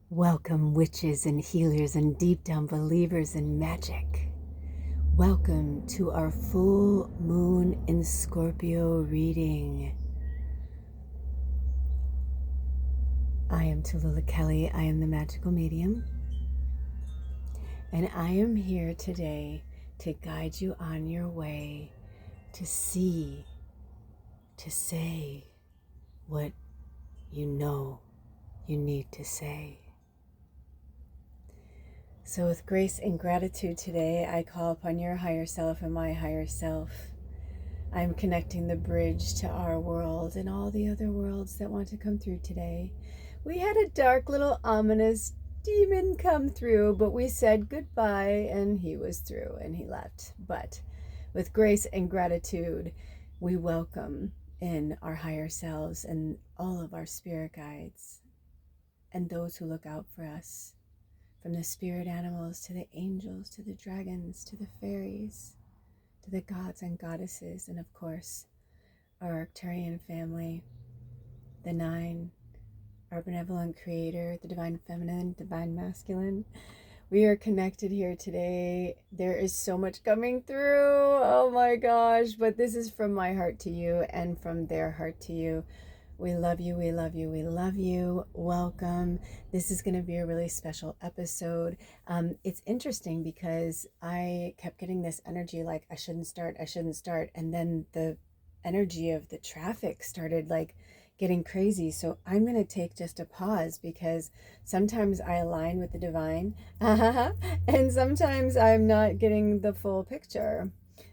Welcome, witches and healers and deep down believers in magic. Welcome to our full moon in Scorpio reading. I am Tallulah Kelly. I am the magical medium. And I am here today to guide you on your way to see, to say what you know you need to say. So with grace and gratitude today, I call upon your higher self and my higher self. I'm connecting the bridge to our world and all the other worlds that want to come through today. We had a dark little ominous demon come through, but we said goodbye and he was through and he left. But with grace and gratitude, we welcome in our higher selves and all of our spirit guides and those who look out for us. From the spirit animals to the angels, to the dragons, to the fairies, to the gods and goddesses, and of course, our Arcturian family, the nine, our benevolent creator, the divine feminine, divine masculine. We are connected here today. There is so much coming through. Oh my gosh, but this is from my heart to you and from their heart to you. We love you, we love you, we love you. Welcome. This is going to be a really special episode. It's interesting because I kept getting this energy like I shouldn't start. And then the energy of the traffic started like getting crazy. So I'm going to take just a pause because sometimes I align with the divine and sometimes I'm not getting the full picture.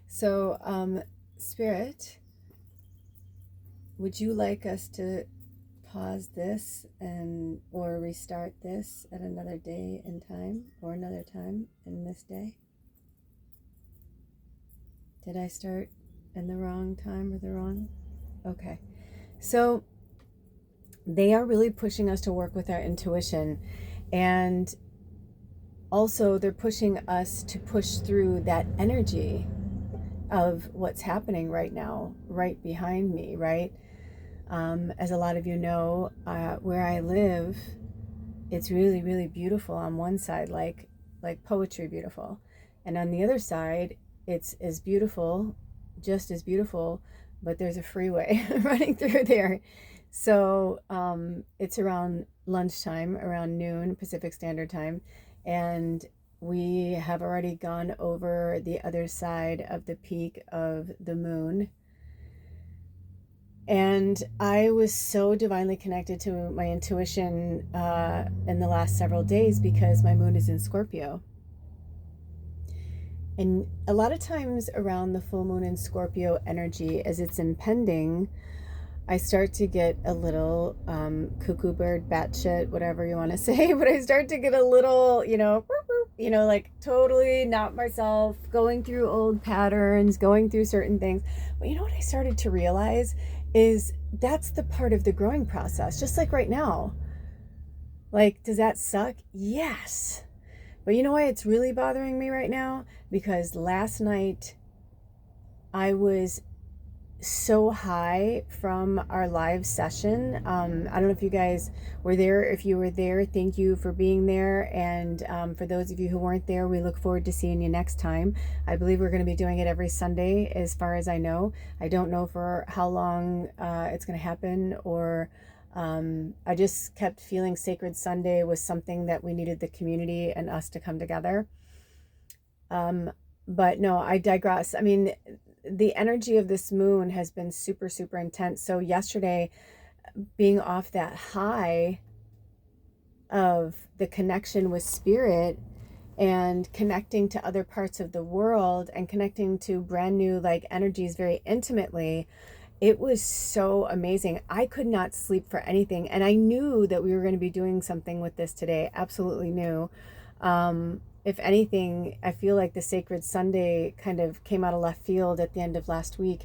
So, Spirit, would you like us to pause this or restart this at another day and time or another time in this day? Did I start in the wrong time or the wrong? Okay. So they are really pushing us to work with our intuition, and also they're pushing us to push through that energy of what's happening right now, right behind me, right? As a lot of you know, where I live, it's really, really beautiful on one side, like poetry beautiful. And on the other side, it's as beautiful, just as beautiful, but there's a freeway running through there. So it's around lunchtime, around noon, Pacific Standard Time. And we have already gone over the other side of the peak of the moon. And I was so divinely connected to my intuition in the last several days because my moon is in Scorpio. And a lot of times around the full moon in Scorpio energy, as it's impending, I start to get a little cuckoo bird, batshit, whatever you want to say, but I start to get a little, like totally not myself, going through old patterns, going through certain things. But you know what I started to realize is that's the part of the growing process, just like right now. Like, does that suck? Yes. But you know why it's really bothering me right now? Because last night I was so high from our live session. I don't know if you guys were there. If you were there, thank you for being there. And for those of you who weren't there, we look forward to seeing you next time. I believe we're going to be doing it every Sunday, as far as I know. I don't know for how long it's going to happen, or I just kept feeling Sacred Sunday was something that we needed the community and us to come together. But no, I digress. I mean, the energy of this moon has been super, super intense. So yesterday, being off that high of the connection with spirit and connecting to other parts of the world and connecting to brand new like energies very intimately, it was so amazing. I could not sleep for anything. And I knew that we were going to be doing something with this today. Absolutely knew. If anything, I feel like the Sacred Sunday kind of came out of left field at the end of last week.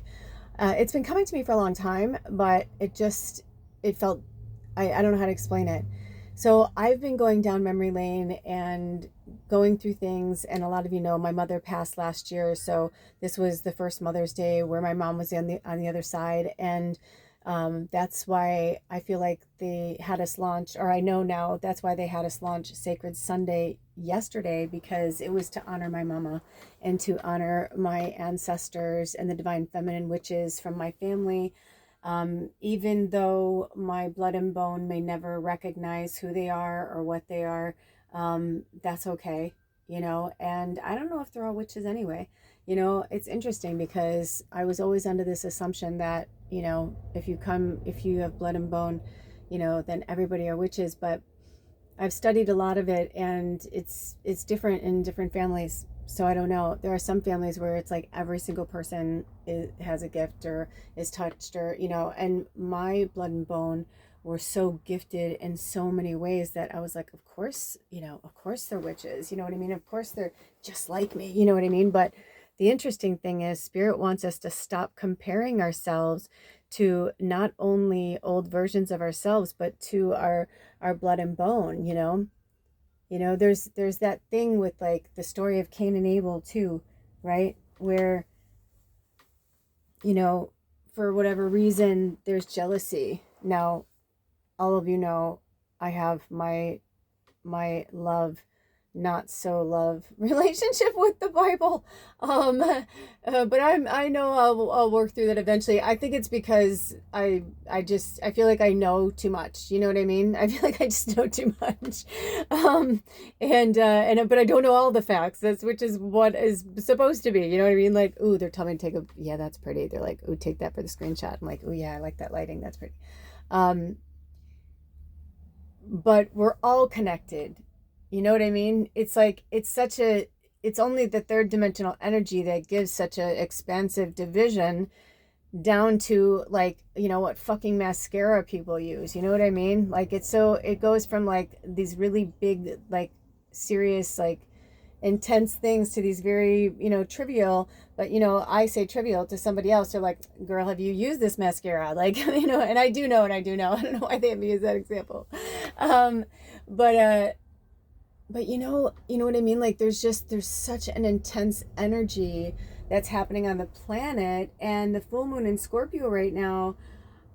It's been coming to me for a long time, but it felt, I don't know how to explain it. So I've been going down memory lane and going through things, and a lot of you know my mother passed last year, so this was the first Mother's Day where my mom was on the other side, and That's why I feel like they had us launch, or I know now that's why they had us launch Sacred Sunday yesterday, because it was to honor my mama and to honor my ancestors and the divine feminine witches from my family. Even though my blood and bone may never recognize who they are or what they are, that's okay, you know. And I don't know if they're all witches anyway. You know, it's interesting because I was always under this assumption that, you know, if you have blood and bone, you know, then everybody are witches. But I've studied a lot of it, and it's different in different families. So I don't know. There are some families where it's like every single person has a gift or is touched, or, you know, and my blood and bone were so gifted in so many ways that I was like, of course, you know, of course they're witches. You know what I mean? Of course they're just like me. You know what I mean? But the interesting thing is, Spirit wants us to stop comparing ourselves to not only old versions of ourselves, but to our blood and bone, you know. You know, there's that thing with like the story of Cain and Abel too, right? Where, you know, for whatever reason there's jealousy. Now, all of you know I have my love, not so love relationship with the Bible. But I know I'll work through that eventually. I think it's because I feel like I know too much. You know what I mean? I feel like I just know too much. But I don't know all the facts. Which is what is supposed to be. You know what I mean? Like, ooh, they're telling me to take yeah, that's pretty. They're like, ooh, take that for the screenshot. I'm like, ooh, yeah, I like that lighting. That's pretty. But we're all connected. You know what I mean? It's like, it's only the third dimensional energy that gives such a expansive division down to, like, you know, what fucking mascara people use. You know what I mean? Like, it goes from like these really big, like serious, like intense things to these very, you know, trivial. But, you know, I say trivial to somebody else, they're like, girl, have you used this mascara? Like, you know, and I do know. I don't know why they have me use that example. um but you know what I mean? Like, there's such an intense energy that's happening on the planet, and the full moon in Scorpio right now,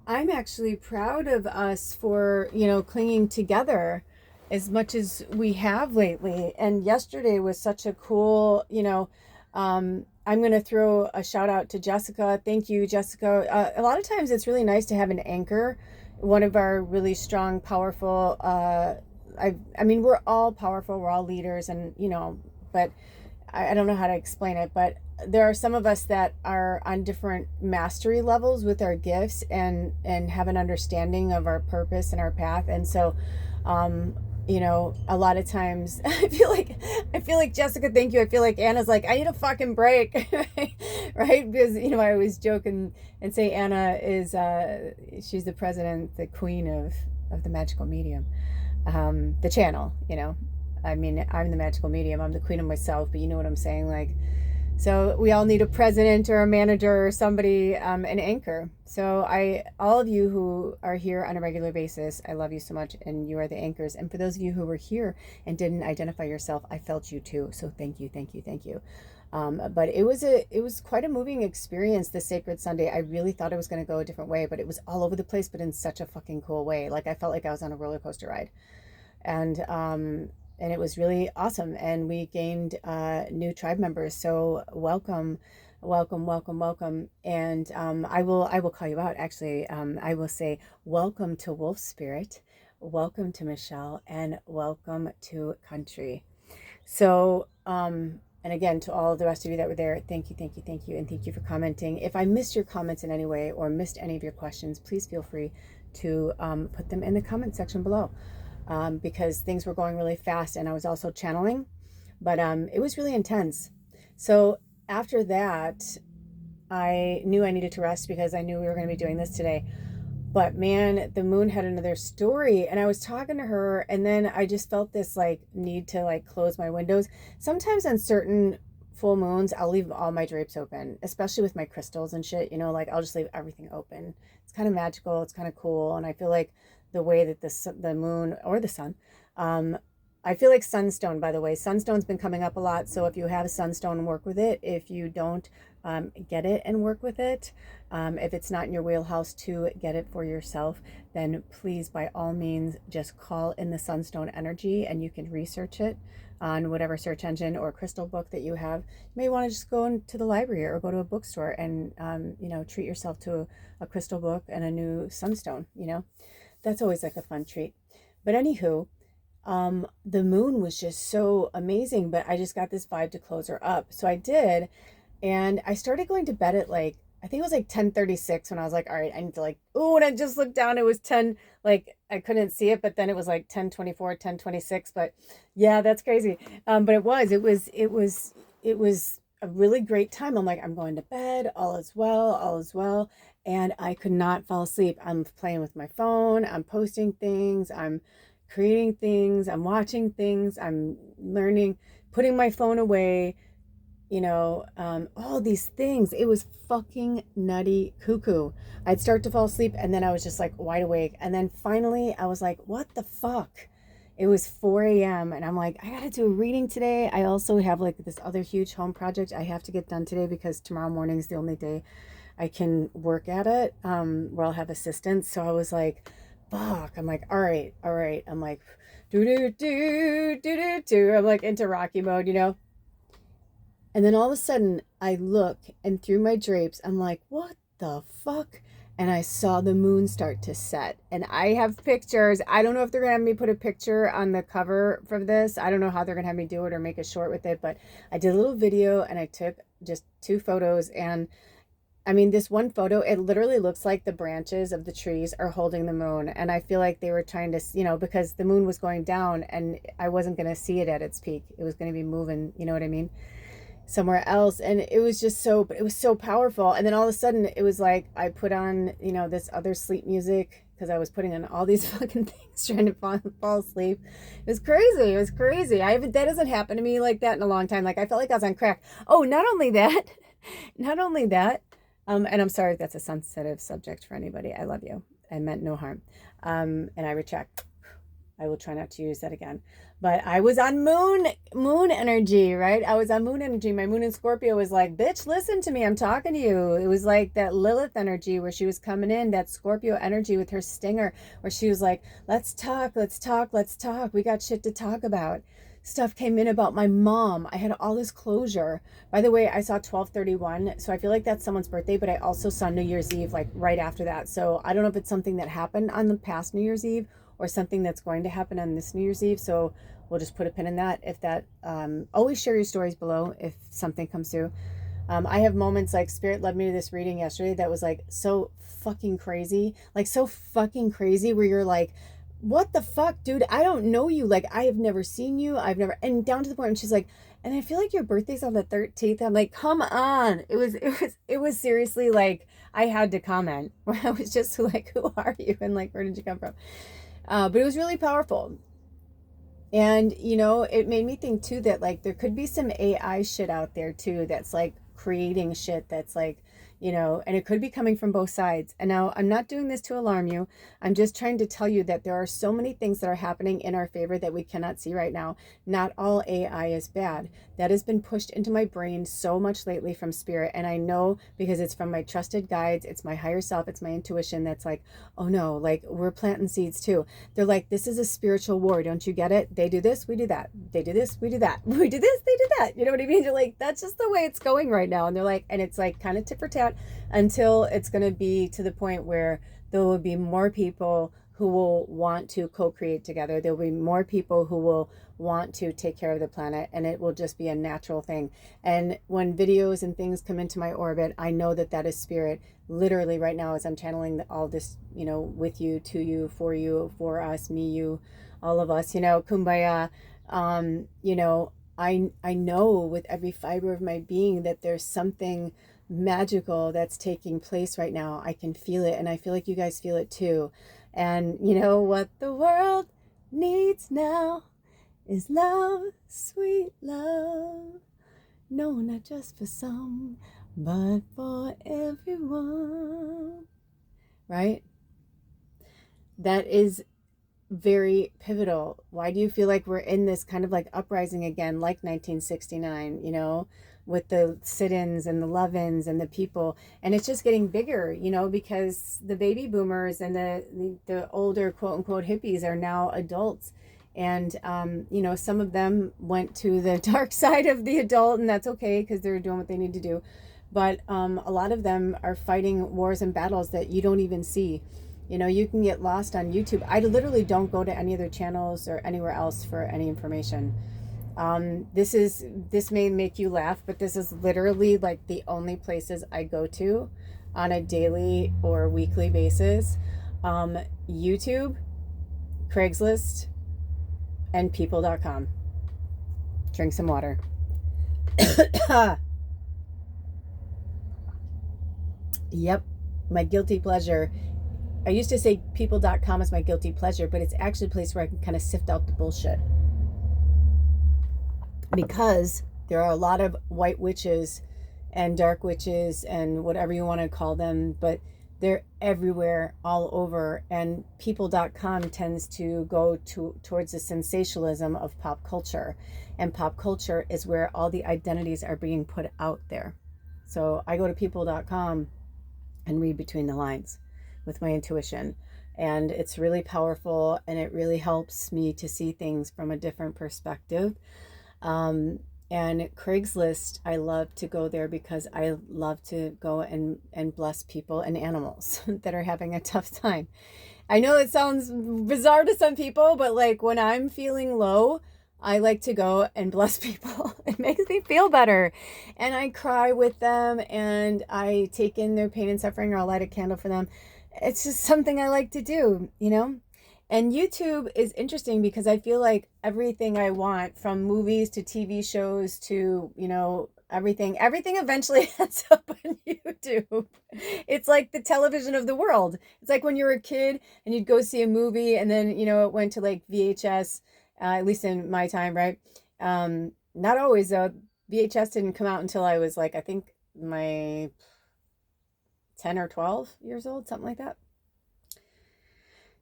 I'm actually proud of us for, you know, clinging together as much as we have lately. And yesterday was such a cool, you know, I'm going to throw a shout out to Jessica. Thank you, Jessica. A lot of times it's really nice to have an anchor, one of our really strong, powerful, I mean, we're all powerful, we're all leaders, and, you know, but I don't know how to explain it, but there are some of us that are on different mastery levels with our gifts, and have an understanding of our purpose and our path. And so, you know, a lot of times I feel like Jessica, thank you. I feel like Anna's like, I need a fucking break, right? Because, you know, I always joke and say Anna is, she's the president, the queen of the magical medium, the channel, you know. I mean, I'm the magical medium, I'm the queen of myself, but you know what I'm saying? Like, so we all need a president or a manager or somebody, an anchor. So all of you who are here on a regular basis, I love you so much, and you are the anchors. And for those of you who were here and didn't identify yourself, I felt you too. So thank you, thank you, thank you. But it was quite a moving experience, this Sacred Sunday. I really thought it was going to go a different way, but it was all over the place, but in such a fucking cool way. Like, I felt like I was on a roller coaster ride. And it was really awesome. And we gained new tribe members. So welcome, welcome, welcome, welcome. And I will call you out. Actually, I will say welcome to Wolf Spirit, welcome to Michelle, and welcome to Country. So, and again, to all of the rest of you that were there, thank you, thank you, thank you, and thank you for commenting. If I missed your comments in any way or missed any of your questions, please feel free to put them in the comment section below. Because things were going really fast, and I was also channeling, but it was really intense. So after that, I knew I needed to rest because I knew we were going to be doing this today. But man, the moon had another story, and I was talking to her, and then I just felt this like need to like close my windows. Sometimes on certain full moons, I'll leave all my drapes open, especially with my crystals and shit, you know, like I'll just leave everything open. It's kind of magical, it's kind of cool, and I feel like the way that the moon or the sun, I feel like sunstone, by the way, sunstone's been coming up a lot. So if you have a sunstone, work with it. If you don't, get it and work with it. If it's not in your wheelhouse to get it for yourself, then please, by all means, just call in the sunstone energy and you can research it on whatever search engine or crystal book that you have. You may want to just go into the library or go to a bookstore and, treat yourself to a crystal book and a new sunstone, That's always like a fun treat. But anywho, the moon was just so amazing, but I just got this vibe to close her up. So I did, and I started going to bed at like, I think it was like 10:36 when I was like, all right, I need to like, oh, and I just looked down, it was 10, like I couldn't see it, but then it was like 10:24, 10:26, but yeah, that's crazy. But it was a really great time. I'm like, I'm going to bed, all is well, all is well. And I could not fall asleep. I'm playing with my phone, I'm posting things, I'm creating things, I'm watching things, I'm learning, putting my phone away, all these things. It was fucking nutty cuckoo. I'd start to fall asleep and then I was just like wide awake. And then finally I was like, what the fuck? It was 4 a.m. and I'm like, I gotta do a reading today. I also have like this other huge home project I have to get done today because tomorrow morning is the only day I can work at it, where I'll have assistance. So I was like, fuck. I'm like, all right. I'm like, do do do do do do. I'm like into Rocky mode, And then all of a sudden I look and through my drapes, I'm like, what the fuck? And I saw the moon start to set. And I have pictures. I don't know if they're gonna have me put a picture on the cover for this. I don't know how they're gonna have me do it or make a short with it, but I did a little video and I took just 2 photos. And I mean, this one photo, it literally looks like the branches of the trees are holding the moon. And I feel like they were trying to, because the moon was going down and I wasn't going to see it at its peak. It was going to be moving, you know what I mean? Somewhere else. And it was just it was so powerful. And then all of a sudden it was like, I put on, this other sleep music because I was putting on all these fucking things trying to fall asleep. It was crazy. It was crazy. That doesn't happen to me like that in a long time. Like I felt like I was on crack. Oh, not only that, and I'm sorry if that's a sensitive subject for anybody. I love you. I meant no harm. And I retract. I will try not to use that again. But I was on moon energy, right? I was on moon energy. My moon in Scorpio was like, bitch, listen to me. I'm talking to you. It was like that Lilith energy where she was coming in, that Scorpio energy with her stinger, where she was like, let's talk. We got shit to talk about. Stuff came in about my mom. I had all this closure. By the way, I saw 12/31, so I feel like that's someone's birthday, but I also saw New Year's Eve like right after that. So I don't know if it's something that happened on the past New Year's Eve or something that's going to happen on this New Year's Eve. So we'll just put a pin in that. If that, always share your stories below if something comes through. I have moments like Spirit led me to this reading yesterday that was like so fucking crazy, where you're like, what the fuck, dude? I don't know you. Like, I have never seen you. And down to the point, and she's like, and I feel like your birthday's on the 13th. I'm like, come on. It was seriously like, I had to comment where I was just like, who are you? And like, where did you come from? But it was really powerful. And, it made me think too that like, there could be some AI shit out there too, that's like creating shit that's like, and it could be coming from both sides. And now I'm not doing this to alarm you. I'm just trying to tell you that there are so many things that are happening in our favor that we cannot see right now. Not all AI is bad. That has been pushed into my brain so much lately from Spirit. And I know because it's from my trusted guides, it's my higher self, it's my intuition that's like, oh no, like we're planting seeds too. They're like, this is a spiritual war. Don't you get it? They do this, we do that. They do this, we do that. We do this, they do that. You know what I mean? They're like, that's just the way it's going right now. And they're like, and it's like kind of tit for tat until it's going to be to the point where there will be more people who will want to co-create together. There will be more people who will want to take care of the planet, and it will just be a natural thing. And when videos and things come into my orbit, I know that that is Spirit literally right now as I'm channeling all this, with you, to you, for us, me, you, all of us, kumbaya. I know with every fiber of my being that there's something magical that's taking place right now. I can feel it, and I feel like you guys feel it too. And you know what the world needs now is love, sweet love. No, not just for some, but for everyone. Right? That is very pivotal. Why do you feel like we're in this kind of like uprising again, like 1969, with the sit-ins and the love-ins and the people. And it's just getting bigger, you know, because the baby boomers and the older quote unquote hippies are now adults. And, you know, some of them went to the dark side of the adult, and that's okay because they're doing what they need to do. But a lot of them are fighting wars and battles that you don't even see. You know, you can get lost on YouTube. I literally don't go to any other channels or anywhere else for any information. This may make you laugh, but this is literally like the only places I go to on a daily or weekly basis. YouTube, Craigslist, and people.com. Drink some water. Yep, my guilty pleasure. I used to say people.com is my guilty pleasure, but it's actually a place where I can kind of sift out the bullshit. Because there are a lot of white witches and dark witches and whatever you want to call them, but they're everywhere, all over. And people.com tends to go towards the sensationalism of pop culture. And pop culture is where all the identities are being put out there. So I go to people.com and read between the lines with my intuition. And it's really powerful, and it really helps me to see things from a different perspective. And Craigslist, I love to go there because I love to go and bless people and animals that are having a tough time. I know it sounds bizarre to some people, but like when I'm feeling low, I like to go and bless people. It makes me feel better. And I cry with them, and I take in their pain and suffering, or I'll light a candle for them. It's just something I like to do, you know? And YouTube is interesting because I feel like everything I want, from movies to TV shows to, you know, everything eventually ends up on YouTube. It's like the television of the world. It's like when you were a kid and you'd go see a movie, and then, you know, it went to like VHS, at least in my time, right? Not always, though. VHS didn't come out until I was like, I think my 10 or 12 years old, something like that.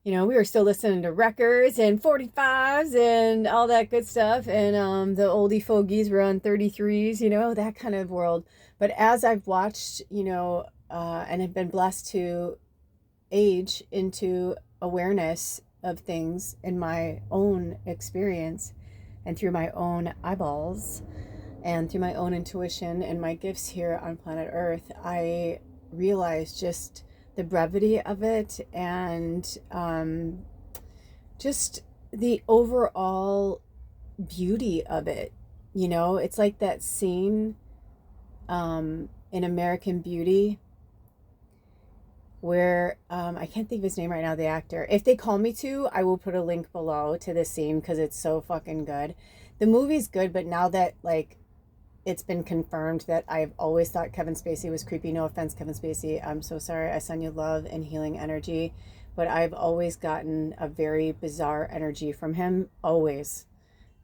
You know, we were still listening to records and 45s and all that good stuff. And the oldie fogies were on 33s, you know, that kind of world. But as I've watched, you know, and have been blessed to age into awareness of things in my own experience and through my own eyeballs and through my own intuition and my gifts here on planet Earth, I realized just the brevity of it, and just the overall beauty of it. You know, it's like that scene in American Beauty where I can't think of his name right now, the actor. If they call me to, I will put a link below to the scene because it's so fucking good. The movie's good, but now that like it's been confirmed that I've always thought Kevin Spacey was creepy. No offense, Kevin Spacey. I'm so sorry. I send you love and healing energy. But I've always gotten a very bizarre energy from him. Always.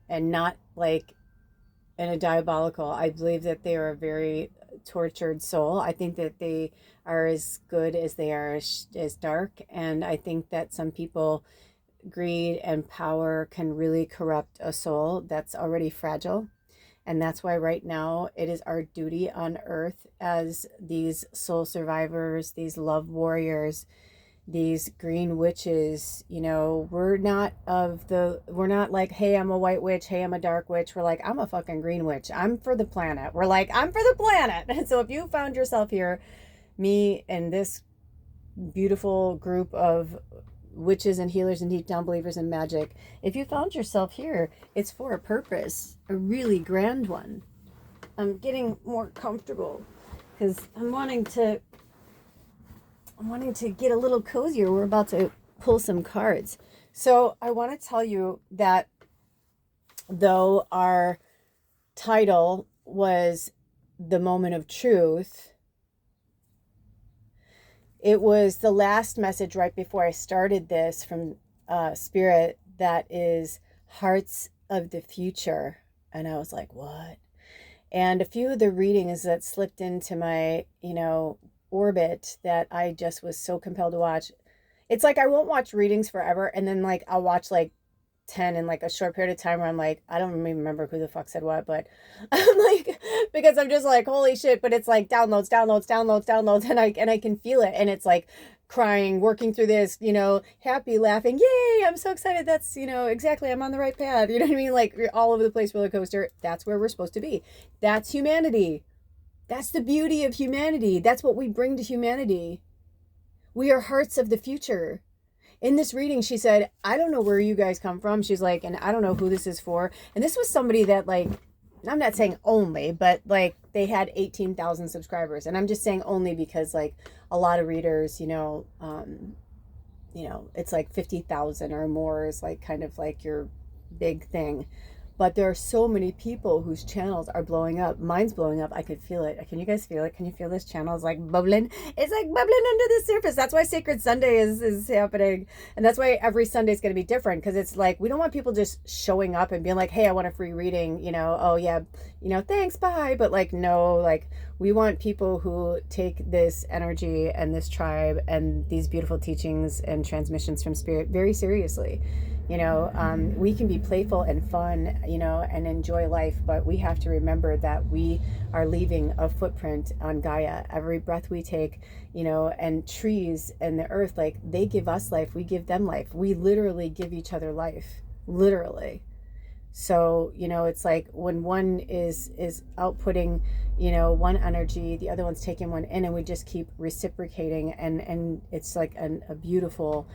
And not like in a diabolical. I believe that they are a very tortured soul. I think that they are as good as they are as dark. And I think that some people, greed and power can really corrupt a soul that's already fragile. And that's why right now it is our duty on earth as these soul survivors, these love warriors, these green witches. You know, we're not like, hey, I'm a white witch, hey, I'm a dark witch. We're like, I'm a fucking green witch. I'm for the planet. We're like, I'm for the planet. And so if you found yourself here, me and this beautiful group of witches and healers and deep down believers in magic, if you found yourself here, it's for a purpose, a really grand one. I'm getting more comfortable because I'm wanting to get a little cozier. We're about to pull some cards. So I want to tell you that though our title was The Moment of Truth, it was the last message right before I started this from Spirit that is Hearts of the Future. And I was like, what? And a few of the readings that slipped into my, you know, orbit that I just was so compelled to watch. It's like I won't watch readings forever. And then like I'll watch like 10 in like a short period of time where I'm like, I don't even remember who the fuck said what, but I'm like, because I'm just like, holy shit, but it's like downloads, downloads, downloads, downloads, and I can feel it. And it's like crying, working through this, happy, laughing, yay, I'm so excited. That's, exactly, I'm on the right path. You know what I mean? Like all over the place roller coaster. That's where we're supposed to be. That's humanity. That's the beauty of humanity. That's what we bring to humanity. We are hearts of the future. In this reading, she said, I don't know where you guys come from. She's like, and I don't know who this is for. And this was somebody that, like, I'm not saying only, but like they had 18,000 subscribers. And I'm just saying only because, like, a lot of readers, it's like 50,000 or more is like kind of like your big thing. But there are so many people whose channels are blowing up. Mine's blowing up. I could feel it. Can you guys feel it? Can you feel this channel is like bubbling? It's like bubbling under the surface. That's why Sacred Sunday is happening. And that's why every Sunday is going to be different. Because it's like, we don't want people just showing up and being like, hey, I want a free reading. Oh yeah, thanks, bye. But like, no, like we want people who take this energy and this tribe and these beautiful teachings and transmissions from Spirit very seriously. We can be playful and fun, and enjoy life, but we have to remember that we are leaving a footprint on Gaia. Every breath we take, and trees and the earth, like they give us life, we give them life. We literally give each other life, literally. So, it's like when one is outputting, one energy, the other one's taking one in, and we just keep reciprocating, and it's like a beautiful,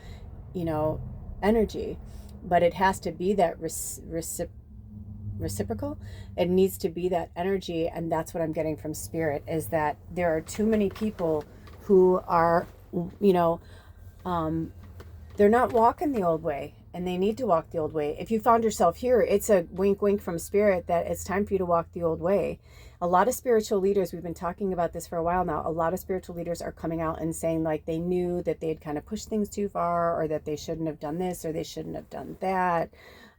energy. But it has to be that reciprocal. It needs to be that energy. And that's what I'm getting from Spirit, is that there are too many people who are, they're not walking the old way, and they need to walk the old way. If you found yourself here, it's a wink, wink from Spirit that it's time for you to walk the old way. A lot of spiritual leaders, we've been talking about this for a while now, a lot of spiritual leaders are coming out and saying like they knew that they'd kind of pushed things too far, or that they shouldn't have done this, or they shouldn't have done that.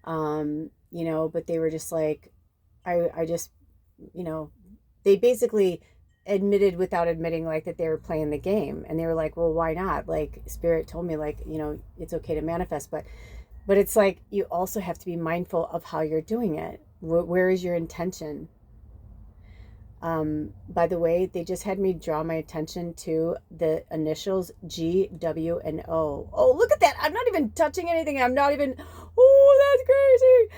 But they were just like, I just, they basically admitted without admitting like that they were playing the game. And they were like, well, why not? Like Spirit told me like, it's okay to manifest, but it's like, you also have to be mindful of how you're doing it. Where is your intention? By the way, they just had me draw my attention to the initials G, W, and O. Oh, look at that. I'm not even touching anything. I'm not even, oh, that's crazy.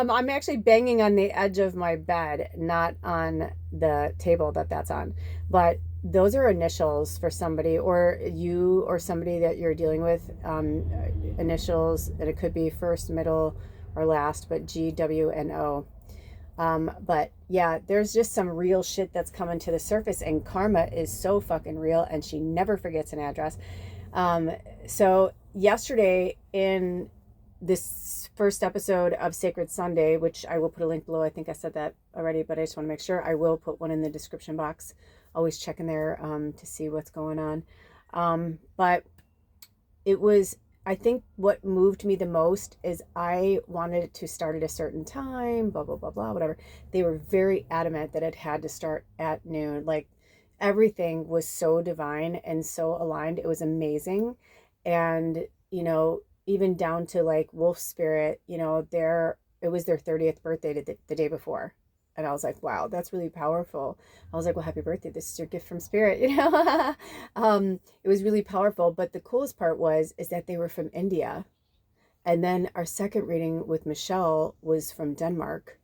I'm actually banging on the edge of my bed, not on the table that's on. But those are initials for somebody, or you or somebody that you're dealing with, initials, and it could be first, middle, or last, but G, W, and O. But yeah, there's just some real shit that's coming to the surface, and karma is so fucking real, and she never forgets an address. So yesterday in this first episode of Sacred Sunday, which I will put a link below. I think I said that already, but I just want to make sure. I will put one in the description box. Always check in there, to see what's going on. But it was, I think what moved me the most is I wanted it to start at a certain time, blah, blah, blah, blah, whatever. They were very adamant that it had to start at noon. Like everything was so divine and so aligned. It was amazing. And, even down to like Wolf Spirit, it was their 30th birthday the day before. And I was like, wow, that's really powerful. I was like, well, happy birthday. This is your gift from Spirit, It was really powerful. But the coolest part is that they were from India. And then our second reading with Michelle was from Denmark.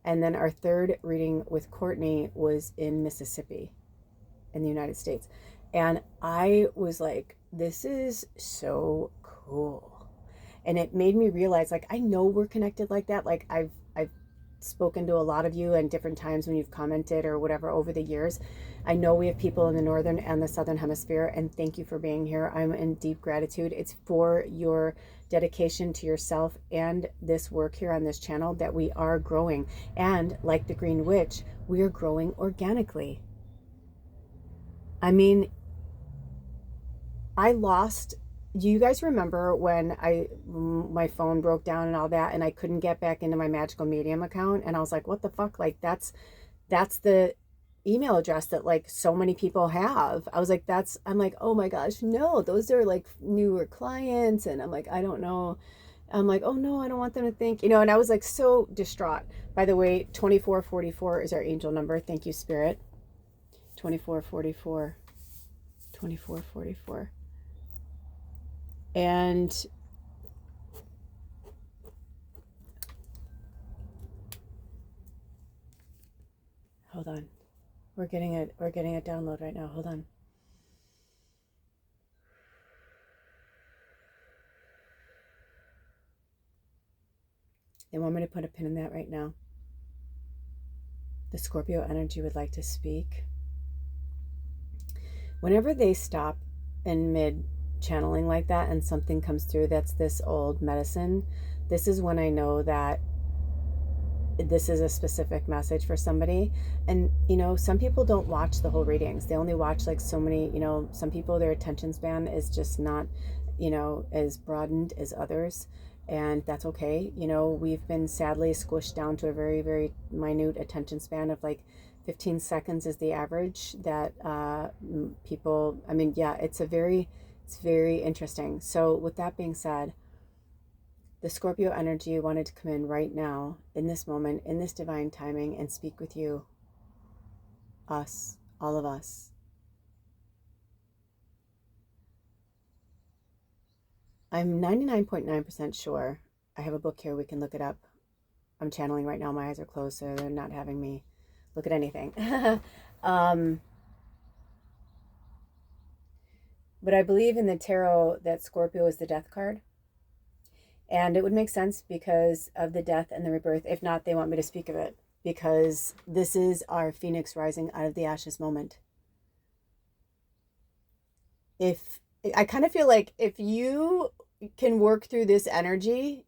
And then our third reading with Courtney was in Mississippi, in the United States. And I was like, this is so cool. And it made me realize, like, I know we're connected like that. Like I've spoken to a lot of you and different times when you've commented or whatever over the years. I know we have people in the northern and the southern hemisphere, and thank you for being here. I'm in deep gratitude. It's for your dedication to yourself and this work here on this channel that we are growing. And like the Green Witch, we are growing organically. I mean, do you guys remember when my phone broke down and all that, and I couldn't get back into my Magical Medium account? And I was like, what the fuck? Like that's the email address that like so many people have. I was like, I'm like, oh my gosh, no, those are like newer clients. And I'm like, I don't know. I'm like, oh no, I don't want them to think, you know, and I was like so distraught. By the way, 2444 is our angel number. Thank you, Spirit. 2444. 2444. And hold on. We're getting a download right now. Hold on. They want me to put a pin in that right now. The Scorpio energy would like to speak. Whenever they stop in mid channeling like that and something comes through that's this old medicine, this is when I know that this is a specific message for somebody. And you know, some people don't watch the whole readings. They only watch like so many, you know, some people, their attention span is just not, you know, as broadened as others, and that's okay. You know, we've been sadly squished down to a very, very minute attention span of like 15 seconds is the average that people, I mean, yeah, it's very interesting. So with that being said, the Scorpio energy wanted to come in right now, in this moment, in this divine timing, and speak with you, us, all of us. I'm 99.9% sure. I have a book here, we can look it up. I'm channeling right now, my eyes are closed, so they're not having me look at anything. But I believe in the tarot that Scorpio is the death card. And it would make sense because of the death and the rebirth. If not, they want me to speak of it because this is our phoenix rising out of the ashes moment. If I kind of feel like if you can work through this energy,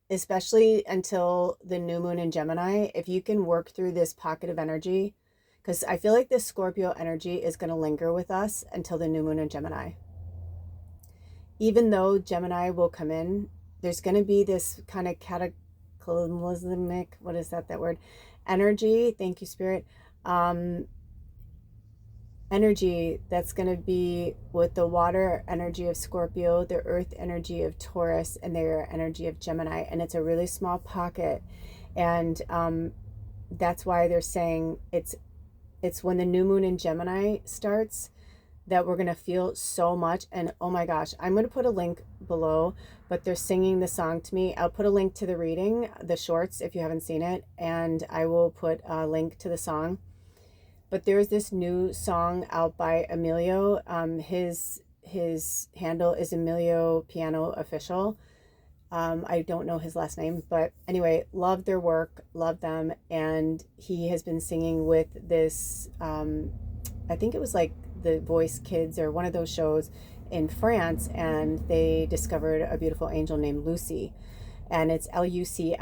especially until the new moon in Gemini, if you can work through this pocket of energy, because I feel like this Scorpio energy is going to linger with us until the new moon in Gemini. Even though Gemini will come in, there's going to be this kind of cataclysmic, what is that word? Energy, thank you, Spirit. Energy that's going to be with the water energy of Scorpio, the earth energy of Taurus, and the air energy of Gemini. And it's a really small pocket. And that's why they're saying it's when the new moon in Gemini starts that we're going to feel so much. And oh my gosh, I'm going to put a link below, but they're singing the song to me. I'll put a link to the reading, the shorts, if you haven't seen it, and I will put a link to the song. But there's this new song out by Emilio. His handle is Emilio Piano Official. I don't know his last name, but anyway, love their work, love them. And he has been singing with this, I think it was like The Voice Kids or one of those shows in France, and they discovered a beautiful angel named Lucie, and it's Lucie,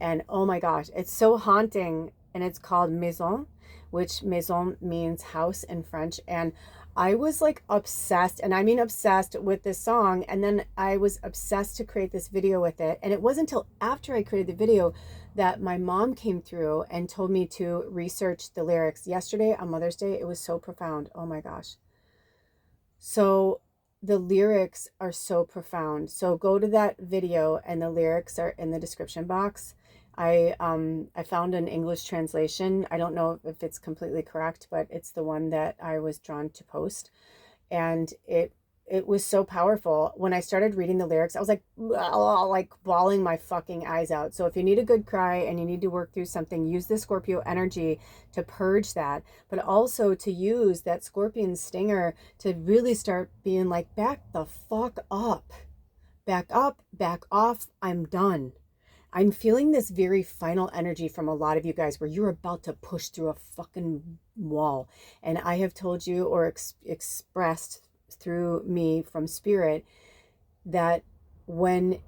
and oh my gosh, it's so haunting. And it's called Maison, which Maison means house in French. And I was like obsessed, and I mean obsessed with this song, and then I was obsessed to create this video with it. And it wasn't until after I created the video that my mom came through and told me to research the lyrics. Yesterday on Mother's Day, it was so profound. Oh my gosh. So the lyrics are so profound. So go to that video, and the lyrics are in the description box. I found an English translation. I don't know if it's completely correct, but it's the one that I was drawn to post. And it was so powerful. When I started reading the lyrics, I was like bawling my fucking eyes out. So if you need a good cry and you need to work through something, use the Scorpio energy to purge that, but also to use that scorpion stinger to really start being like, back the fuck up, back up, back off, I'm done. I'm feeling this very final energy from a lot of you guys where you're about to push through a fucking wall. And I have told you or expressed through me from Spirit that when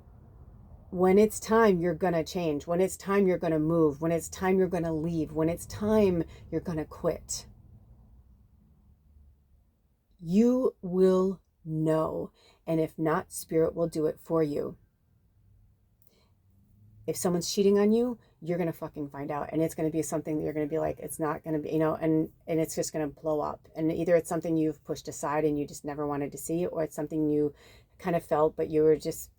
it's time, you're going to change. When it's time, you're going to move. When it's time, you're going to leave. When it's time, you're going to quit. You will know. And if not, Spirit will do it for you. If someone's cheating on you, you're going to fucking find out. And it's going to be something that you're going to be like, it's not going to be, you know, and it's just going to blow up. And either it's something you've pushed aside and you just never wanted to see, or it's something you kind of felt, but you were just,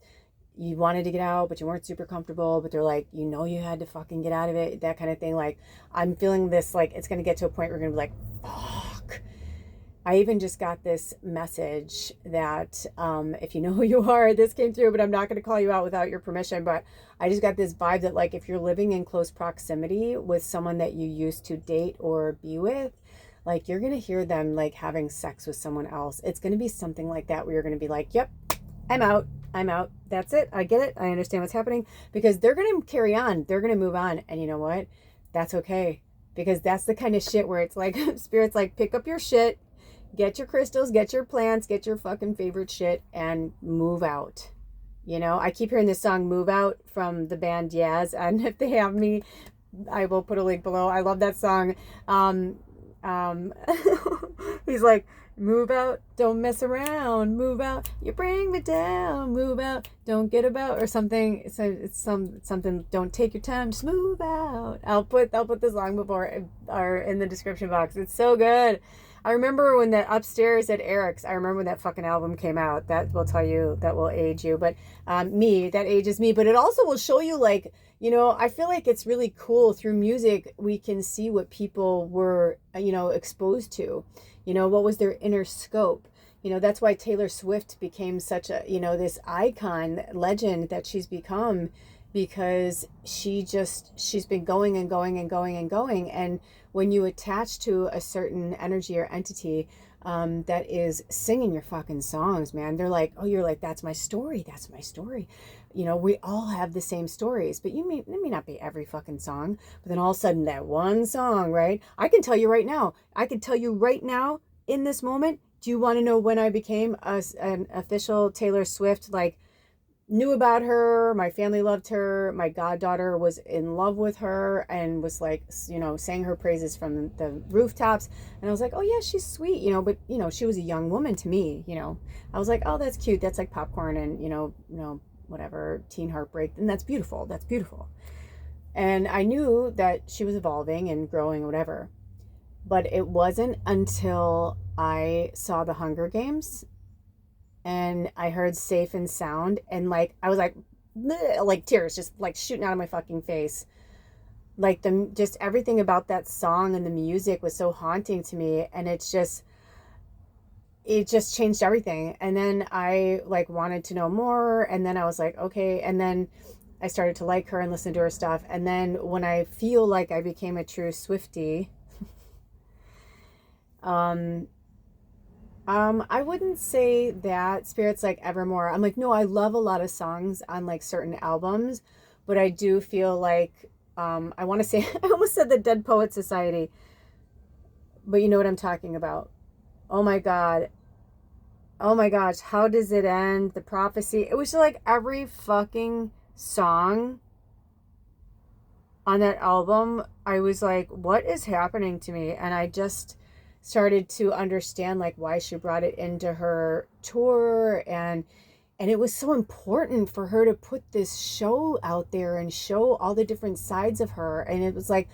you wanted to get out, but you weren't super comfortable, but they're like, you know, you had to fucking get out of it, that kind of thing. Like, I'm feeling this, like, it's going to get to a point where we're going to be like, fuck. I even just got this message that, if you know who you are, this came through, but I'm not going to call you out without your permission. But I just got this vibe that, like, if you're living in close proximity with someone that you used to date or be with, like, you're going to hear them, like, having sex with someone else. It's going to be something like that where you're going to be like, yep, I'm out. I'm out. That's it. I get it. I understand what's happening, because they're going to carry on. They're going to move on. And you know what? That's okay. Because that's the kind of shit where it's like, Spirit's like, pick up your shit, get your crystals, get your plants, get your fucking favorite shit, and move out. You know, I keep hearing this song Move Out from the band Yaz, and if they have me, I will put a link below. I love that song. He's like, move out, don't mess around, move out, you bring me down, move out, don't get about, or something. It's something, don't take your time, just move out. I'll put this song before or in the description box. It's so good. I remember when that Upstairs at Eric's, I remember when that fucking album came out. That will tell you, that will age you. But that ages me. But it also will show you, like, you know, I feel like it's really cool through music. We can see what people were, you know, exposed to, you know, what was their inner scope. You know, that's why Taylor Swift became such a, you know, this icon, legend that she's become, because she's been going and going and going and going. And when you attach to a certain energy or entity that is singing your fucking songs, man, they're like, oh, you're like, that's my story. That's my story. You know, we all have the same stories, but it may not be every fucking song, but then all of a sudden that one song, right? I can tell you right now in this moment. Do you want to know when I became an official Taylor Swift, like, knew about her, my family loved her, my goddaughter was in love with her and was like, you know, sang her praises from the rooftops. And I was like, oh yeah, she's sweet, you know, but you know, she was a young woman to me, you know. I was like, oh, that's cute, that's like popcorn and you know, whatever, teen heartbreak, and that's beautiful, that's beautiful. And I knew that she was evolving and growing, whatever. But it wasn't until I saw the Hunger Games and I heard Safe and Sound, and like I was like, bleh, like tears just like shooting out of my fucking face. Like just everything about that song and the music was so haunting to me, and it just changed everything. And then I like wanted to know more, and then I was like, okay, and then I started to like her and listen to her stuff. And then when I feel like I became a true Swiftie, I wouldn't say that Spirit's like Evermore. I'm like, no, I love a lot of songs on like certain albums, but I do feel like, I want to say, I almost said the Dead Poet Society, but you know what I'm talking about. Oh my God. Oh my gosh. How does it end? The Prophecy. It was like every fucking song on that album. I was like, what is happening to me? And I just started to understand like why she brought it into her tour, and it was so important for her to put this show out there and show all the different sides of her. And it was like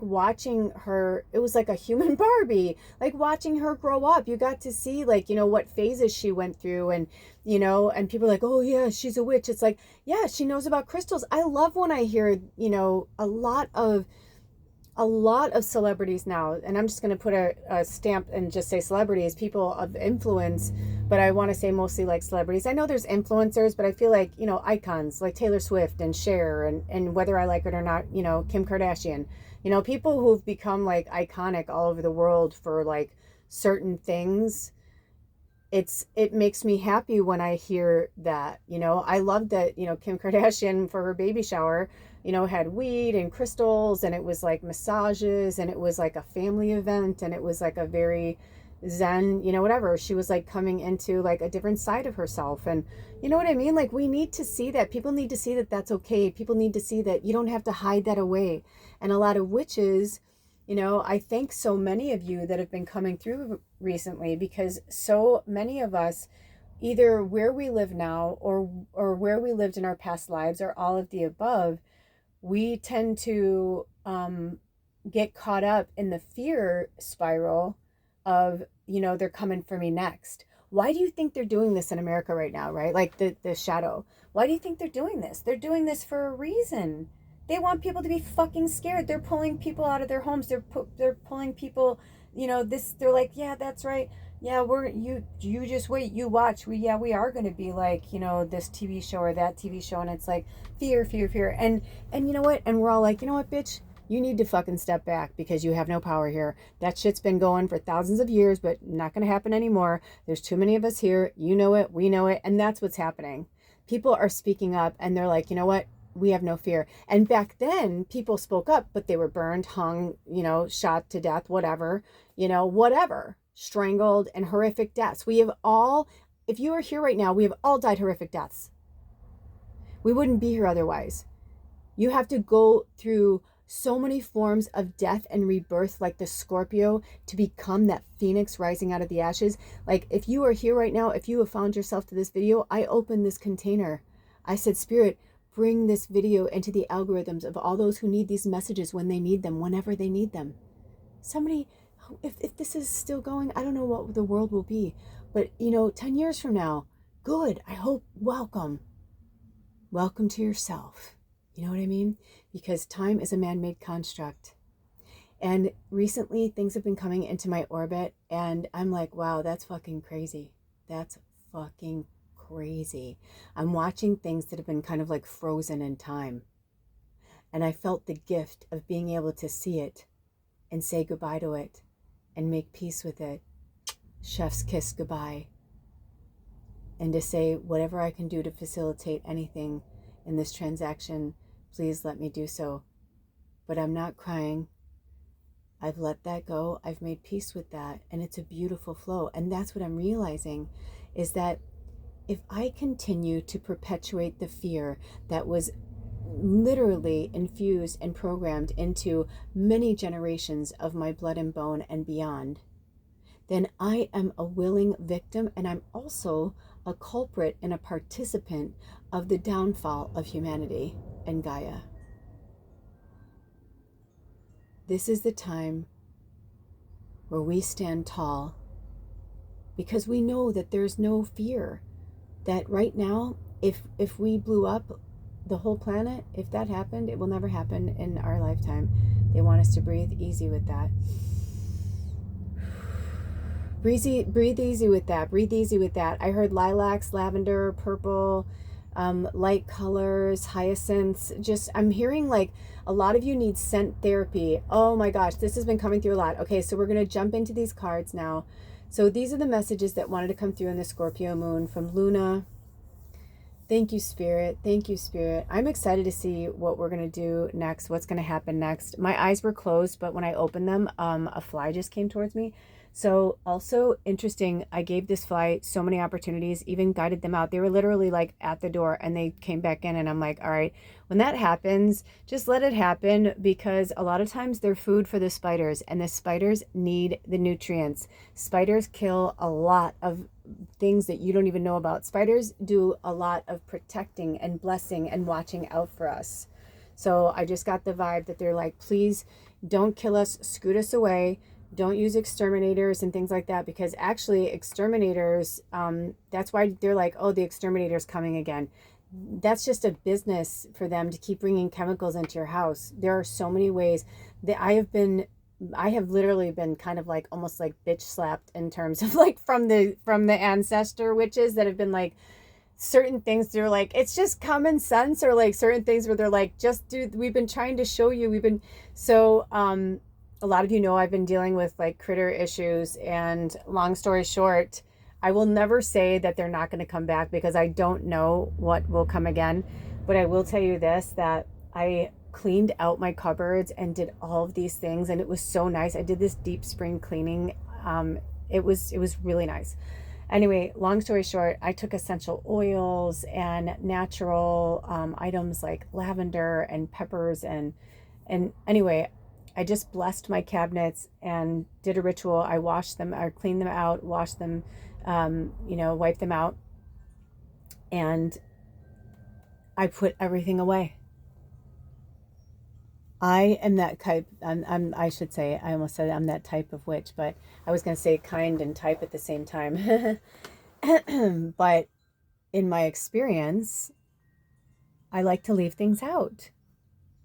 watching her, it was like a human Barbie, like watching her grow up. You got to see like, you know, what phases she went through, and you know, and people are like, oh yeah, she's a witch. It's like, yeah, she knows about crystals. I love when I hear, you know, a lot of celebrities now, and I'm just going to put a stamp and just say celebrities, people of influence, but I want to say mostly like celebrities. I know there's influencers, but I feel like, you know, icons like Taylor Swift and Cher, and whether I like it or not, you know, Kim Kardashian, you know, people who've become like iconic all over the world for like certain things. It makes me happy when I hear that, you know. I love that, you know, Kim Kardashian for her baby shower, you know, had weed and crystals, and it was like massages, and it was like a family event, and it was like a very zen, you know, whatever. She was like coming into like a different side of herself. And you know what I mean? Like we need to see that. People need to see that that's okay. People need to see that you don't have to hide that away. And a lot of witches, you know, I thank so many of you that have been coming through recently, because so many of us, either where we live now or where we lived in our past lives, or all of the above, we tend to get caught up in the fear spiral of, you know, they're coming for me next. Why do you think they're doing this in America right now, right? Like the shadow. Why do you think they're doing this? They're doing this for a reason. They want people to be fucking scared. They're pulling people out of their homes. They're pulling people, they're like, yeah, that's right. Yeah, you just wait, you watch. We are going to be like, this TV show or that TV show, and it's like fear, fear, fear. And you know what? And we're all like, you know what, bitch? You need to fucking step back because you have no power here. That shit's been going for thousands of years, but not going to happen anymore. There's too many of us here. You know it, we know it, and that's what's happening. People are speaking up and they're like, you know what? We have no fear. And back then, people spoke up, but they were burned, hung, shot to death, whatever, whatever, strangled, and horrific deaths. We have all, if you are here right now, we have all died horrific deaths. We wouldn't be here otherwise. You have to go through so many forms of death and rebirth, like the Scorpio, to become that phoenix rising out of the ashes. Like if you are here right now, if you have found yourself to this video, I opened this container. I said, Spirit, bring this video into the algorithms of all those who need these messages when they need them, whenever they need them. Somebody, if this is still going, I don't know what the world will be, but 10 years from now, good, I hope, welcome to yourself. You know what I mean? Because time is a man-made construct. And recently things have been coming into my orbit and I'm like, wow, that's fucking crazy. That's fucking crazy. I'm watching things that have been kind of like frozen in time. And I felt the gift of being able to see it and say goodbye to it and make peace with it. Chef's kiss goodbye. And to say whatever I can do to facilitate anything in this transaction, please let me do so. But I'm not crying. I've let that go. I've made peace with that. And it's a beautiful flow. And that's what I'm realizing is that if I continue to perpetuate the fear that was literally infused and programmed into many generations of my blood and bone and beyond, then I am a willing victim, and I'm also a culprit and a participant of the downfall of humanity and Gaia. This is the time where we stand tall because we know that there's no fear. That right now, if we blew up the whole planet, if that happened, it will never happen in our lifetime. They want us to breathe easy with that. Breathe easy with that. Breathe easy with that. I heard lilacs, lavender, purple, light colors, hyacinths. I'm hearing like a lot of you need scent therapy. Oh my gosh, this has been coming through a lot. Okay, so we're going to jump into these cards now. So these are the messages that wanted to come through in the Scorpio moon from Luna. Thank you, Spirit. Thank you, Spirit. I'm excited to see what we're going to do next, what's going to happen next. My eyes were closed, but when I opened them, a fly just came towards me. So also interesting, I gave this fly so many opportunities, even guided them out. They were literally like at the door and they came back in, and I'm like, all right, when that happens, just let it happen, because a lot of times they're food for the spiders, and the spiders need the nutrients. Spiders kill a lot of things that you don't even know about. Spiders do a lot of protecting and blessing and watching out for us. So I just got the vibe that they're like, please don't kill us, scoot us away. Don't use exterminators and things like that, because actually exterminators, that's why they're like, oh, the exterminator's coming again. That's just a business for them to keep bringing chemicals into your house. There are so many ways that I have literally been kind of like almost like bitch slapped in terms of like from the ancestor witches that have been like certain things they're like, it's just common sense, or like certain things where they're like, just dude, we've been trying to show you, so a lot of you know I've been dealing with like critter issues, and long story short, I will never say that they're not going to come back because I don't know what will come again. But I will tell you this, that I cleaned out my cupboards and did all of these things, and it was so nice. I did this deep spring cleaning. It was really nice. Anyway, long story short, I took essential oils and natural items like lavender and peppers and anyway, I just blessed my cabinets and did a ritual. I washed them, or cleaned them out, washed them, wiped them out, and I put everything away. I am that type. I should say, I almost said I'm that type of witch, but I was going to say kind and type at the same time. But in my experience, I like to leave things out.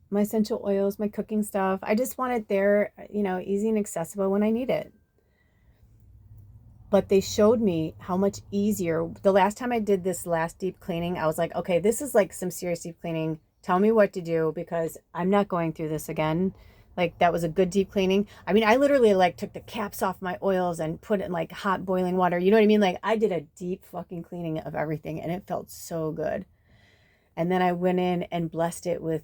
My essential oils, my cooking stuff. I just want it there, easy and accessible when I need it. But they showed me how much easier. The last time I did this last deep cleaning, I was like, okay, this is like some serious deep cleaning. Tell me what to do because I'm not going through this again. Like that was a good deep cleaning. I mean, I literally like took the caps off my oils and put it in like hot boiling water. You know what I mean? Like I did a deep fucking cleaning of everything and it felt so good. And then I went in and blessed it with,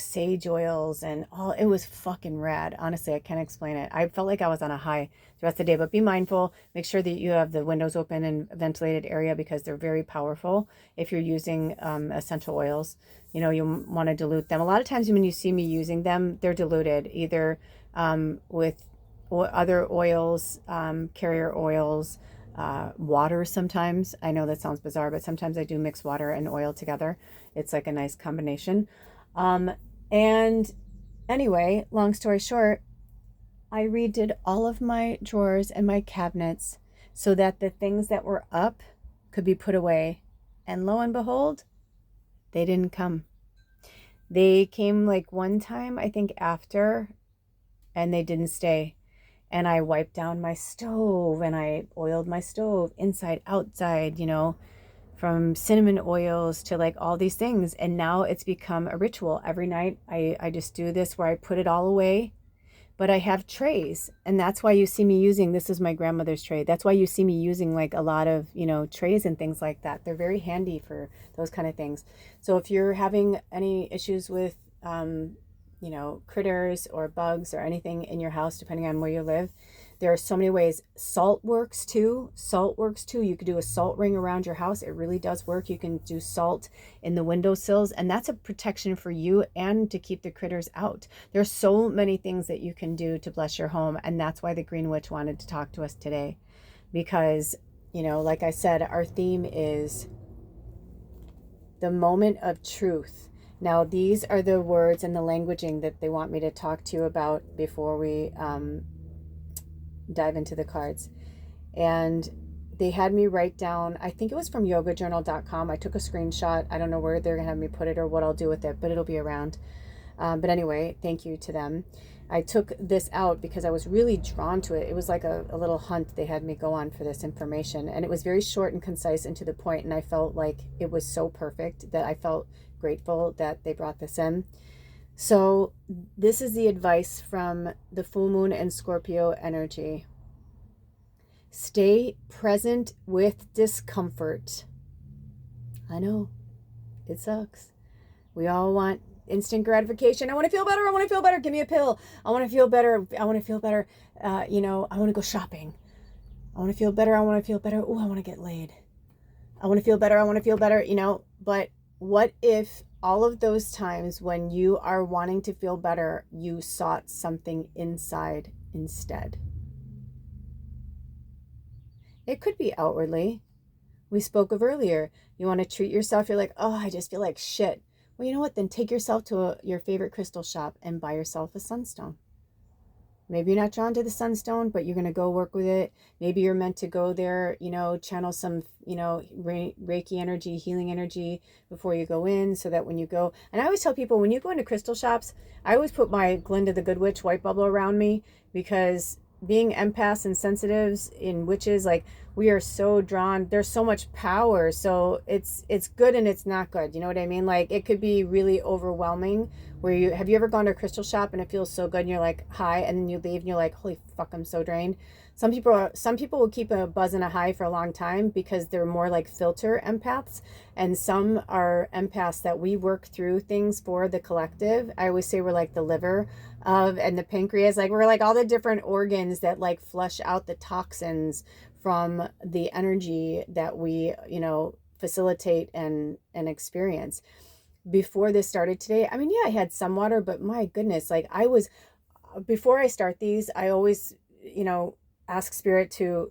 sage oils and all. It was fucking rad. Honestly, I can't explain it. I felt like I was on a high the rest of the day, but be mindful. Make sure that you have the windows open and ventilated area because they're very powerful. If you're using essential oils, you want to dilute them. A lot of times when you see me using them, they're diluted either with other oils, carrier oils, water sometimes. I know that sounds bizarre, but sometimes I do mix water and oil together. It's like a nice combination. And anyway, long story short, I redid all of my drawers and my cabinets so that the things that were up could be put away. And lo and behold, they didn't come. They came like one time, I think after, and they didn't stay. And I wiped down my stove and I oiled my stove inside, outside, from cinnamon oils to like all these things. And now it's become a ritual. Every night I just do this where I put it all away, but I have trays. And that's why you see me using, this is my grandmother's tray. That's why you see me using like a lot of, trays and things like that. They're very handy for those kind of things. So if you're having any issues with, critters or bugs or anything in your house, depending on where you live, there are so many ways. Salt works too. You could do a salt ring around your house. It really does work. You can do salt in the windowsills, and that's a protection for you and to keep the critters out. There's so many things that you can do to bless your home, and that's why the Green Witch wanted to talk to us today. Because, like I said, our theme is the moment of truth. Now, these are the words and the languaging that they want me to talk to you about before we dive into the cards. And they had me write down, I think it was from yogajournal.com. I took a screenshot. I don't know where they're going to have me put it or what I'll do with it, but it'll be around. But anyway, thank you to them. I took this out because I was really drawn to it. It was like a little hunt they had me go on for this information. And it was very short and concise and to the point. And I felt like it was so perfect that I felt grateful that they brought this in. So this is the advice from the full moon and Scorpio energy. Stay present with discomfort. I know, it sucks. We all want instant gratification. I want to feel better. I want to feel better. Give me a pill. I want to feel better. I want to feel better. I want to go shopping. I want to feel better. I want to feel better. Oh, I want to get laid. I want to feel better. I want to feel better, but what if all of those times when you are wanting to feel better, you sought something inside instead? It could be outwardly. We spoke of earlier. You want to treat yourself. You're like, oh, I just feel like shit. Well, you know what? Then take yourself to your favorite crystal shop and buy yourself a sunstone. Maybe you're not drawn to the sunstone, but you're going to go work with it. Maybe you're meant to go there, channel some, Reiki energy, healing energy before you go in so that when you go, and I always tell people when you go into crystal shops, I always put my Glinda the Good Witch white bubble around me because being empaths and sensitives in witches, like we are so drawn, there's so much power. So it's good and it's not good. You know what I mean? Like it could be really overwhelming where have you ever gone to a crystal shop and it feels so good and you're like high and then you leave and you're like, holy fuck, I'm so drained. Some people will keep a buzz and a high for a long time because they're more like filter empaths. And some are empaths that we work through things for the collective. I always say we're like the liver and the pancreas, like we're like all the different organs that like flush out the toxins from the energy that we, facilitate and experience. Before this started today, I mean, yeah, I had some water, but my goodness, like before I start these, I always, ask spirit to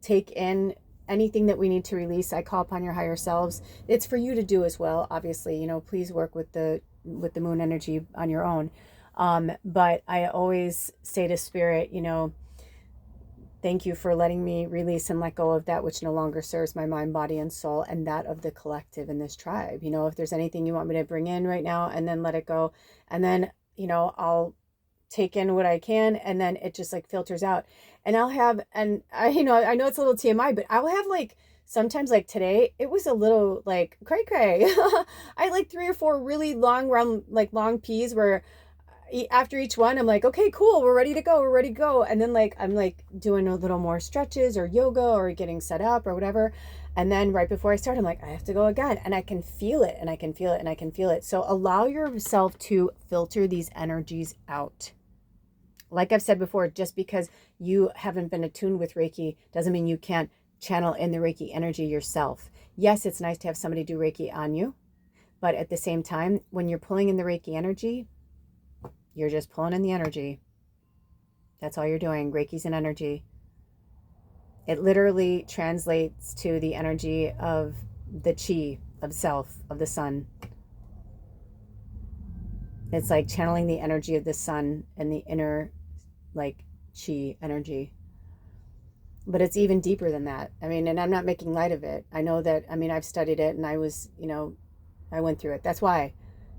take in anything that we need to release. I call upon your higher selves. It's for you to do as well. Obviously, please work with the moon energy on your own. But I always say to spirit, Thank you for letting me release and let go of that which no longer serves my mind, body, and soul, and that of the collective in this tribe. You know, if there's anything you want me to bring in right now, and then let it go. And then, you know, I'll take in what I can, and then it just like filters out. And I'll have, and I, you know, I know it's a little TMI, but I'll have like, sometimes like today, it was a little like cray cray. I had like 3 or 4 really long run, like long peas where after each one, I'm like, okay, cool. We're ready to go. We're ready to go. And then like, I'm like doing a little more stretches or yoga or getting set up or whatever. And then right before I start, I'm like, I have to go again. And I can feel it and I can feel it and I can feel it. So allow yourself to filter these energies out. Like I've said before, just because you haven't been attuned with Reiki doesn't mean you can't channel in the Reiki energy yourself. Yes, it's nice to have somebody do Reiki on you. But at the same time, when you're pulling in the Reiki energy, you're just pulling in the energy. That's all you're doing. Reiki's an energy. It literally translates to the energy of the chi, of self, of the sun. It's like channeling the energy of the sun and the inner, like, chi energy. But it's even deeper than that. I mean, and I'm not making light of it. I know that, I mean, I've studied it and I was, you know, I went through it. That's why.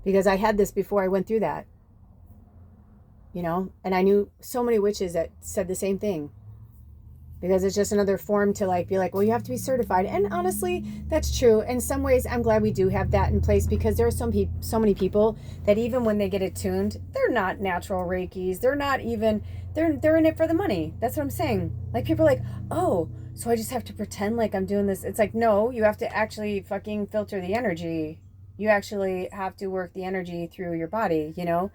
Because I had this before I went through that. You know, and I knew so many witches that said the same thing, because it's just another form to like be like, well, you have to be certified. And honestly, that's true. In some ways, I'm glad we do have that in place, because there are so many people that even when they get attuned, they're not natural Reikis. They're not even, they're in it for the money. That's what I'm saying. Like people are like, oh, so I just have to pretend like I'm doing this. It's like, no, you have to actually fucking filter the energy. You actually have to work the energy through your body, you know?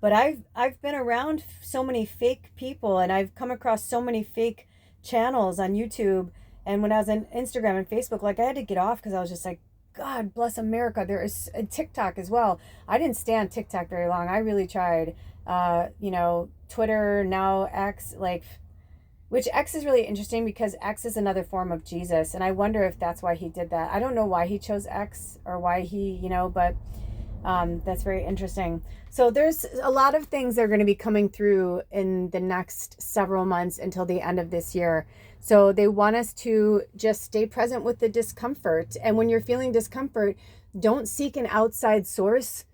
But I've been around so many fake people, and I've come across so many fake channels on YouTube. And when I was on Instagram and Facebook, like I had to get off because I was just like, God bless America. There is a TikTok as well. I didn't stay on TikTok very long. I really tried. You know, Twitter, now X, like, which X is really interesting because X is another form of Jesus. And I wonder if that's why he did that. I don't know why he chose X or why he, you know, but that's very interesting. So there's a lot of things that are going to be coming through in the next several months until the end of this year. So they want us to just stay present with the discomfort. And when you're feeling discomfort, don't seek an outside source.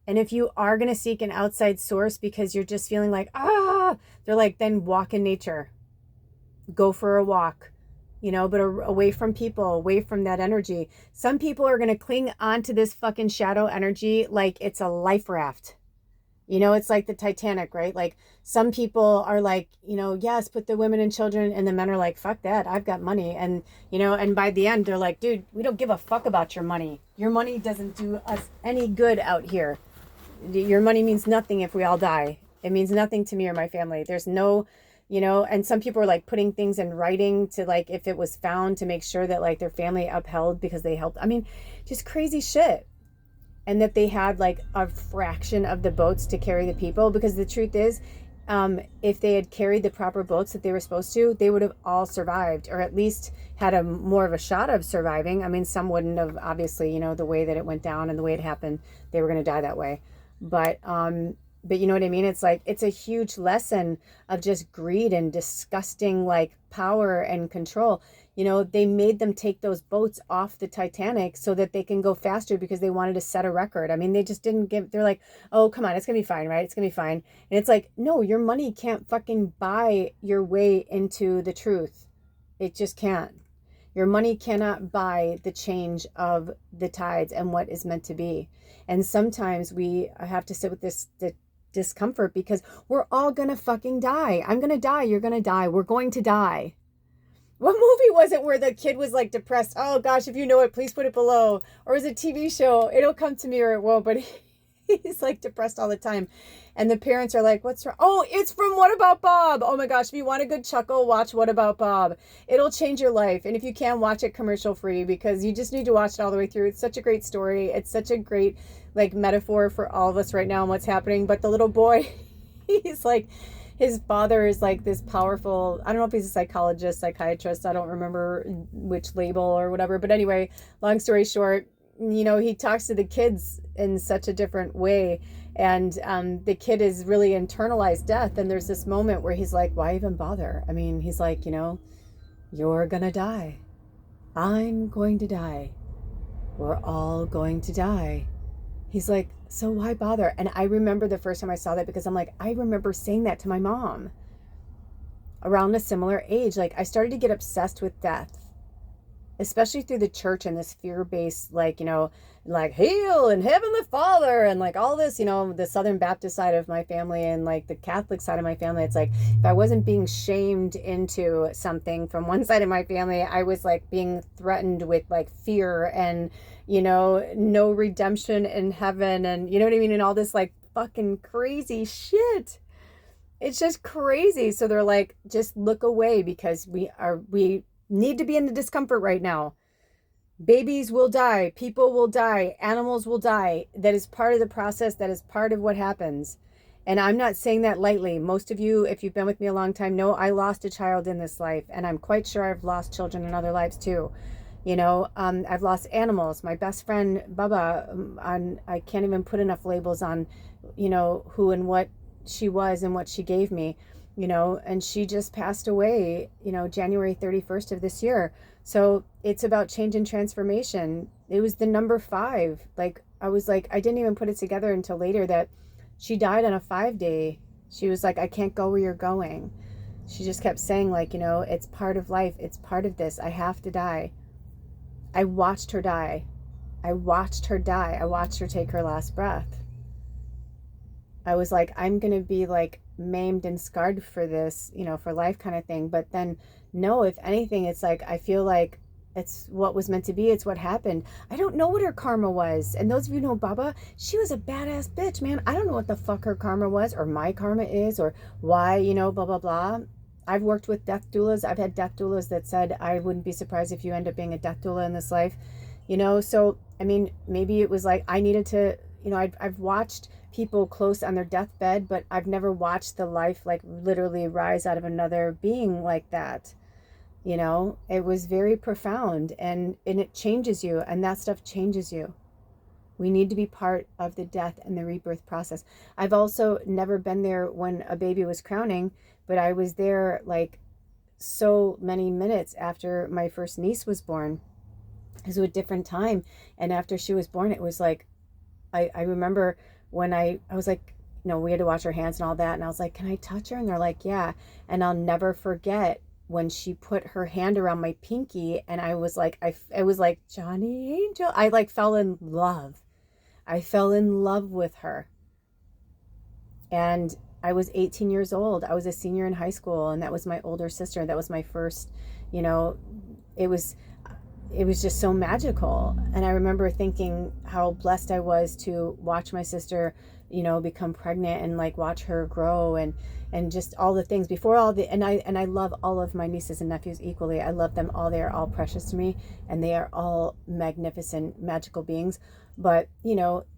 And if you are going to seek an outside source because you're just feeling like, they're like, then walk in nature. Go for a walk. You know, but away from people, away from that energy. Some people are going to cling onto this fucking shadow energy like it's a life raft. You know, it's like the Titanic, right? Like some people are like, you know, yes, put the women and children, and the men are like, fuck that, I've got money. And, you know, and by the end, they're like, dude, we don't give a fuck about your money. Your money doesn't do us any good out here. Your money means nothing if we all die. It means nothing to me or my family. There's no... You know, and some people are like putting things in writing to like, if it was found, to make sure that like their family upheld because they helped. I mean, just crazy shit. And that they had like a fraction of the boats to carry the people, because the truth is, if they had carried the proper boats that they were supposed to, they would have all survived, or at least had a more of a shot of surviving. I mean, some wouldn't have, obviously, you know, the way that it went down and the way it happened, they were going to die that way. But you know what I mean? It's like, it's a huge lesson of just greed and disgusting like power and control. You know, they made them take those boats off the Titanic so that they can go faster because they wanted to set a record. I mean, they just didn't give, they're like, oh, come on, it's going to be fine, right? It's going to be fine. And it's like, no, your money can't fucking buy your way into the truth. It just can't. Your money cannot buy the change of the tides and what is meant to be. And sometimes we have to sit with this discomfort because we're all gonna fucking die. I'm gonna die. You're gonna die. We're going to die. What movie was it where the kid was like depressed? Oh gosh, if you know it, please put it below. Or is it a TV show? It'll come to me or it won't, but he's like depressed all the time. And the parents are like, what's wrong? Oh, it's from What About Bob? Oh my gosh, if you want a good chuckle, watch What About Bob. It'll change your life. And if you can, watch it commercial free, because you just need to watch it all the way through. It's such a great story. It's such a great like metaphor for all of us right now and what's happening. But the little boy, he's like, his father is like this powerful, I don't know if he's a psychologist, psychiatrist, I don't remember which label or whatever. But anyway, long story short, you know, he talks to the kids in such a different way. And the kid is really internalized death. And there's this moment where he's like, why even bother? I mean, he's like, you're gonna die. I'm going to die. We're all going to die. He's like, so why bother? And I remember the first time I saw that, because I'm like, I remember saying that to my mom around a similar age. Like, I started to get obsessed with death, especially through the church and this fear-based, like, like heal and Heavenly Father and like all this, the Southern Baptist side of my family and like the Catholic side of my family. It's like, if I wasn't being shamed into something from one side of my family, I was like being threatened with like fear and, no redemption in heaven. And you know what I mean? And all this like fucking crazy shit. It's just crazy. So they're like, just look away, because we need to be in the discomfort right now. Babies will die, people will die, animals will die. That is part of the process. That is part of what happens. And I'm not saying that lightly. Most of you, if you've been with me a long time, know I lost a child in this life, and I'm quite sure I've lost children in other lives too. I've lost animals. My best friend Bubba, I can't even put enough labels on, who and what she was and what she gave me, and she just passed away, January 31st of this year. So it's about change and transformation. It was the number 5. Like, I was like, I didn't even put it together until later that she died on a 5-day. She was like, I can't go where you're going. She just kept saying, like, it's part of life. It's part of this. I have to die. I watched her die. I watched her die. I watched her take her last breath. I was like, I'm going to be like maimed and scarred for this, for life kind of thing. But then, no, if anything, it's like, I feel like it's what was meant to be. It's what happened. I don't know what her karma was. And those of you who know Baba, she was a badass bitch, man. I don't know what the fuck her karma was, or my karma is, or why, blah, blah, blah. I've worked with death doulas. I've had death doulas that said, I wouldn't be surprised if you end up being a death doula in this life, So, I mean, maybe it was like, I needed to, I've watched people close on their deathbed, but I've never watched the life like literally rise out of another being like that. It was very profound, and it changes you, and that stuff changes you. We need to be part of the death and the rebirth process. I've also never been there when a baby was crowning, but I was there like so many minutes after my first niece was born. It was a different time. And after she was born, it was like, I remember when I was like, we had to wash her hands and all that. And I was like, can I touch her? And they're like, yeah. And I'll never forget when she put her hand around my pinky, and I was like, it was like Johnny Angel. I like fell in love. I fell in love with her. And I was 18 years old. I was a senior in high school, and that was my older sister. That was my first, it was just so magical. And I remember thinking how blessed I was to watch my sister, become pregnant, and like watch her grow, and just all the things before all the, and I love all of my nieces and nephews equally. I love them all. They are all precious to me, and they are all magnificent, magical beings. But,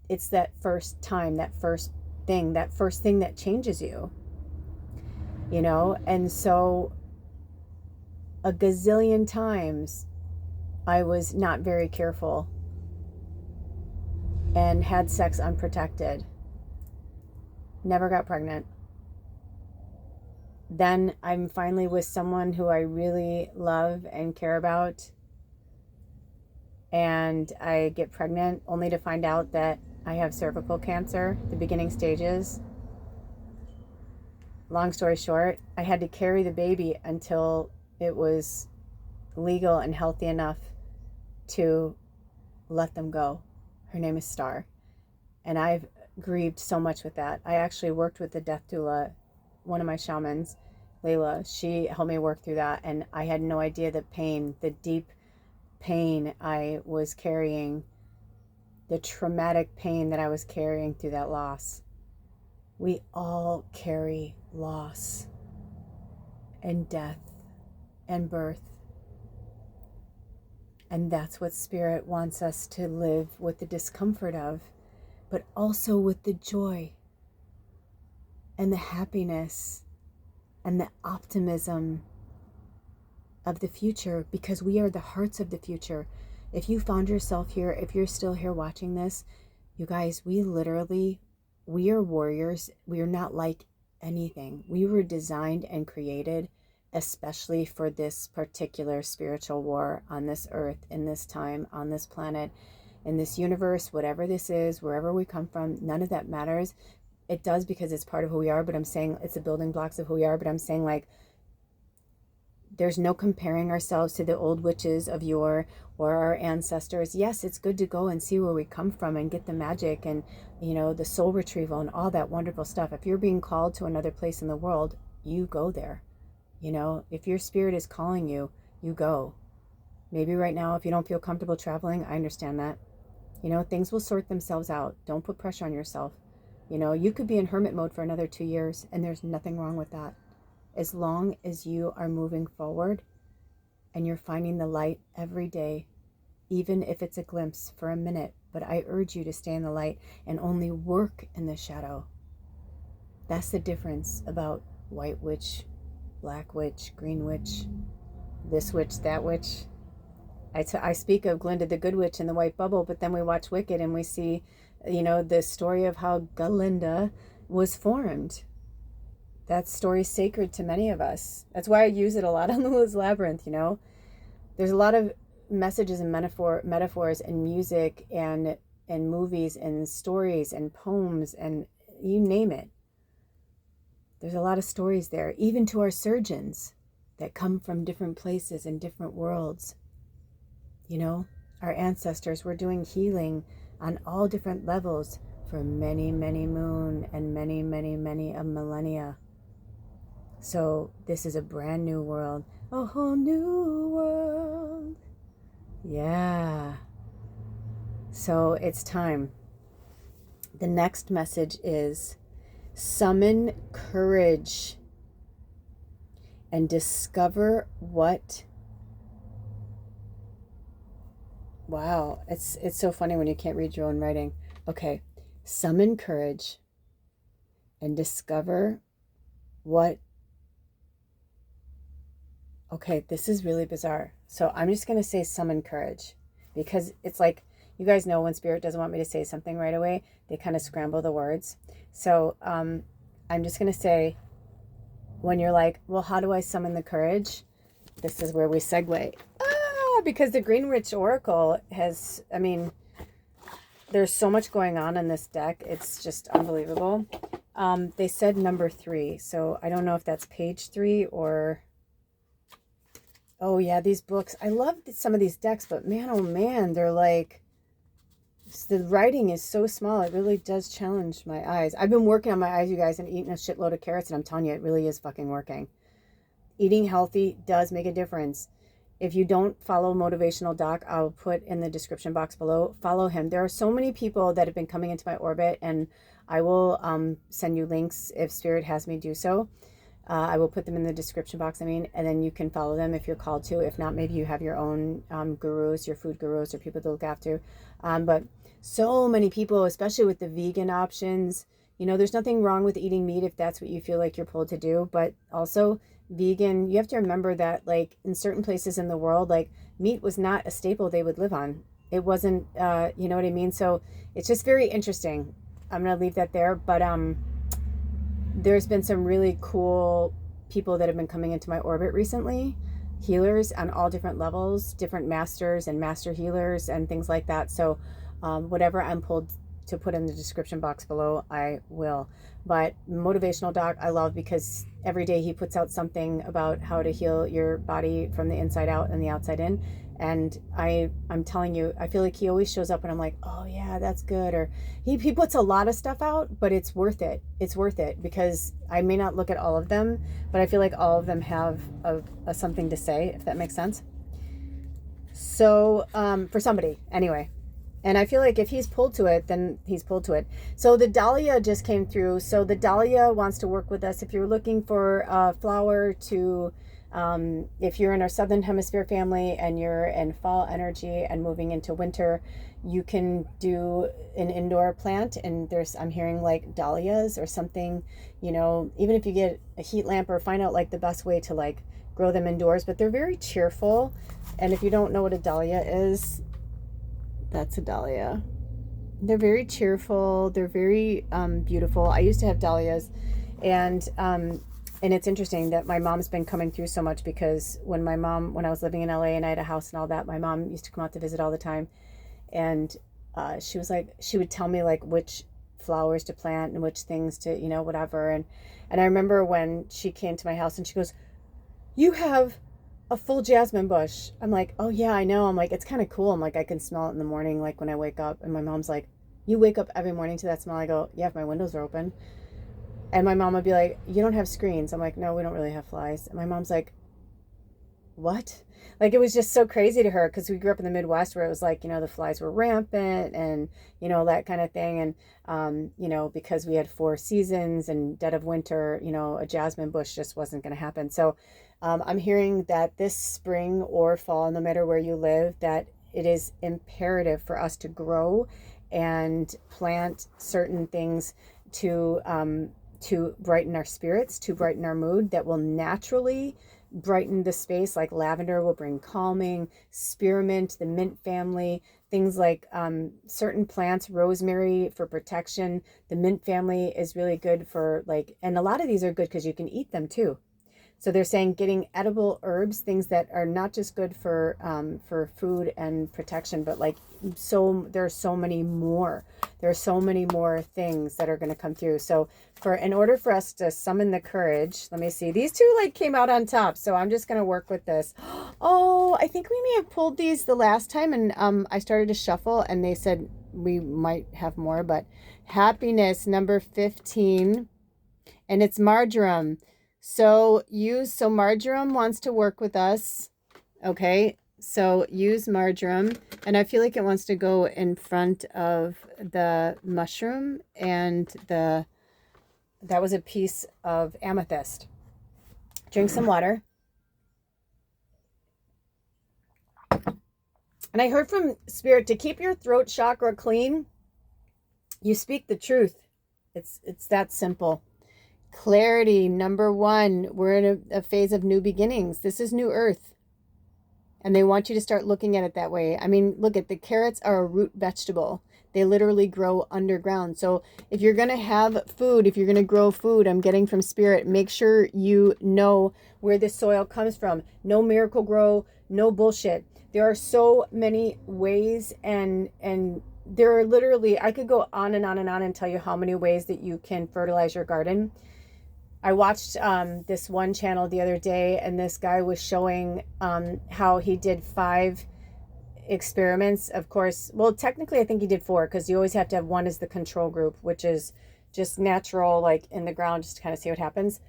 it's that first time, that first thing that changes you, and so a gazillion times I was not very careful and had sex unprotected. Never got pregnant. Then I'm finally with someone who I really love and care about, and I get pregnant only to find out that I have cervical cancer, the beginning stages. Long story short, I had to carry the baby until it was legal and healthy enough to let them go. Her name is Star. And I've grieved so much with that. I actually worked with the death doula, one of my shamans, Layla. She helped me work through that, and I had no idea the pain, the deep pain I was carrying, the traumatic pain that I was carrying through that loss. We all carry loss and death and birth. And that's what Spirit wants us to live with the discomfort of, but also with the joy and the happiness and the optimism of the future, because we are the hearts of the future. If you found yourself here, if you're still here watching this, you guys, we literally we are warriors. We are not like anything. We were designed and created especially for this particular spiritual war on this earth, in this time, on this planet, in this universe, whatever this is, wherever we come from, none of that matters. It does because it's part of who we are, but I'm saying it's the building blocks of who we are, but I'm saying like, there's no comparing ourselves to the old witches of yore or our ancestors. Yes, it's good to go and see where we come from and get the magic and, you know, the soul retrieval and all that wonderful stuff. If you're being called to another place in the world, you go there. You know, if your spirit is calling you, you go. Maybe right now, if you don't feel comfortable traveling, I understand that. You know, things will sort themselves out. Don't put pressure on yourself. You know, you could be in hermit mode for another 2 years, and there's nothing wrong with that. As long as you are moving forward and you're finding the light every day, even if it's a glimpse for a minute, but I urge you to stay in the light and only work in the shadow. That's the difference about white witch, black witch, green witch, this witch, that witch. I speak of Glinda the Good Witch in the White Bubble, but then we watch Wicked and we see, you know, the story of how Galinda was formed. That story's sacred to many of us. That's why I use it a lot on Lula's Labyrinth, you know. There's a lot of messages and metaphors and music and movies and stories and poems and you name it. There's a lot of stories there, even to our surgeons that come from different places and different worlds. You know, our ancestors were doing healing on all different levels for many, many moon and many, many, many a millennia. So this is a brand new world, a whole new world. Yeah. So it's time. The next message is summon courage and discover what. Wow, it's so funny when you can't read your own writing. Okay, summon courage and discover what. Okay, this is really bizarre. So I'm just going to say summon courage because it's like, you guys know when Spirit doesn't want me to say something right away, they kind of scramble the words. So I'm just going to say, when you're like, well, how do I summon the courage? This is where we segue. Because the Green Witch Oracle has, I mean, there's so much going on in this deck. It's just unbelievable. They said number 3. So I don't know if that's page 3 or... Oh, yeah, these books. I love some of these decks, but man, oh, man, they're like... The writing is so small. It really does challenge my eyes. I've been working on my eyes, you guys, and eating a shitload of carrots, and I'm telling you, it really is fucking working. Eating healthy does make a difference. If you don't follow Motivational Doc, I'll put in the description box below. Follow him. There are so many people that have been coming into my orbit, and I will send you links if Spirit has me do so. I will put them in the description box, and then you can follow them if you're called to. If not, maybe you have your own gurus, your food gurus, or people to look after. But so many people, especially with the vegan options, you know, there's nothing wrong with eating meat if that's what you feel like you're pulled to do, but also vegan, you have to remember that like in certain places in the world, like meat was not a staple they would live on. It wasn't, you know what I mean? So it's just very interesting. I'm going to leave that there, but there's been some really cool people that have been coming into my orbit recently, healers on all different levels, different masters and master healers and things like that. So whatever I'm pulled to put in the description box below, I will. But Motivational Doc, I love because every day he puts out something about how to heal your body from the inside out and the outside in. And I'm telling you, I feel like he always shows up and I'm like, oh yeah, that's good. Or he puts a lot of stuff out, but it's worth it. It's worth it because I may not look at all of them, but I feel like all of them have a something to say, if that makes sense. So for somebody, anyway. And I feel like if he's pulled to it, then he's pulled to it. So the Dahlia just came through. So the Dahlia wants to work with us. If you're looking for a flower to, if you're in our Southern Hemisphere family and you're in fall energy and moving into winter, you can do an indoor plant. And I'm hearing like dahlias or something, you know, even if you get a heat lamp or find out like the best way to like grow them indoors, but they're very cheerful. And if you don't know what a dahlia is, that's a dahlia. they're very cheerful. They're very beautiful. I used to have dahlias, and it's interesting that my mom's been coming through so much because when I was living in LA and I had a house and all that, my mom used to come out to visit all the time, and she would tell me like which flowers to plant and which things to, whatever. And I remember when she came to my house and she goes, "You have a full jasmine bush." I'm like, "Oh yeah, I know." I'm like, "It's kind of cool." I'm like, "I can smell it in the morning, like when I wake up." And my mom's like, "You wake up every morning to that smell?" I go, "Yeah, if my windows are open." And my mom would be like, "You don't have screens?" I'm like, "No, we don't really have flies." And my mom's like, "What?" Like, it was just so crazy to her because we grew up in the Midwest where it was like, the flies were rampant and, that kind of thing. And, because we had 4 seasons and dead of winter, a jasmine bush just wasn't going to happen. So I'm hearing that this spring or fall, no matter where you live, that it is imperative for us to grow and plant certain things to brighten our spirits, to brighten our mood, that will naturally brighten the space. Like lavender will bring calming, spearmint, the mint family, things like certain plants, rosemary for protection. The mint family is really good for and a lot of these are good because you can eat them too. So they're saying getting edible herbs, things that are not just good for food and protection, but there are so many more. There are so many more things that are going to come through. So in order for us to summon the courage, let me see. These two came out on top, so I'm just going to work with this. Oh, I think we may have pulled these the last time, and I started to shuffle, and they said we might have more. But happiness number 15, and it's Marjoram. So Marjoram wants to work with us. Okay, so use Marjoram, and I feel like it wants to go in front of the mushroom, and that was a piece of amethyst. Drink some water. And I heard from Spirit to keep your throat chakra clean. You speak the truth. It's that simple. Clarity, number 1. We're in a phase of new beginnings. This is new earth. And they want you to start looking at it that way. I mean, look at the carrots are a root vegetable. They literally grow underground. So if you're going to have food, if you're going to grow food, I'm getting from Spirit, make sure you know where the soil comes from. No Miracle Grow, no bullshit. There are so many ways, and there are literally, I could go on and on and on and tell you how many ways that you can fertilize your garden. I watched this one channel the other day, and this guy was showing how he did 5 experiments. Of course, well, technically I think he did 4, because you always have to have one as the control group, which is just natural, in the ground, just to kind of see what happens.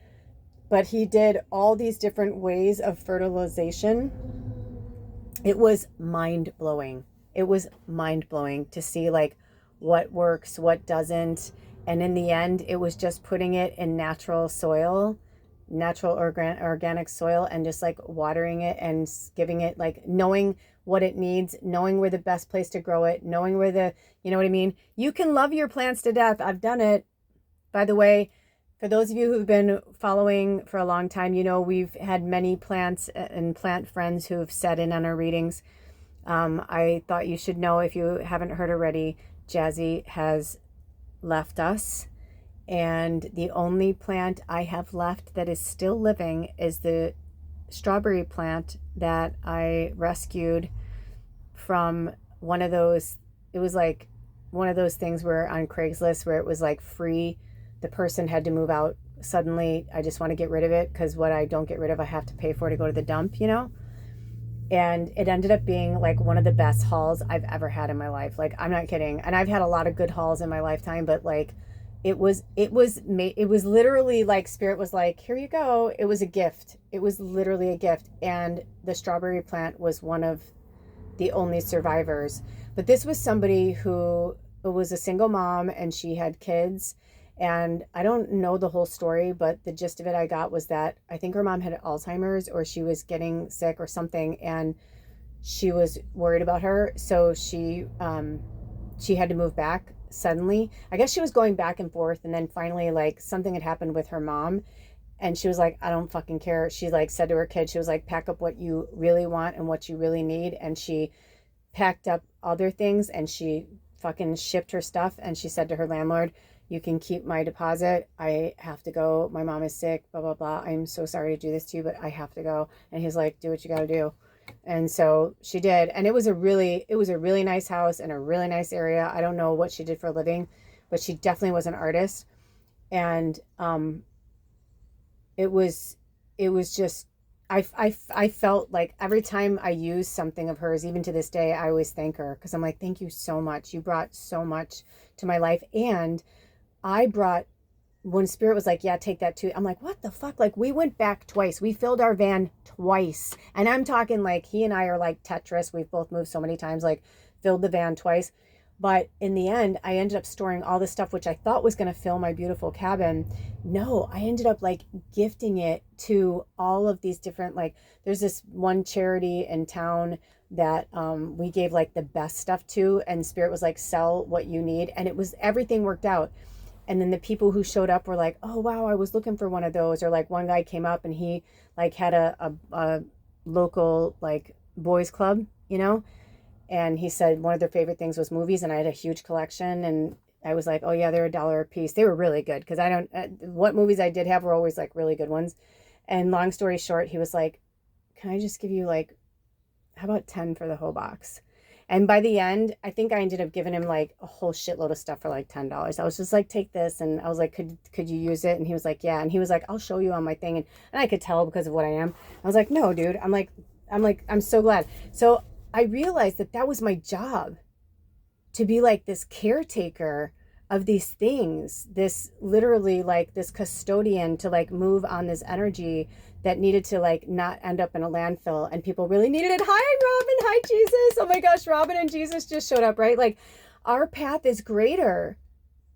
But he did all these different ways of fertilization. It was mind-blowing. It was mind-blowing to see what works, what doesn't. And in the end, it was just putting it in natural soil, natural organic soil, and just watering it and giving it, knowing what it needs, knowing where the best place to grow it, knowing where you know what I mean? You can love your plants to death. I've done it. By the way, for those of you who've been following for a long time, we've had many plants and plant friends who've sat in on our readings. I thought you should know, if you haven't heard already, Jazzy has left us, and the only plant I have left that is still living is the strawberry plant that I rescued from one of those. It was one of those things where on Craigslist where it was free. The person had to move out suddenly. I just want to get rid of it because what I don't get rid of I have to pay for to go to the dump, and it ended up being one of the best hauls I've ever had in my life. I'm not kidding. And I've had a lot of good hauls in my lifetime, but it was literally Spirit was here you go. It was a gift. It was literally a gift. And the strawberry plant was one of the only survivors. But this was somebody who was a single mom, and she had kids. And I don't know the whole story, but the gist of it I got was that I think her mom had Alzheimer's, or she was getting sick or something, and she was worried about her. So she had to move back suddenly. I guess she was going back and forth, and then finally something had happened with her mom, and she was like, "I don't fucking care." She said to her kid, she was "Pack up what you really want and what you really need." And she packed up other things, and she fucking shipped her stuff, and she said to her landlord, you can keep my deposit. I have to go. My mom is sick, blah, blah, blah. I'm so sorry to do this to you, but I have to go. And he's like, do what you got to do. And so she did. And it was a really nice house in a really nice area. I don't know what she did for a living, but she definitely was an artist. And it was just, I felt like every time I use something of hers, even to this day, I always thank her, because I'm like, thank you so much. You brought so much to my life. And I brought, when Spirit was like, yeah, take that too. I'm like, what the fuck? Like, we went back twice. We filled our van twice. And I'm talking like, he and I are like Tetris. We've both moved so many times, like filled the van twice. But in the end, I ended up storing all this stuff, which I thought was going to fill my beautiful cabin. No, I ended up like gifting it to all of these different, like, there's this one charity in town that we gave like the best stuff to, and Spirit was like, sell what you need. And it was, everything worked out. And then the people who showed up were like, oh, wow, I was looking for one of those. Or like one guy came up and he like had a local like boys club, you know? And he said one of their favorite things was movies. And I had a huge collection. And I was like, oh yeah, they're $1 a piece. They were really good. Cause I don't, what movies I did have were always like really good ones. And long story short, he was like, can I just give you like, how about 10 for the whole box? And by the end, I think I ended up giving him like a whole shitload of stuff for like $10. I was just like, take this. And I was like, could you use it? And he was like, yeah. And he was like, I'll show you on my thing. And I could tell because of what I am. I was like, no, dude. I'm so glad. So I realized that that was my job, to be like this caretaker of these things, this literally like this custodian to like move on this energy that needed to like not end up in a landfill, and people really needed it. Hi, Robin. Hi, Jesus. Oh my gosh, Robin and Jesus just showed up, right? Like, our path is greater.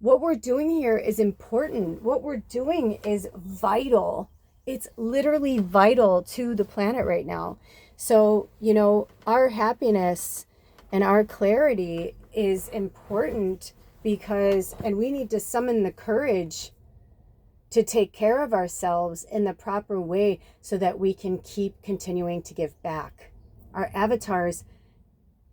What we're doing here is important. What we're doing is vital. It's literally vital to the planet right now. So, you know, our happiness and our clarity is important, because, and we need to summon the courage to take care of ourselves in the proper way so that we can keep continuing to give back. Our avatars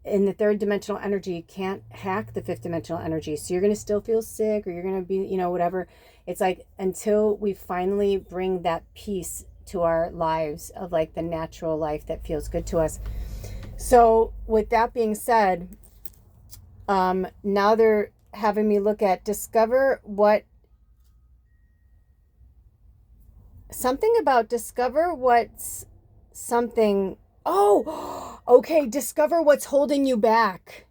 in the third dimensional energy can't hack the fifth dimensional energy. So you're going to still feel sick, or you're going to be, you know, whatever. It's like, until we finally bring that peace to our lives of like the natural life that feels good to us. So with that being said, now they're having me look at discover what's something. Oh, okay. Discover what's holding you back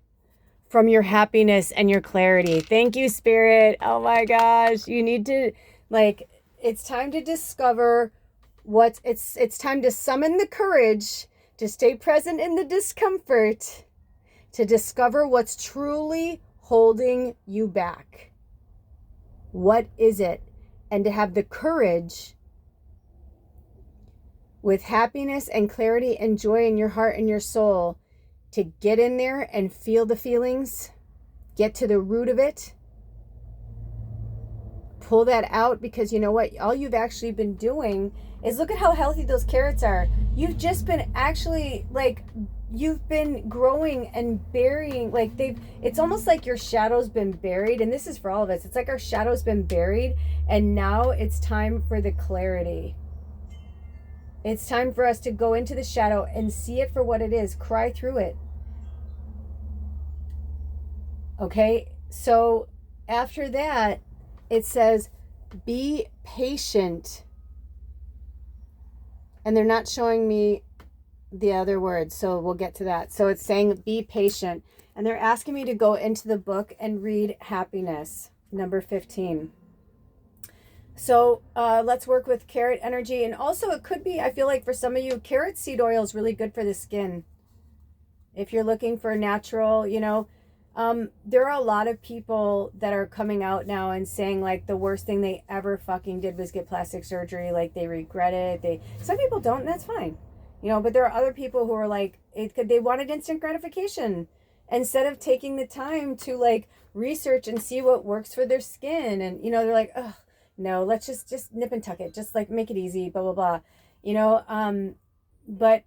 from your happiness and your clarity. Thank you, Spirit. Oh my gosh. You need to, like, it's time to discover it's time to summon the courage to stay present in the discomfort, to discover what's truly holding you back. What is it? And to have the courage, with happiness and clarity and joy in your heart and your soul, to get in there and feel the feelings, get to the root of it, pull that out. Because you know what? All you've actually been doing is, look at how healthy those carrots are. You've just been actually like, you've been growing and burying, like it's almost like your shadow's been buried. And this is for all of us. It's like our shadow's been buried, and now it's time for the clarity. It's time for us to go into the shadow and see it for what it is. Cry through it. Okay? So after that, it says, be patient. And they're not showing me the other words, so we'll get to that. So it's saying, be patient. And they're asking me to go into the book and read Happiness, number 15. So let's work with carrot energy. And also, it could be, I feel like for some of you, carrot seed oil is really good for the skin. If you're looking for natural, you know, there are a lot of people that are coming out now and saying like the worst thing they ever fucking did was get plastic surgery. Like, they regret it. Some people don't, and that's fine. You know, but there are other people who are like, they wanted instant gratification instead of taking the time to like research and see what works for their skin. And, you know, they're like, oh, no, let's just nip and tuck it. Just like make it easy, blah, blah, blah. You know, but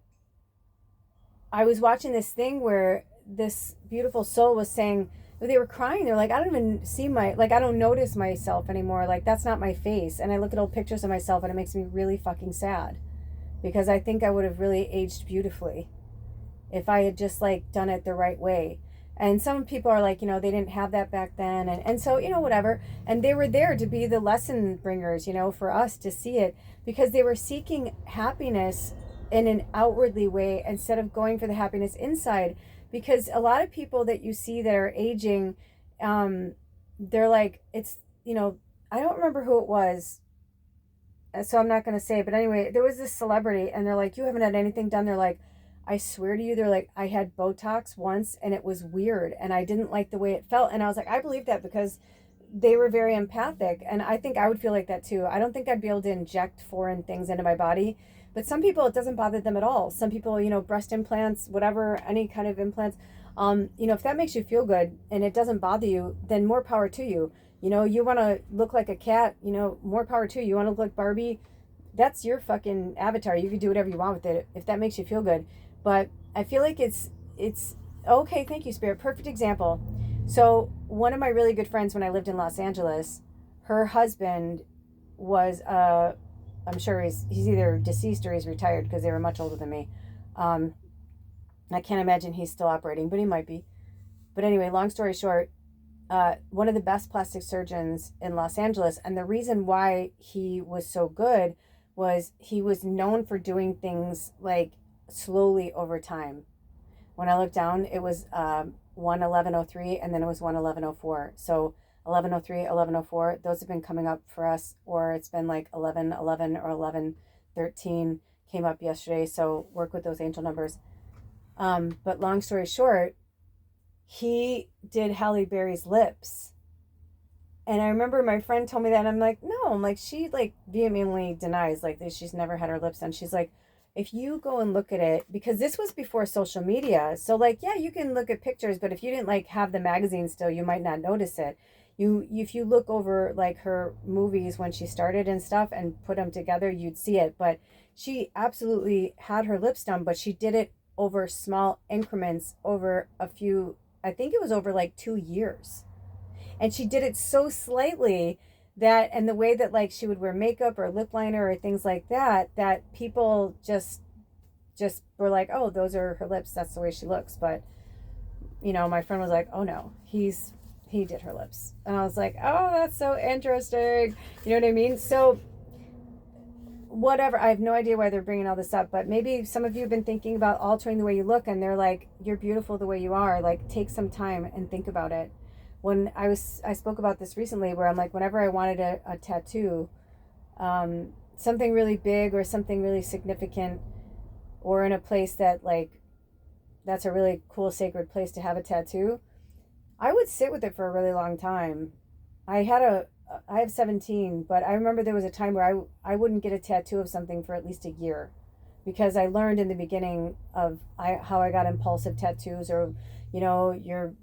I was watching this thing where this beautiful soul was saying, it they were crying. They're like, I don't even see I don't notice myself anymore. Like, that's not my face. And I look at old pictures of myself and it makes me really fucking sad, because I think I would have really aged beautifully if I had just like done it the right way. And some people are like, they didn't have that back then. And so, whatever. And they were there to be the lesson bringers, for us to see it, because they were seeking happiness in an outwardly way instead of going for the happiness inside. Because a lot of people that you see that are aging, they're like, it's, I don't remember who it was, so I'm not going to say, but anyway, there was this celebrity and they're like, you haven't had anything done. They're like, I swear to you, they're like, I had Botox once and it was weird and I didn't like the way it felt. And I was like, I believe that, because they were very empathic. And I think I would feel like that too. I don't think I'd be able to inject foreign things into my body, but some people, it doesn't bother them at all. Some people, breast implants, whatever, any kind of implants, if that makes you feel good and it doesn't bother you, then more power to you. You want to look like a cat, more power to you. You want to look like Barbie, that's your fucking avatar. You can do whatever you want with it if that makes you feel good. But I feel like it's okay. Thank you, Spirit. Perfect example. So one of my really good friends when I lived in Los Angeles, her husband was, I'm sure he's either deceased or he's retired, because they were much older than me. I can't imagine he's still operating, but he might be. But anyway, long story short, one of the best plastic surgeons in Los Angeles. And the reason why he was so good was he was known for doing things like slowly over time. When I looked down, it was 11103 and then it was 11104. So 1103, 1104, those have been coming up for us, or it's been like 1111 or 1113 came up yesterday. So work with those angel numbers. But long story short, he did Halle Berry's lips. And I remember my friend told me that, and I'm like, no, she like vehemently denies like this. She's never had her lips done. She's like, if you go and look at it, because this was before social media. So like, yeah, you can look at pictures, but if you didn't like have the magazine still, you might not notice it. If you look over like her movies when she started and stuff and put them together, you'd see it. But she absolutely had her lips done, but she did it over small increments over a few, I think it was over like 2 years. And she did it so slightly that, and the way that like she would wear makeup or lip liner or things like that, that people just were like, oh, those are her lips, that's the way she looks. But my friend was like, oh no, he did her lips. And I was like, oh, that's so interesting. You know what I mean? So whatever, I have no idea why they're bringing all this up, but maybe some of you have been thinking about altering the way you look, and they're like, you're beautiful the way you are. Like, take some time and think about it. When I spoke about this recently, where I'm like, whenever I wanted a tattoo, something really big or something really significant, or in a place that like, that's a really cool sacred place to have a tattoo, I would sit with it for a really long time. I have 17, but I remember there was a time where I wouldn't get a tattoo of something for at least a year, because I learned in the beginning of how I got impulsive tattoos, or, you're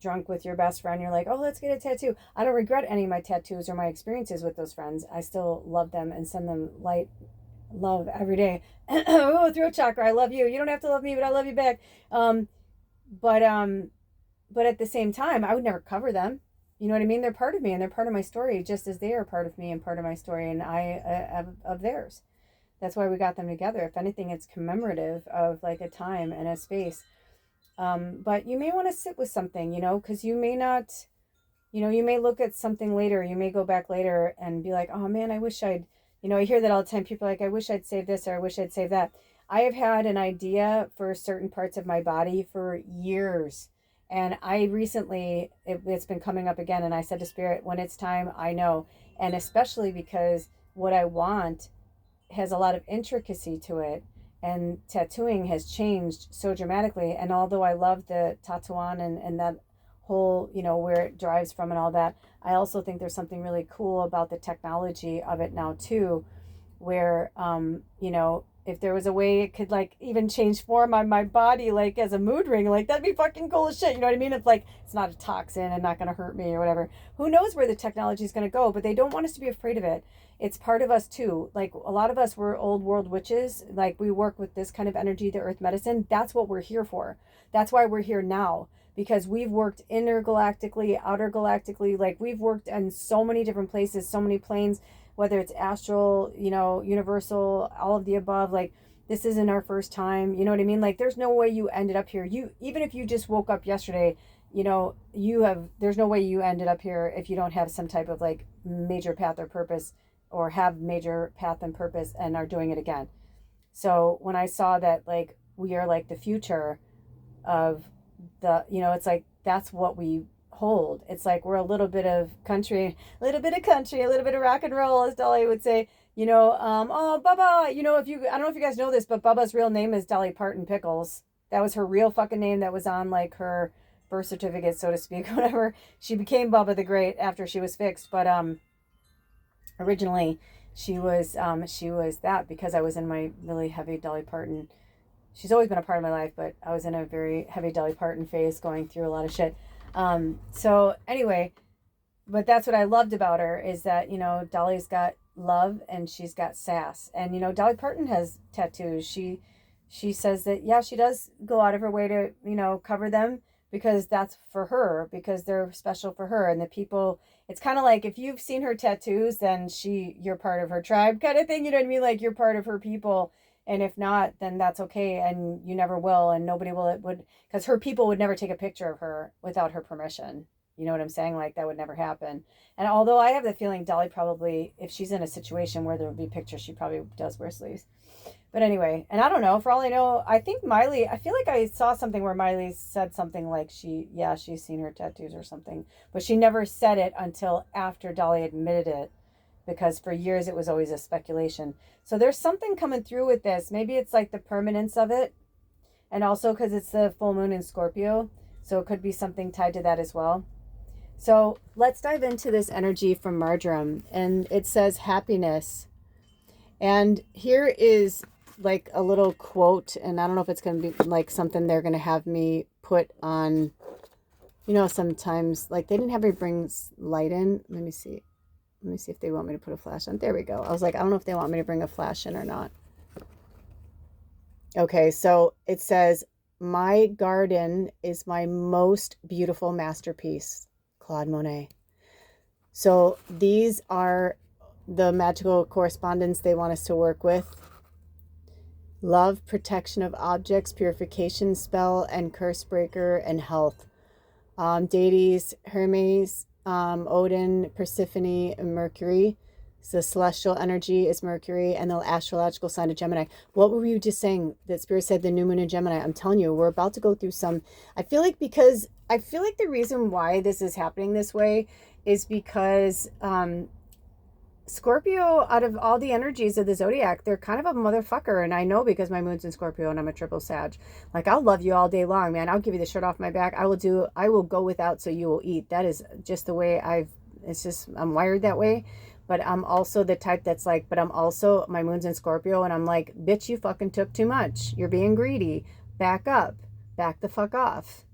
drunk with your best friend, you're like, oh, let's get a tattoo. I don't regret any of my tattoos or my experiences with those friends. I still love them and send them light love every day. Oh, throat chakra, I love you. You don't have to love me, but I love you back. But at the same time, I would never cover them. You know what I mean? They're part of me and they're part of my story, just as they are part of me and part of my story, and I of theirs. That's why we got them together. If anything, it's commemorative of like a time and a space. But you may want to sit with something, because you may not, you may look at something later. You may go back later and be like, oh man, I wish I hear that all the time. People are like, I wish I'd saved this, or I wish I'd saved that. I have had an idea for certain parts of my body for years. And I recently, it's been coming up again. And I said to Spirit, when it's time, I know. And especially because what I want has a lot of intricacy to it. And tattooing has changed so dramatically. And although I love the Tatuan and that whole, where it drives from and all that, I also think there's something really cool about the technology of it now too, where, if there was a way it could like even change form on my body, like as a mood ring, like that'd be fucking cool as shit. You know what I mean? It's like, it's not a toxin and not going to hurt me or whatever. Who knows where the technology is going to go, but they don't want us to be afraid of it. It's part of us too. Like a lot of us were old world witches. Like we work with this kind of energy, the earth medicine. That's what we're here for. That's why we're here now, because we've worked intergalactically, outer galactically, like we've worked in so many different places, so many planes, whether it's astral, you know, universal, all of the above. Like, this isn't our first time, you know what I mean? Like, there's no way you ended up here. You, even if you just woke up yesterday, you know, there's no way you ended up here if you don't have some type of like major path or purpose, or have major path and purpose and are doing it again. So when I saw that, like, we are like the future of the, you know, it's like, that's what we hold. It's like, we're a little bit of country, a little bit of country, a little bit of rock and roll, as Dahlia would say, you know. Oh, Bubba, you know, I don't know if you guys know this, but Bubba's real name is Dolly Parton Pickles. That was her real fucking name that was on like her birth certificate, so to speak, whatever. She became Bubba the Great after she was fixed, but originally she was that, because I was in my really heavy Dolly Parton. She's always been a part of my life, but I was in a very heavy Dolly Parton phase, going through a lot of shit. So anyway, but that's what I loved about her, is that, you know, Dolly's got love and she's got sass. And, you know, Dolly Parton has tattoos. She says that, yeah, she does go out of her way to, you know, cover them, because that's for her, because they're special for her. And the people, it's kind of like, if you've seen her tattoos, then you're part of her tribe kind of thing. You know what I mean? Like, you're part of her people. And if not, then that's okay. And you never will. And nobody would, because her people would never take a picture of her without her permission. You know what I'm saying? Like, that would never happen. And although I have the feeling Dolly probably, if she's in a situation where there would be pictures, she probably does wear sleeves. But anyway, and I don't know, for all I know, I think Miley, I feel like I saw something where Miley said something like she's seen her tattoos or something, but she never said it until after Dolly admitted it, because for years it was always a speculation. So there's something coming through with this. Maybe it's like the permanence of it, and also because it's the full moon in Scorpio, so it could be something tied to that as well. So let's dive into this energy from Marjoram, and it says happiness. And here is like a little quote, and I don't know if it's going to be like something they're going to have me put on, you know, sometimes like they didn't have me bring light in. Let me see if they want me to put a flash on. There we go. I was like, I don't know if they want me to bring a flash in or not. Okay, so it says, my garden is my most beautiful masterpiece, Claude Monet. So these are the magical correspondence they want us to work with. Love, protection of objects, purification spell, and curse breaker, and health. Deities, Hermes, Odin, Persephone, and Mercury. So the celestial energy is Mercury, and the astrological sign of Gemini. What were you just saying that Spirit said the new moon in Gemini? I'm telling you, we're about to go through some, I feel like the reason why this is happening this way is because Scorpio, out of all the energies of the zodiac, they're kind of a motherfucker. And I know, because my moon's in Scorpio and I'm a triple Sag. Like, I'll love you all day long, man. I'll give you the shirt off my back. I will go without so you will eat. That is just the way I'm wired that way. But I'm also the type that's like, but I'm also, my moon's in Scorpio, and I'm like, bitch, you fucking took too much. You're being greedy. Back up. Back the fuck off.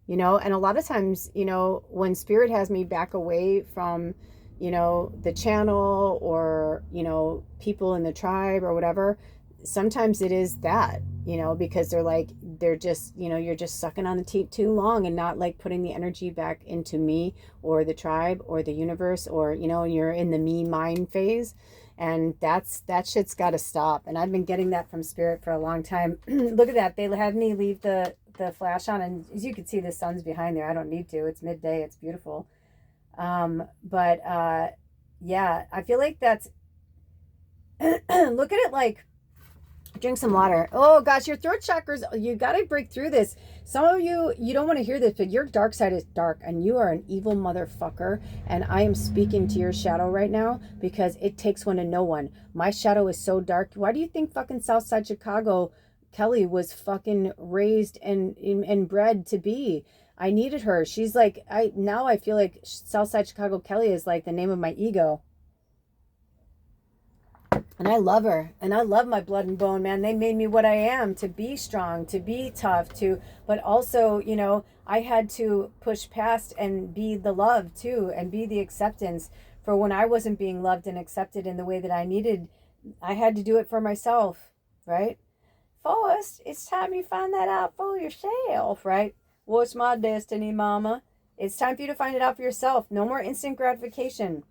You know, and a lot of times, you know, when Spirit has me back away from, you know, the channel, or, you know, people in the tribe or whatever, sometimes it is that, you know, because they're just, you know, you're just sucking on the teat too long and not like putting the energy back into me or the tribe or the universe, or, you know, you're in the me mind phase. And that shit's got to stop. And I've been getting that from Spirit for a long time. Look at that. They had me leave the flash on, and as you can see, the sun's behind there. I don't need to. It's midday. It's beautiful. Yeah, I feel like that's, look at it like, drink some water. Oh gosh, your throat chakras, you got to break through this. Some of you don't want to hear this, but your dark side is dark, and you are an evil motherfucker. And I am speaking to your shadow right now, because it takes one to know one. My shadow is so dark. Why do you think fucking Southside Chicago Kelly was fucking raised and bred to be? I needed her. She's like, I feel like Southside Chicago Kelly is like the name of my ego. And I love her. And I love my blood and bone, man. They made me what I am, to be strong, to be tough, but also, you know, I had to push past and be the love too, and be the acceptance for when I wasn't being loved and accepted in the way that I needed. I had to do it for myself, right? First, it's time you find that out for yourself, right? What's my destiny, mama? It's time for you to find it out for yourself. No more instant gratification.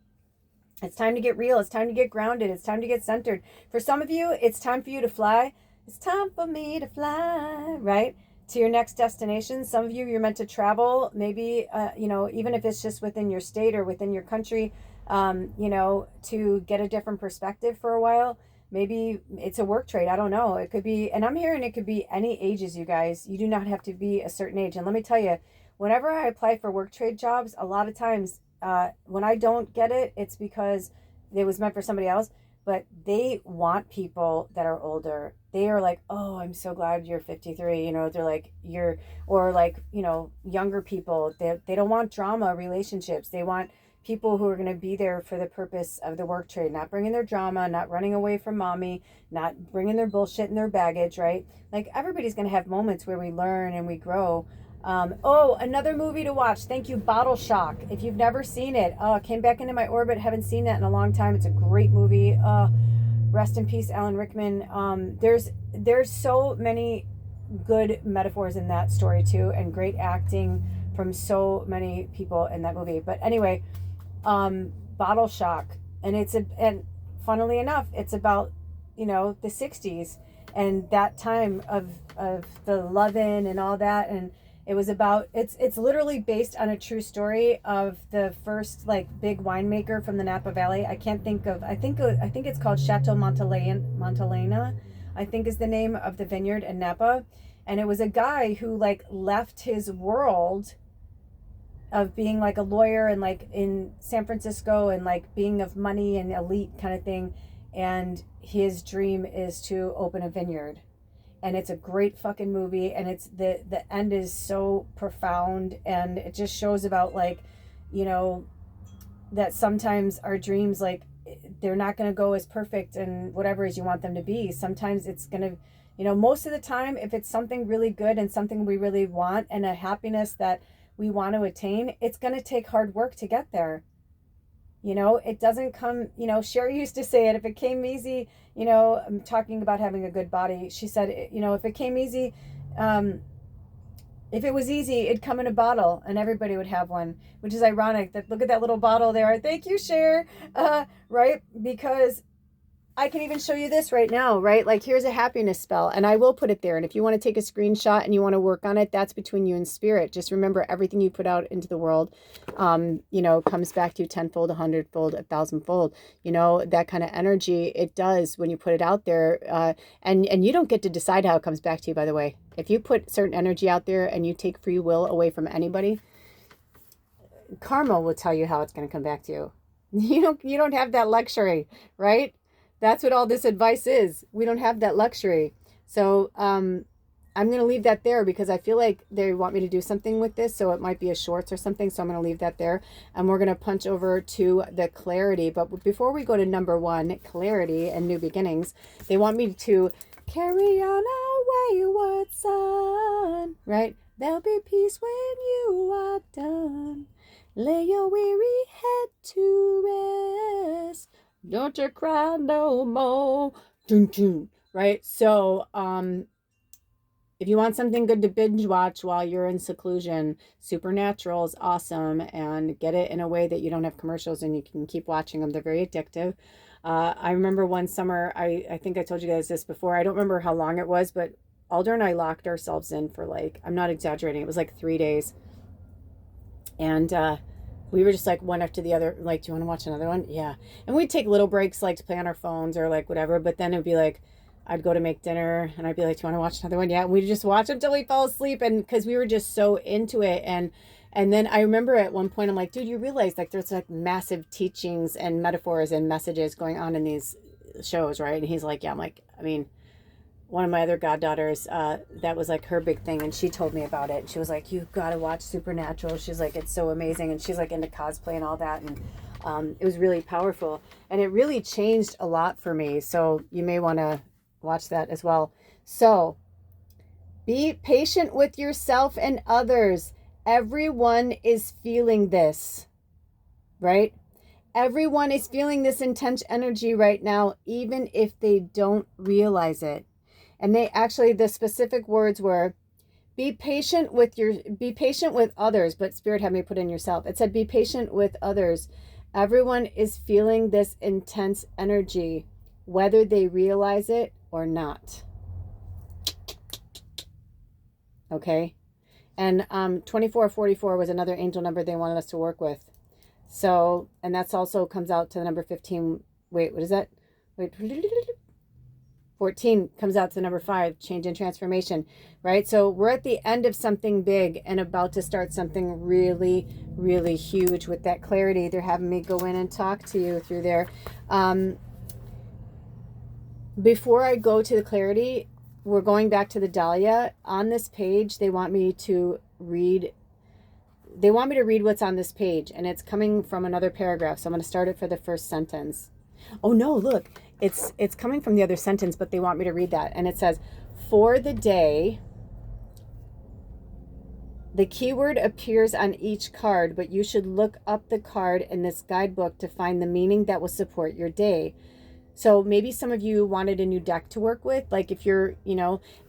It's time to get real. It's time to get grounded. It's time to get centered. For some of you, it's time for you to fly. It's time for me to fly, right? To your next destination. Some of you, you're meant to travel, maybe, even if it's just within your state or within your country, to get a different perspective for a while. Maybe it's a work trade. I don't know. It could be, and I'm hearing it could be any ages, you guys. You do not have to be a certain age. And let me tell you, whenever I apply for work trade jobs, a lot of times when I don't get it, it's because it was meant for somebody else. But they want people that are older. They are like, oh, I'm so glad you're 53. They're like, younger people. They don't want drama relationships. They want people who are going to be there for the purpose of the work trade, not bringing their drama, not running away from mommy, not bringing their bullshit and their baggage, right? Like, everybody's going to have moments where we learn and we grow. Another movie to watch. Thank you, Bottle Shock. If you've never seen it, came back into my orbit. Haven't seen that in a long time. It's a great movie. Rest in peace, Alan Rickman. There's so many good metaphors in that story too, and great acting from so many people in that movie. But anyway, Bottle Shock, and funnily enough, it's about the 60s and that time of the love-in and all that, and it was about, it's literally based on a true story of the first big winemaker from the Napa Valley. I think it's called Chateau Montelena, I think is the name of the vineyard in Napa. And it was a guy who left his world of being a lawyer and in San Francisco and being of money and elite kind of thing. And his dream is to open a vineyard. And it's a great fucking movie, and it's the end is so profound, and it just shows about that sometimes our dreams, they're not going to go as perfect and whatever as you want them to be. Sometimes it's going to, most of the time, if it's something really good and something we really want and a happiness that we want to attain, it's going to take hard work to get there. It doesn't come, Sherry used to say it, if it came easy, I'm talking about having a good body. She said, if it came easy, if it was easy, it'd come in a bottle and everybody would have one, which is ironic that look at that little bottle there. Thank you, Cher. Right? Because I can even show you this right now, right? Here's a happiness spell, and I will put it there. And if you want to take a screenshot and you want to work on it, that's between you and spirit. Just remember, everything you put out into the world, comes back to you tenfold, 100-fold, 1,000-fold. That kind of energy, it does when you put it out there. And you don't get to decide how it comes back to you, by the way. If you put certain energy out there and you take free will away from anybody, karma will tell you how it's going to come back to you. You don't have that luxury, right? That's what all this advice is. We don't have that luxury. So I'm going to leave that there because I feel like they want me to do something with this. So it might be a shorts or something. So I'm going to leave that there. And we're going to punch over to the clarity. But before we go to number 1, clarity and new beginnings, they want me to carry on our wayward son, right? There'll be peace when you are done. Lay your weary head to rest. Don't you cry no more. Dun, dun. Right? So, if you want something good to binge watch while you're in seclusion, Supernatural is awesome, and get it in a way that you don't have commercials and you can keep watching them. They're very addictive. I remember one summer, I think I told you guys this before. I don't remember how long it was, but Alder and I locked ourselves in for I'm not exaggerating, it was 3 days. And, we were just one after the other, do you want to watch another one? Yeah. And we'd take little breaks, to play on our phones or whatever. But then it'd be I'd go to make dinner and I'd be do you want to watch another one? Yeah. And we'd just watch until we fell asleep. And because we were just so into it. And then I remember at one point, I'm like, dude, you realize there's massive teachings and metaphors and messages going on in these shows, right? And he's like, yeah. I'm like, one of my other goddaughters, that was her big thing, and she told me about it. She was like, you've got to watch Supernatural. She's like, it's so amazing, and she's into cosplay and all that, and it was really powerful, and it really changed a lot for me, so you may want to watch that as well. So be patient with yourself and others. Everyone is feeling this, right? Everyone is feeling this intense energy right now, even if they don't realize it. And they actually, the specific words were, be patient with others, but Spirit had me put in yourself. It said, be patient with others. Everyone is feeling this intense energy, whether they realize it or not. Okay. And 2444 was another angel number they wanted us to work with. So, and that's also comes out to the number 15. Wait, what is that? Wait, 14 comes out to the number 5, change and transformation, right? So we're at the end of something big and about to start something really, really huge with that clarity. They're having me go in and talk to you through there. Before I go to the clarity, we're going back to the Dahlia. On this page, they want me to read what's on this page, and it's coming from another paragraph. So I'm going to start it for the first sentence. Oh no, look, it's coming from the other sentence, but they want me to read that. And it says, for the day, the keyword appears on each card, but you should look up the card in this guidebook to find the meaning that will support your day. So maybe some of you wanted a new deck to work with. Like if you're,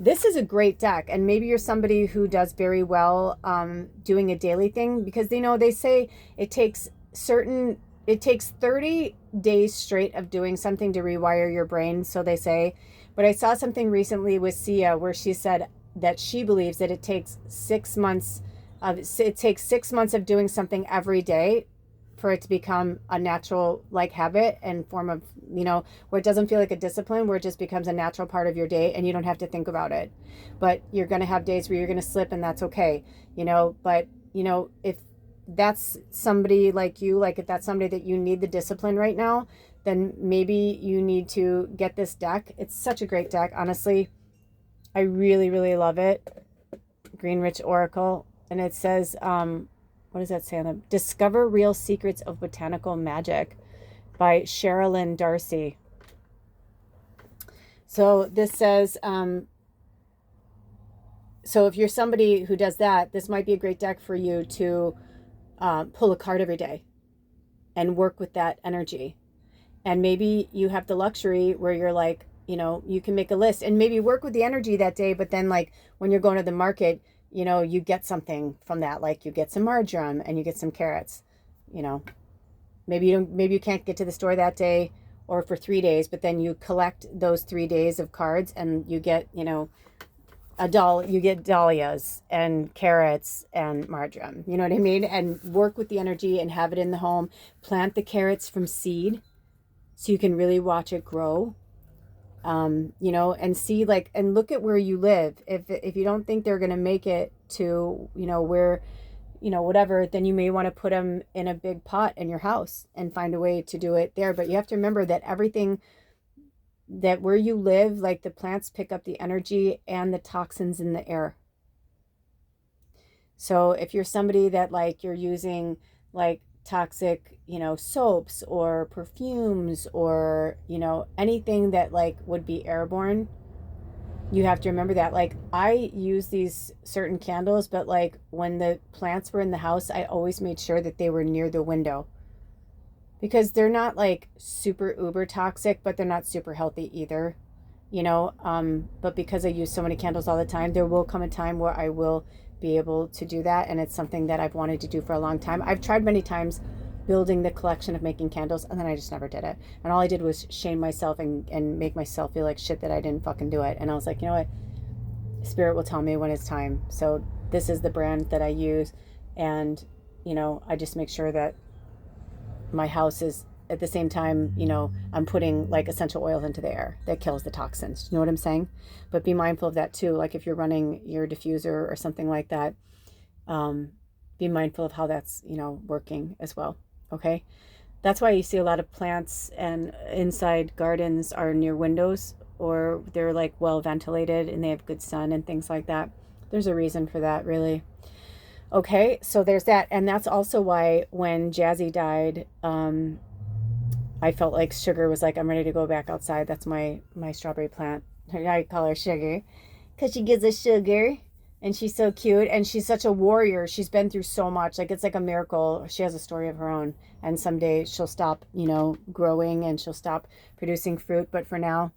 this is a great deck, and maybe you're somebody who does very well doing a daily thing, because they say it takes 30 days straight of doing something to rewire your brain, so they say. But I saw something recently with Sia where she said that she believes that it takes 6 months of doing something every day for it to become a natural habit and form of, where it doesn't feel like a discipline, where it just becomes a natural part of your day and you don't have to think about it. But you're going to have days where you're going to slip, and that's okay, but if that's somebody like you, if that's somebody that you need the discipline right now, then maybe you need to get this deck. It's such a great deck, honestly. I really, really love it. Green Rich Oracle. And it says, what does that say on them? Discover Real Secrets of Botanical Magic by Sherilyn Darcy. So this says, so if you're somebody who does that, this might be a great deck for you to pull a card every day and work with that energy. And maybe you have the luxury where you're you can make a list and maybe work with the energy that day, but then when you're going to the market, you get something from that, you get some marjoram and you get some carrots. Maybe you can't get to the store that day or for 3 days, but then you collect those 3 days of cards and you get, you get dahlias and carrots and marjoram, you know what I mean? And work with the energy and have it in the home. Plant the carrots from seed so you can really watch it grow. And see and look at where you live. If you don't think they're going to make it to, where, whatever, then you may want to put them in a big pot in your house and find a way to do it there. But you have to remember that everything that where you live, the plants pick up the energy and the toxins in the air. So if you're somebody that you're using toxic, soaps or perfumes or, anything that would be airborne, you have to remember that. I use these certain candles, but when the plants were in the house, I always made sure that they were near the window, because they're not super uber toxic, but they're not super healthy either, but because I use so many candles all the time, there will come a time where I will be able to do that. And it's something that I've wanted to do for a long time. I've tried many times building the collection of making candles, and then I just never did it. And all I did was shame myself and make myself feel like shit that I didn't fucking do it. And I was like, you know what? Spirit will tell me when it's time. So this is the brand that I use. And, I just make sure that my house is, at the same time, I'm putting essential oils into the air that kills the toxins. You know what I'm saying? But be mindful of that too. If you're running your diffuser or something like that, be mindful of how that's, working as well. Okay. That's why you see a lot of plants and inside gardens are near windows, or they're well ventilated and they have good sun and things like that. There's a reason for that, really. Okay. So there's that. And that's also why when Jazzy died, I felt like Sugar was I'm ready to go back outside. That's my strawberry plant. I call her Sugar because she gives us sugar, and she's so cute, and she's such a warrior. She's been through so much. It's like a miracle. She has a story of her own, and someday she'll stop, growing, and she'll stop producing fruit. But for now,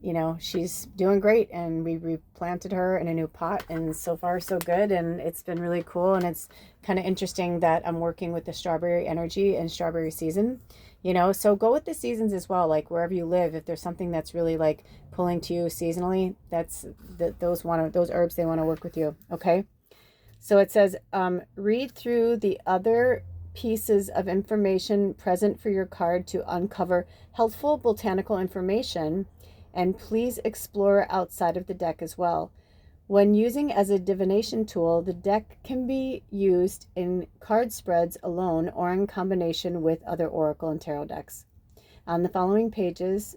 you know, she's doing great, and we replanted her in a new pot, and so far so good, and it's been really cool. And it's kind of interesting that I'm working with the strawberry energy and strawberry season, you know. So go with the seasons as well, like wherever you live. If there's something that's really like pulling to you seasonally, that's those herbs, they want to work with you. Okay. So it says, read through the other pieces of information present for your card to uncover helpful botanical information, and please explore outside of the deck as well. When using as a divination tool, the deck can be used in card spreads alone or in combination with other oracle and tarot decks. On the following pages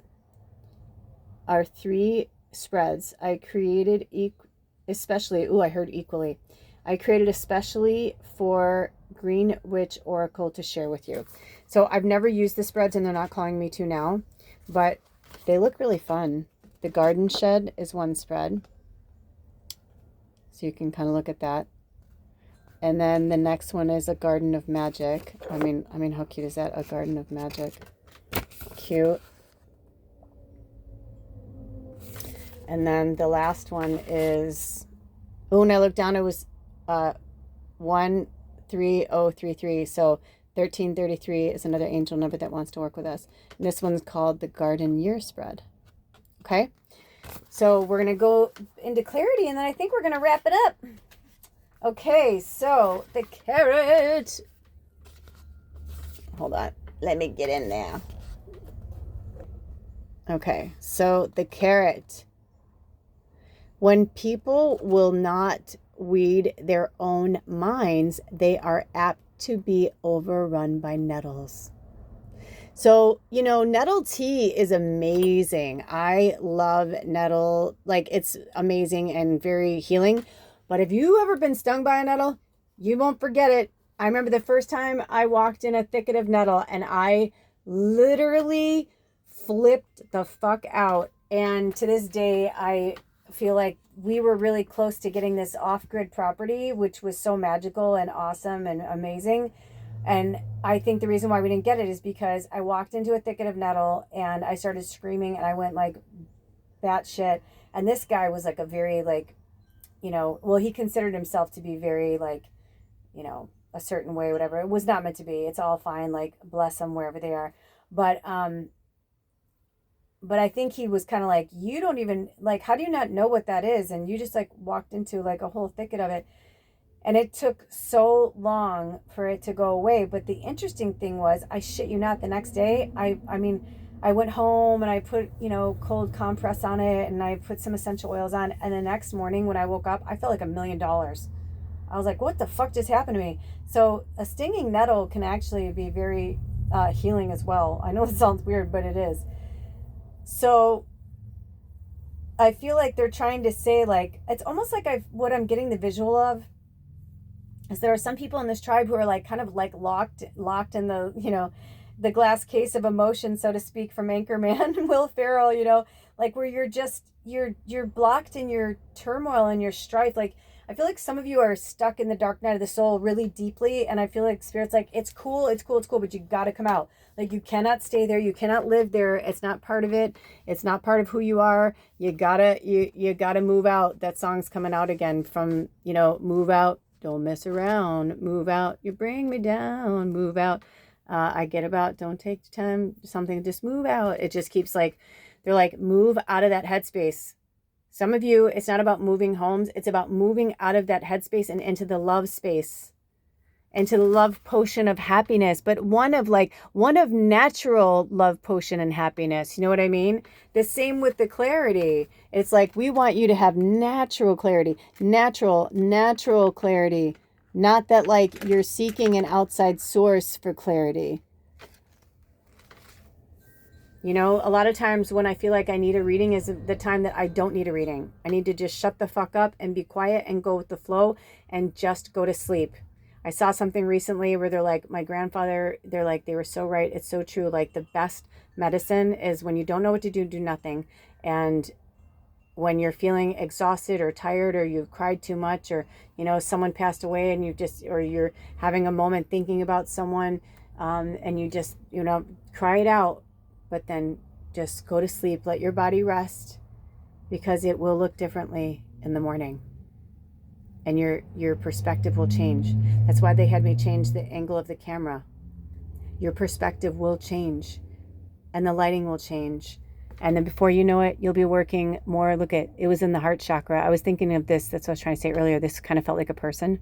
are 3 spreads I created especially, I heard equally. I created especially for Green Witch Oracle to share with you. So I've never used the spreads, and they're not calling me to now, but they look really fun. The Garden Shed is one spread, so you can kind of look at that. And then the next one is a Garden of Magic. I mean, how cute is that? A Garden of Magic. Cute. And then the last one is, oh, when I looked down, it was 13033. So 1333 is another angel number that wants to work with us. And this one's called the Garden Year Spread. Okay. So we're going to go into clarity, and then I think we're going to wrap it up. Okay. So the carrot. Hold on. Let me get in there. Okay. So the carrot. When people will not weed their own minds, they are apt to be overrun by nettles. So, you know, nettle tea is amazing. I love nettle. Like, it's amazing and very healing. But if you ever been stung by a nettle, you won't forget it. I remember the first time I walked in a thicket of nettle, and I literally flipped the fuck out. And to this day, I feel like we were really close to getting this off-grid property, which was so magical and awesome and amazing. And I think the reason why we didn't get it is because I walked into a thicket of nettle and I started screaming, and I went like batshit. And this guy was like a very like, you know, well, he considered himself to be very like, you know, a certain way, whatever. It was not meant to be. It's all fine. Like, bless them wherever they are. But I think he was kind of like, you don't even, like, how do you not know what that is? And you just like walked into like a whole thicket of it. And it took so long for it to go away. But the interesting thing was, I shit you not, the next day, I went home and I put, you know, cold compress on it, and I put some essential oils on. And the next morning when I woke up, I felt like $1 million. I was like, what the fuck just happened to me? So a stinging nettle can actually be very healing as well. I know it sounds weird, but it is. So I feel like they're trying to say, like, it's almost like what I'm getting the visual of is there are some people in this tribe who are like kind of like locked in the, you know, the glass case of emotion, so to speak, from Anchorman and Will Ferrell, you know, like where you're just, you're blocked in your turmoil and your strife. Like, I feel like some of you are stuck in the dark night of the soul really deeply. And I feel like Spirit's like, it's cool, but you got to come out. Like, you cannot stay there. You cannot live there. It's not part of it. It's not part of who you are. You gotta move out. That song's coming out again from, you know, move out. Don't mess around. Move out. You bring me down. Move out. I get about, don't take time, something, just move out. It just keeps like, they're like, move out of that headspace. Some of you, it's not about moving homes. It's about moving out of that headspace and into the love space, into the love potion of happiness, but one of natural love potion and happiness. You know what I mean? The same with the clarity. It's like, we want you to have natural clarity, natural clarity, not that like you're seeking an outside source for clarity. You know, a lot of times when I feel like I need a reading is the time that I don't need a reading. I need to just shut the fuck up and be quiet and go with the flow and just go to sleep. I saw something recently where they're like, my grandfather, they're like, they were so right. It's so true. Like, the best medicine is when you don't know what to do, do nothing. And when you're feeling exhausted or tired, or you've cried too much, or, you know, someone passed away and or you're having a moment thinking about someone, and you just, you know, cry it out. But then Just go to sleep, let your body rest, because it will look differently in the morning. And your perspective will change. That's why they had me change the angle of the camera. Your perspective will change, and the lighting will change. And then before you know it, you'll be working more. Look at, it was in the heart chakra. I was thinking of this. That's what I was trying to say earlier. This kind of felt like a person,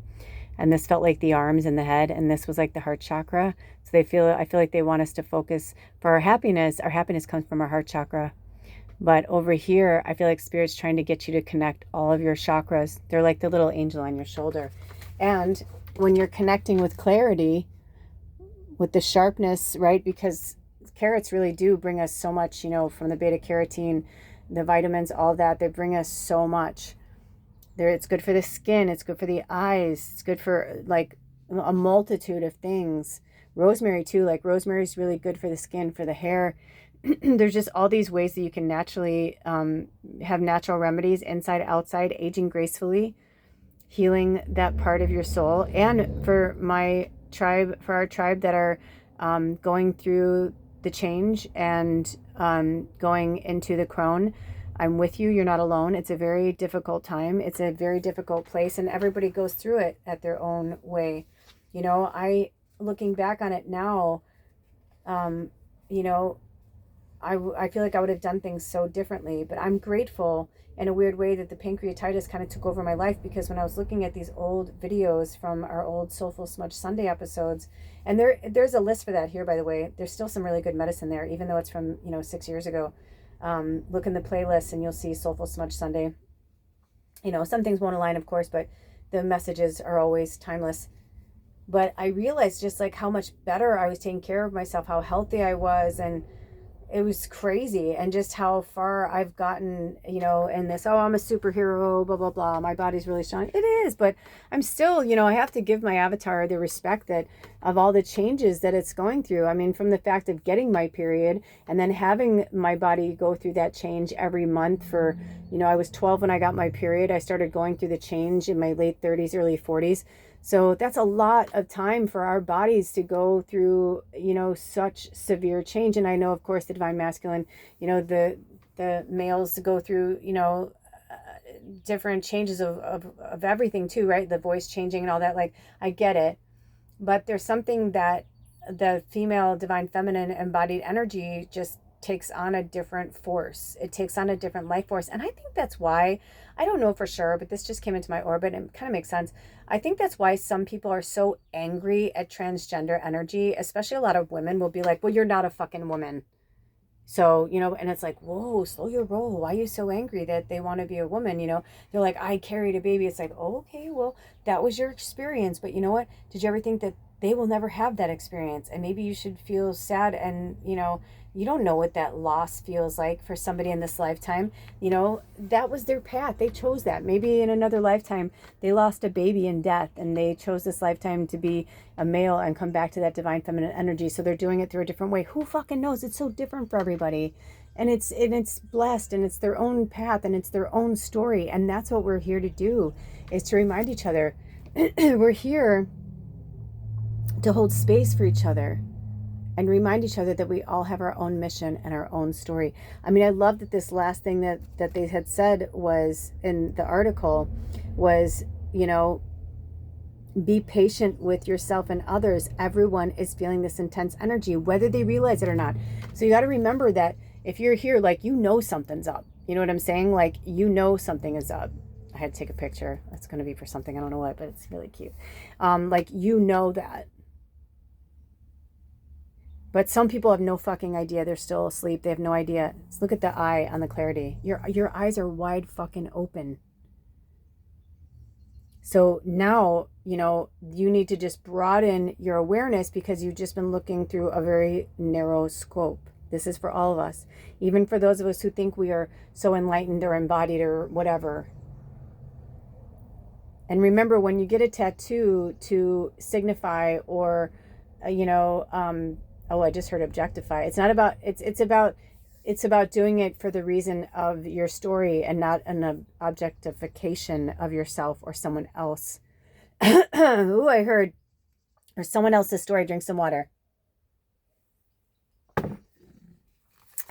and this felt like the arms and the head, and this was like the heart chakra. So I feel like they want us to focus for our happiness. Our happiness comes from our heart chakra. But over here, I feel like Spirit's trying to get you to connect all of your chakras. They're like the little angel on your shoulder. And when you're connecting with clarity, with the sharpness, right? Because carrots really do bring us so much, you know, from the beta carotene, the vitamins, all that. They bring us so much. It's good for the skin. It's good for the eyes. It's good for like a multitude of things. Rosemary too. Like rosemary is really good for the skin, for the hair. There's just all these ways that you can naturally have natural remedies, inside, outside, aging gracefully, healing that part of your soul. And for my tribe, for our tribe that are going through the change and going into the crone, I'm with you. You're not alone. It's a very difficult time. It's a very difficult place, and everybody goes through it at their own way. You know, looking back on it now, you know, I feel like I would have done things so differently, but I'm grateful in a weird way that the pancreatitis kind of took over my life, because when I was looking at these old videos from our old Soulful Smudge Sunday episodes, and there's a list for that here, by the way. There's still some really good medicine there, even though it's from, you know, 6 years ago. Look in the playlist and you'll see Soulful Smudge Sunday. You know, some things won't align, of course, but the messages are always timeless. But I realized just like how much better I was taking care of myself, how healthy I was, and it was crazy. And just how far I've gotten, you know, in this, oh, I'm a superhero, blah, blah, blah. My body's really strong. It is, but I'm still, you know, I have to give my avatar the respect that of all the changes that it's going through. I mean, from the fact of getting my period and then having my body go through that change every month for, you know, I was 12 when I got my period. I started going through the change in my late 30s, early 40s. So that's a lot of time for our bodies to go through, you know, such severe change. And I know, of course, the divine masculine, you know, the males go through, you know, different changes of everything too, right? The voice changing and all that. Like, I get it. But there's something that the female divine feminine embodied energy just takes on a different force. It takes on a different life force. And I think that's why, I don't know for sure, but this just came into my orbit and it kind of makes sense. I think that's why some people are so angry at transgender energy, especially a lot of women will be like, well, you're not a fucking woman. So, you know, and it's like, whoa, slow your roll. Why are you so angry that they want to be a woman? You know, they're like, I carried a baby. It's like, oh, okay, well, that was your experience. But you know what? Did you ever think that they will never have that experience? And maybe you should feel sad. And, you know, you don't know what that loss feels like for somebody in this lifetime. You know, that was their path. They chose that. Maybe in another lifetime, they lost a baby in death and they chose this lifetime to be a male and come back to that divine feminine energy. So they're doing it through a different way. Who fucking knows? It's so different for everybody. And it's blessed, and it's their own path, and it's their own story. And that's what we're here to do, is to remind each other. We're here to hold space for each other and remind each other that we all have our own mission and our own story. I mean, I love that this last thing that they had said was in the article was, you know, be patient with yourself and others. Everyone is feeling this intense energy, whether they realize it or not. So you got to remember that if you're here, like, you know something's up. You know what I'm saying? Like, you know something is up. I had to take a picture. That's going to be for something. I don't know what, but it's really cute. Like, you know that. But some people have no fucking idea. They're still asleep. They have no idea. Let's look at the eye on the clarity. Your eyes are wide fucking open. So now, you know, you need to just broaden your awareness, because you've just been looking through a very narrow scope. This is for all of us. Even for those of us who think we are so enlightened or embodied or whatever. And remember, when you get a tattoo to signify or, you know, oh, I just heard objectify. It's not about, it's about doing it for the reason of your story and not an objectification of yourself or someone else. Ooh, I heard, or someone else's story. Drink some water.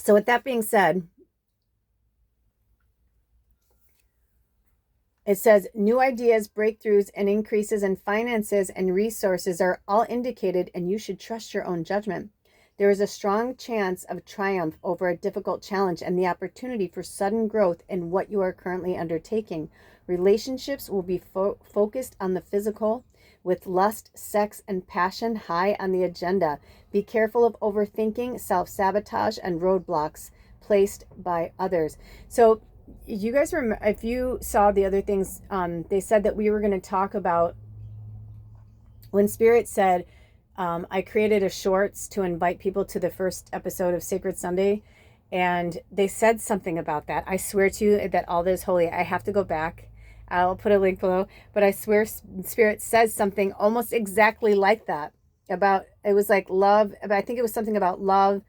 So with that being said, it says new ideas, breakthroughs, and increases in finances and resources are all indicated, and you should trust your own judgment. There is a strong chance of triumph over a difficult challenge and the opportunity for sudden growth in what you are currently undertaking. Relationships will be focused on the physical, with lust, sex, and passion high on the agenda. Be careful of overthinking, self-sabotage, and roadblocks placed by others. So you guys remember, if you saw the other things, they said that we were going to talk about when Spirit said, I created a shorts to invite people to the first episode of Sacred Sunday, and they said something about that. I swear to you that all that is holy. I have to go back. I'll put a link below, but I swear Spirit says something almost exactly like that about, it was like love, I think it was something about love,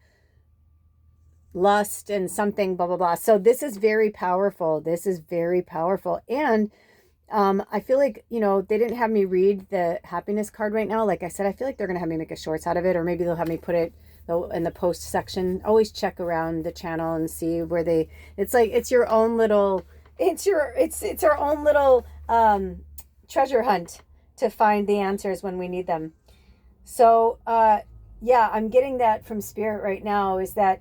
lust, and something blah blah blah. So this is very powerful. This is very powerful. And I feel like, you know, they didn't have me read the happiness card right now. Like I said, I feel like they're gonna have me make a shorts out of it, or maybe they'll have me put it in the post section. Always check around the channel and see where they, it's like it's your own little, it's our own little treasure hunt to find the answers when we need them. So yeah, I'm getting that from Spirit right now, is that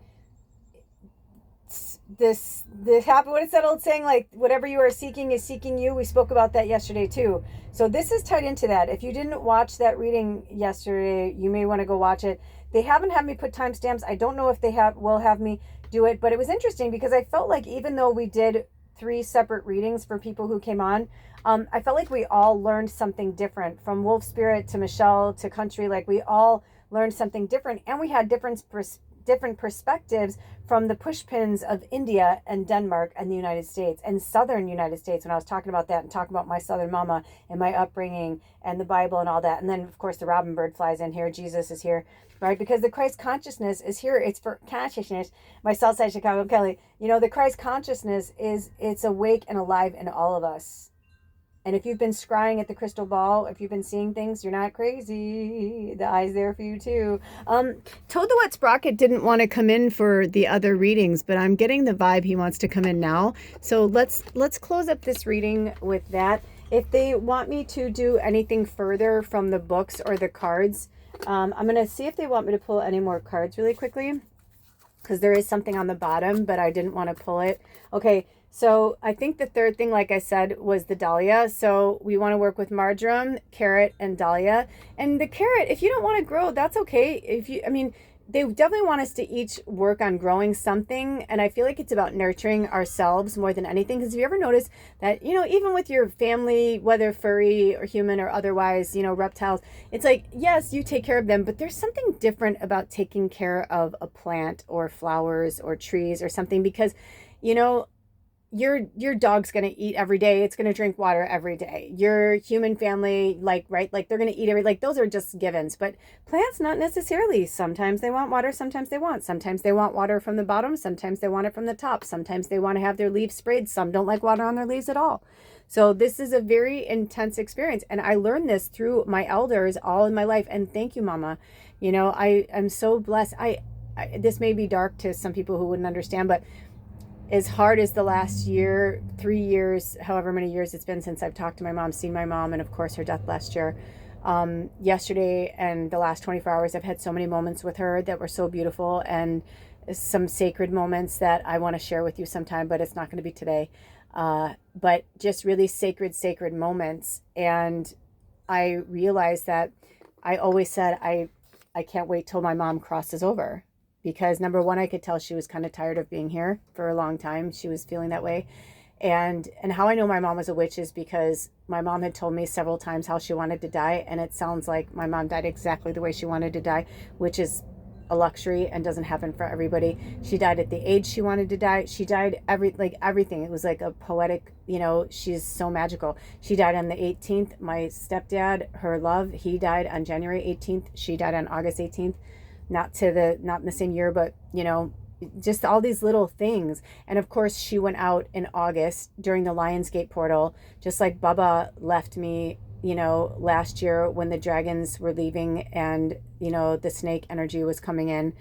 the happy, what is that old saying, like whatever you are seeking is seeking you? We spoke about that yesterday too. So this is tied into that. If you didn't watch that reading yesterday, you may want to go watch it. They haven't had me put timestamps. I don't know if they will have me do it, but it was interesting because I felt like even though we did 3 separate readings for people who came on, I felt like we all learned something different, from Wolf Spirit to Michelle to Country. Like we all learned something different, and we had different perspectives from the pushpins of India and Denmark and the United States and Southern United States, when I was talking about that and talking about my Southern mama and my upbringing and the Bible and all that. And then of course the robin bird flies in here. Jesus is here, right? Because the Christ consciousness is here. It's for consciousness. My Southside Chicago Kelly, you know, the Christ consciousness it's awake and alive in all of us. And if you've been scrying at the crystal ball, if you've been seeing things, you're not crazy. The eye's there for you too. Told the Wet Sprocket didn't want to come in for the other readings, but I'm getting the vibe he wants to come in now. So let's close up this reading with that. If they want me to do anything further from the books or the cards, I'm going to see if they want me to pull any more cards really quickly, because there is something on the bottom, but I didn't want to pull it. Okay. So I think the third thing, like I said, was the Dahlia. So we want to work with Marjoram, Carrot, and Dahlia. And the Carrot, if you don't want to grow, that's okay. They definitely want us to each work on growing something. And I feel like it's about nurturing ourselves more than anything. Because if you ever notice that, you know, even with your family, whether furry or human or otherwise, you know, reptiles, it's like, yes, you take care of them, but there's something different about taking care of a plant or flowers or trees or something, because, you know, your dog's going to eat every day. It's going to drink water every day. Your human family, like, right, like they're going to eat like those are just givens. But plants, not necessarily. Sometimes they want water, sometimes they want water from the bottom, sometimes they want it from the top, sometimes they want to have their leaves sprayed, some don't like water on their leaves at all. So this is a very intense experience, and I learned this through my elders all in my life. And thank you, Mama. You know, I am so blessed. This may be dark to some people who wouldn't understand, but as hard as the last year, 3 years, however many years it's been since I've talked to my mom, seen my mom, and of course her death last year, yesterday and the last 24 hours, I've had so many moments with her that were so beautiful, and some sacred moments that I want to share with you sometime, but it's not going to be today. But just really sacred moments. And I realized that I always said, I can't wait till my mom crosses over. Because number one, I could tell she was kind of tired of being here for a long time. She was feeling that way. And how I know my mom was a witch is because my mom had told me several times how she wanted to die. And it sounds like my mom died exactly the way she wanted to die, which is a luxury and doesn't happen for everybody. She died at the age she wanted to die. She died everything. It was like a poetic, you know, she's so magical. She died on the 18th. My stepdad, her love, he died on January 18th. She died on August 18th. Not in the same year, but, you know, just all these little things. And of course, she went out in August during the Lionsgate portal, just like Bubba left me, you know, last year when the dragons were leaving and, you know, the snake energy was coming in.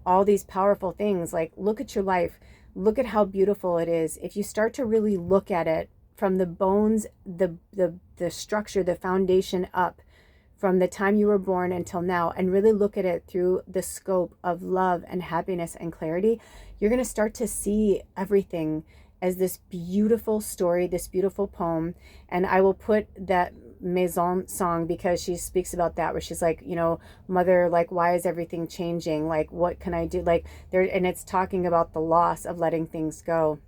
all these powerful things. Like, look at your life. Look at how beautiful it is. If you start to really look at it from the bones, the structure, the foundation up, from the time you were born until now, and really look at it through the scope of love and happiness and clarity, you're going to start to see everything as this beautiful story, this beautiful poem. And I will put that Maison song, because she speaks about that, where she's like, you know, mother, like, why is everything changing? Like, what can I do? Like, there, and it's talking about the loss of letting things go.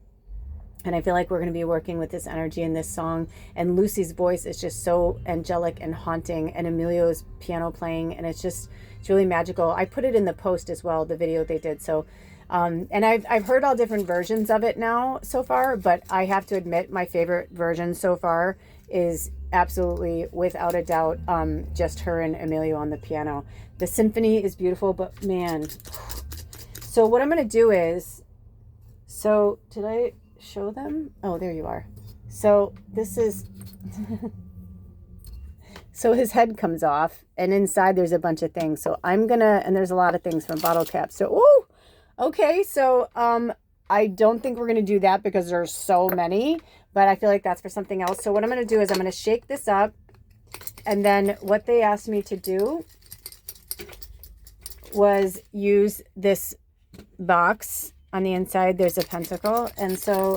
And I feel like we're going to be working with this energy in this song. And Lucy's voice is just so angelic and haunting, and Emilio's piano playing, and it's really magical. I put it in the post as well, the video they did. So, and I've heard all different versions of it now so far, but I have to admit my favorite version so far is absolutely, without a doubt, just her and Emilio on the piano. The symphony is beautiful, but man. So what I'm going to do is, so did I show them? Oh, there you are. So this is so his head comes off, and inside there's a bunch of things. So I'm gonna, and there's a lot of things from bottle caps. So oh, okay. So I don't think we're gonna do that because there's so many, but I feel like that's for something else. So what I'm gonna do is I'm gonna shake this up, and then what they asked me to do was use this box. On the inside, there's a pentacle. And so,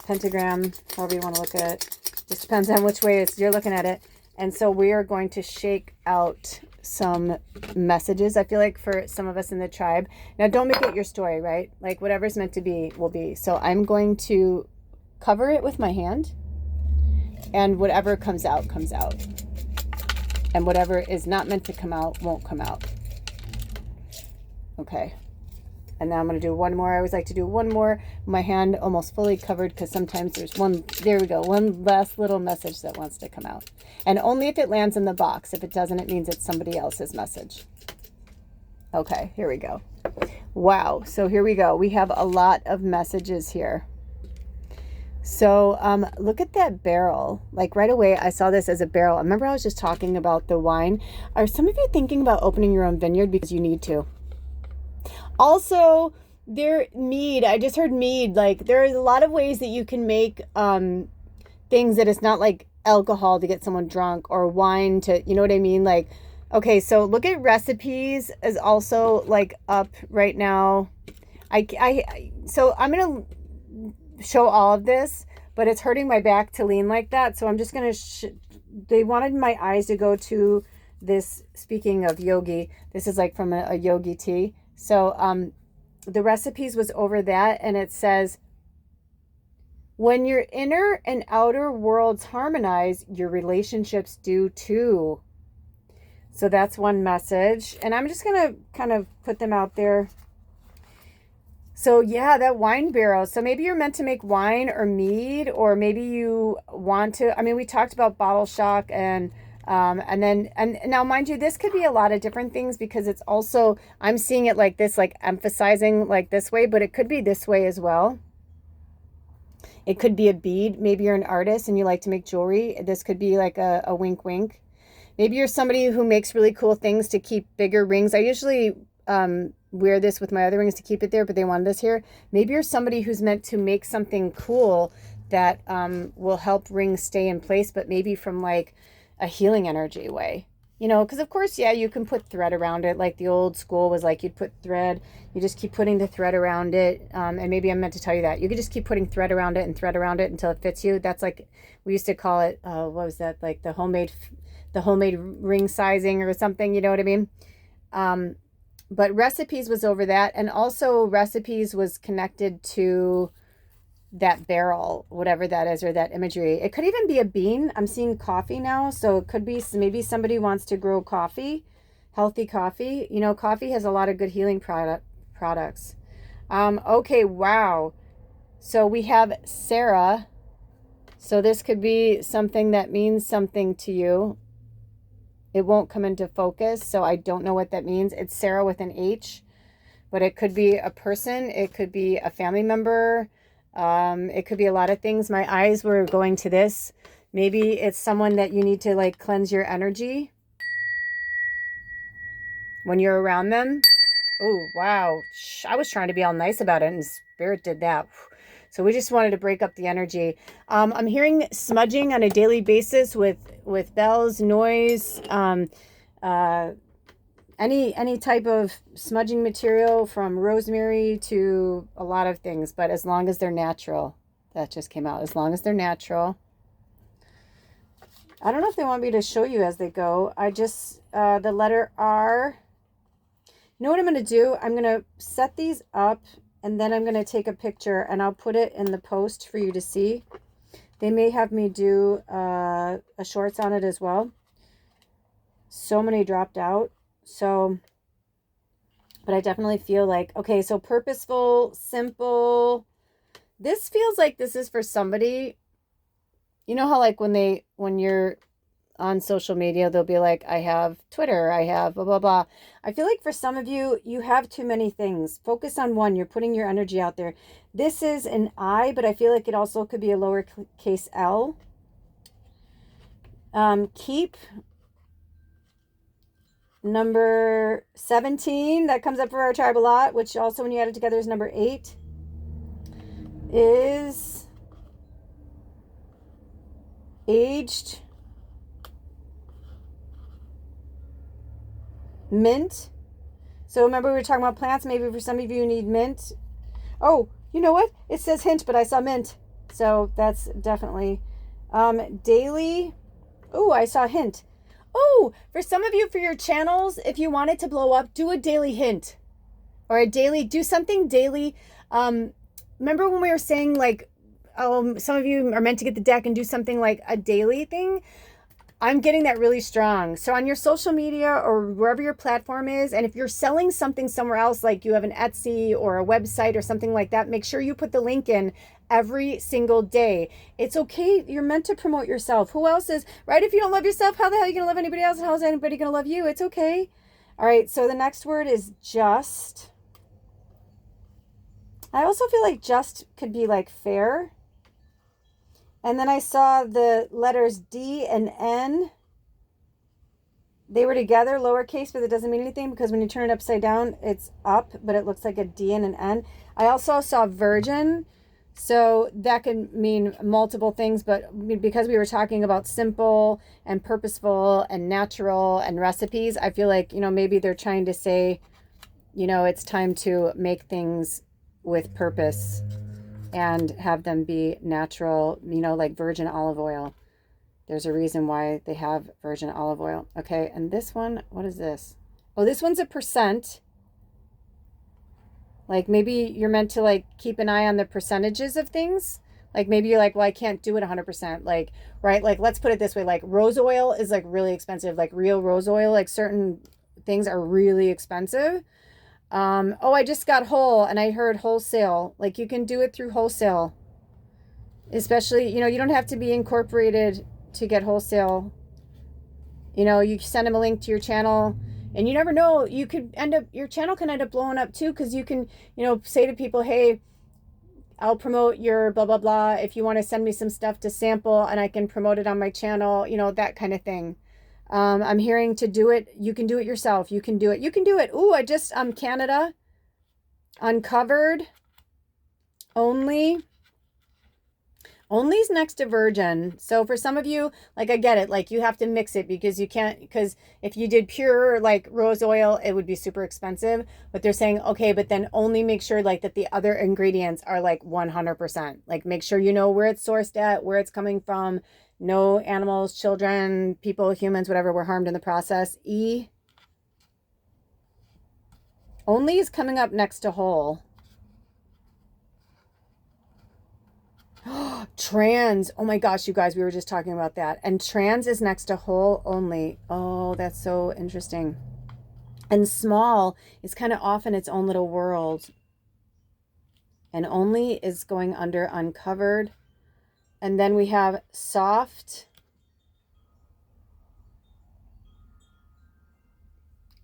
pentagram, however you want to look at it, just depends on which way you're looking at it. And so we are going to shake out some messages, I feel like, for some of us in the tribe. Now, don't make it your story, right? Like, whatever's meant to be will be. So I'm going to cover it with my hand, and whatever comes out, comes out. And whatever is not meant to come out won't come out. Okay. And now I'm going to do one more. I always like to do one more. My hand almost fully covered, because sometimes there's one, there we go, one last little message that wants to come out. And only if it lands in the box. If it doesn't, it means it's somebody else's message. Okay, here we go. Wow, so here we go. We have a lot of messages here. So look at that barrel. Like, right away, I saw this as a barrel. Remember I was just talking about the wine? Are some of you thinking about opening your own vineyard? Because you need to. Also, mead. I just heard mead. Like, there's a lot of ways that you can make things that it's not like alcohol to get someone drunk, or wine to, you know what I mean? Like, okay, so look at recipes is also like up right now. So I'm going to show all of this, but it's hurting my back to lean like that. So I'm just going to, they wanted my eyes to go to this, speaking of yogi, this is like from a yogi tea. So the recipes was over that, and it says, when your inner and outer worlds harmonize, your relationships do too. So that's one message. And I'm just going to kind of put them out there. So yeah, that wine barrel. So maybe you're meant to make wine or mead, or maybe you want to, I mean, we talked about bottle shock, and now mind you, this could be a lot of different things, because it's also, I'm seeing it like this, like emphasizing like this way, but it could be this way as well. It could be a bead. Maybe you're an artist and you like to make jewelry. This could be like a wink wink. Maybe you're somebody who makes really cool things to keep bigger rings. I usually wear this with my other rings to keep it there, but they wanted this here. Maybe you're somebody who's meant to make something cool that will help rings stay in place, but maybe from like a healing energy way, you know, because of course, yeah, you can put thread around it. Like the old school was like, you'd put thread, you just keep putting the thread around it. And maybe I'm meant to tell you that you could just keep putting thread around it and thread around it until it fits you. That's like, we used to call it, what was that? Like the homemade ring sizing or something, you know what I mean? But recipes was over that. And also recipes was connected to that barrel, whatever that is, or that imagery. It could even be a bean. I'm seeing coffee now. So it could be, maybe somebody wants to grow coffee, healthy coffee. You know, coffee has a lot of good healing products. Okay. Wow. So we have Sarah. So this could be something that means something to you. It won't come into focus, so I don't know what that means. It's Sarah with an H, but it could be a person. It could be a family member. It could be a lot of things. My eyes were going to this. Maybe it's someone that you need to like cleanse your energy when you're around them. Oh, wow. I was trying to be all nice about it, and Spirit did that. So we just wanted to break up the energy. I'm hearing smudging on a daily basis with bells, noise, uh, any type of smudging material, from rosemary to a lot of things, but as long as they're natural. That just came out. As long as they're natural. I don't know if they want me to show you as they go. I just, the letter R. You know what I'm going to do? I'm going to set these up, and then I'm going to take a picture and I'll put it in the post for you to see. They may have me do a shorts on it as well. So many dropped out. So, but I definitely feel like, okay, so purposeful, simple. This feels like this is for somebody. You know how like when you're on social media, they'll be like, I have Twitter, I have blah, blah, blah. I feel like for some of you, you have too many things. Focus on one. You're putting your energy out there. This is an I, but I feel like it also could be a lowercase L. Keep. Number 17, that comes up for our tribe a lot, which also when you add it together is number 8, is aged. Mint. So remember we were talking about plants. Maybe for some of you need mint. Oh, you know what? It says hint, but I saw mint. So that's definitely daily. Oh, I saw hint. Oh, for some of you, for your channels, if you want it to blow up, do a daily hint. Or a daily, do something daily. Remember when we were saying like, some of you are meant to get the deck and do something like a daily thing? I'm getting that really strong. So on your social media or wherever your platform is, and if you're selling something somewhere else, like you have an Etsy or a website or something like that, make sure you put the link in every single day. It's okay. You're meant to promote yourself. Who else is, right? If you don't love yourself, how the hell are you going to love anybody else? How is anybody going to love you? It's okay. All right. So the next word is just. I also feel like just could be like fair. And then I saw the letters D and N. They were together, lowercase, but it doesn't mean anything because when you turn it upside down, it's up, but it looks like a D and an N. I also saw virgin. So that could mean multiple things, but because we were talking about simple and purposeful and natural and recipes, I feel like, maybe they're trying to say, it's time to make things with purpose and have them be natural, like virgin olive oil. There's a reason why they have virgin olive oil. Okay, and this one, what is this? Oh, this one's a percent. Like maybe you're meant to like keep an eye on the percentages of things. Like maybe you're like, well, I can't do it 100%. Like, right? Like, let's put it this way. Like rose oil is like really expensive. Like real rose oil, like certain things are really expensive. Oh, I just got whole and I heard wholesale. Like you can do it through wholesale. Especially, you don't have to be incorporated to get wholesale. You send them a link to your channel and you never know, you could end up, your channel can end up blowing up too. Cause you can, say to people, hey, I'll promote your blah, blah, blah. If you want to send me some stuff to sample and I can promote it on my channel, that kind of thing. I'm hearing to do it. You can do it yourself. You can do it. You can do it. Ooh, I just, Canada, uncovered, only. Only's next to virgin. So for some of you, like I get it, like you have to mix it because you can't, because if you did pure like rose oil, it would be super expensive. But they're saying, okay, but then only make sure like that the other ingredients are like 100%. Like make sure you know where it's sourced at, where it's coming from. No animals, children, people, humans, whatever were harmed in the process. E. Only is coming up next to whole. Trans. Oh my gosh, you guys, we were just talking about that. And trans is next to whole only. Oh, that's so interesting. And small is kind of off in its own little world. And only is going under uncovered. And then we have soft.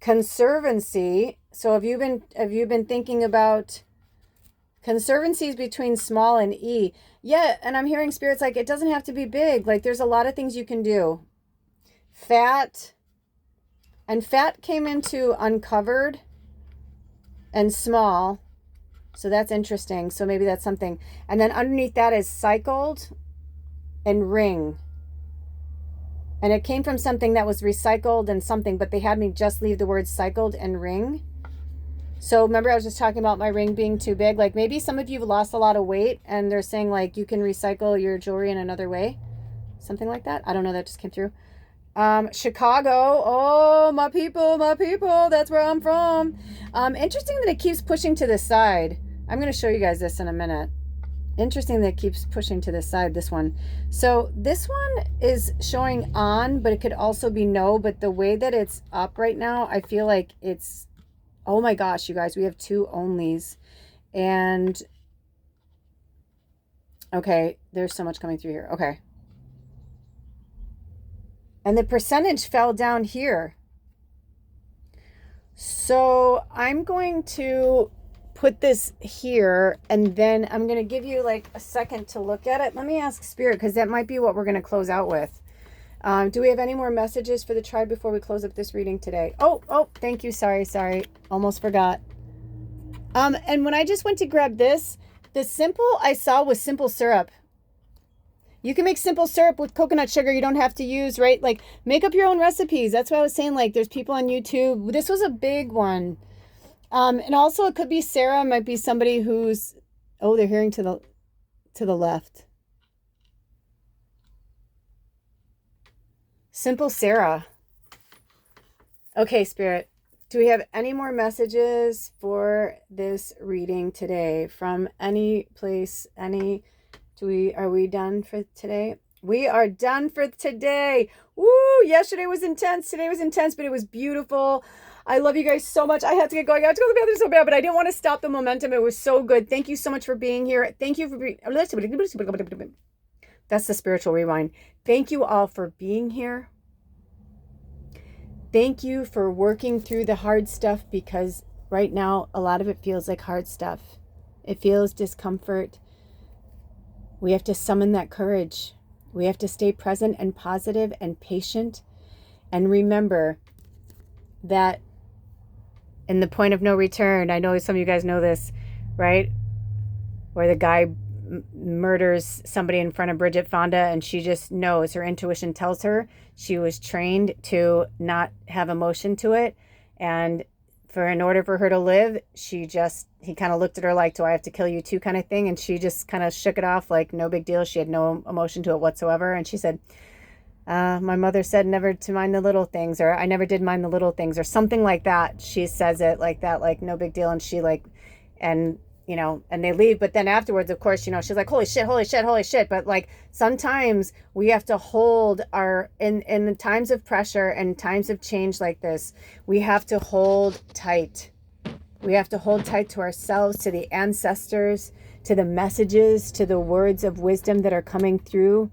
Conservancy. So have you been thinking about conservancies between small and E? Yeah, and I'm hearing spirits like it doesn't have to be big. Like there's a lot of things you can do. Fat. And fat came into uncovered. and small. So that's interesting. So maybe that's something. And then underneath that is cycled and ring. And it came from something that was recycled and something, but they had me just leave the word cycled and ring. So remember I was just talking about my ring being too big. Like maybe some of you have lost a lot of weight and they're saying like you can recycle your jewelry in another way. Something like that. I don't know, that just came through. Chicago. Oh, my people, that's where I'm from. Interesting that it keeps pushing to the side. I'm going to show you guys this in a minute. Interesting that it keeps pushing to the side, this one. So this one is showing on, but it could also be no. But the way that it's up right now, I feel like it's, oh my gosh, you guys, we have two onlys. And, okay, there's so much coming through here. Okay. And the percentage fell down here. So I'm going to put this here and then I'm going to give you like a second to look at it. Let me ask Spirit, because that might be what we're going to close out with. Do we have any more messages for the tribe before we close up this reading today? Oh, thank you. Sorry. Almost forgot. And when I just went to grab this, the simple I saw was simple syrup. You can make simple syrup with coconut sugar. You don't have to use, right? Like, make up your own recipes. That's what I was saying. Like, there's people on YouTube. This was a big one. And also it could be Sarah. Might be somebody who's, oh, they're hearing to the left. Simple Sarah. Okay, Spirit. Do we have any more messages for this reading today from any place, any... Are we done for today? We are done for today. Woo! Yesterday was intense. Today was intense, but it was beautiful. I love you guys so much. I have to get going. I have to go to the bathroom so bad, but I didn't want to stop the momentum. It was so good. Thank you so much for being here. Thank you for being... That's the spiritual rewind. Thank you all for being here. Thank you for working through the hard stuff, because right now, a lot of it feels like hard stuff. It feels discomfort. We have to summon that courage. We have to stay present and positive and patient. And remember that in the point of no return, I know some of you guys know this, right? Where the guy murders somebody in front of Bridget Fonda and she just knows, her intuition tells her, she was trained to not have emotion to it. And in order for her to live, he kind of looked at her like, do I have to kill you too, kind of thing. And she just kind of shook it off like no big deal. She had no emotion to it whatsoever. And she said, my mother said never to mind the little things, or I never did mind the little things, or something like that. She says it like that, like no big deal. And she and they leave. But then afterwards, of course, she's like, holy shit. But like, sometimes we have to hold in the times of pressure and times of change like this, we have to hold tight. We have to hold tight to ourselves, to the ancestors, to the messages, to the words of wisdom that are coming through,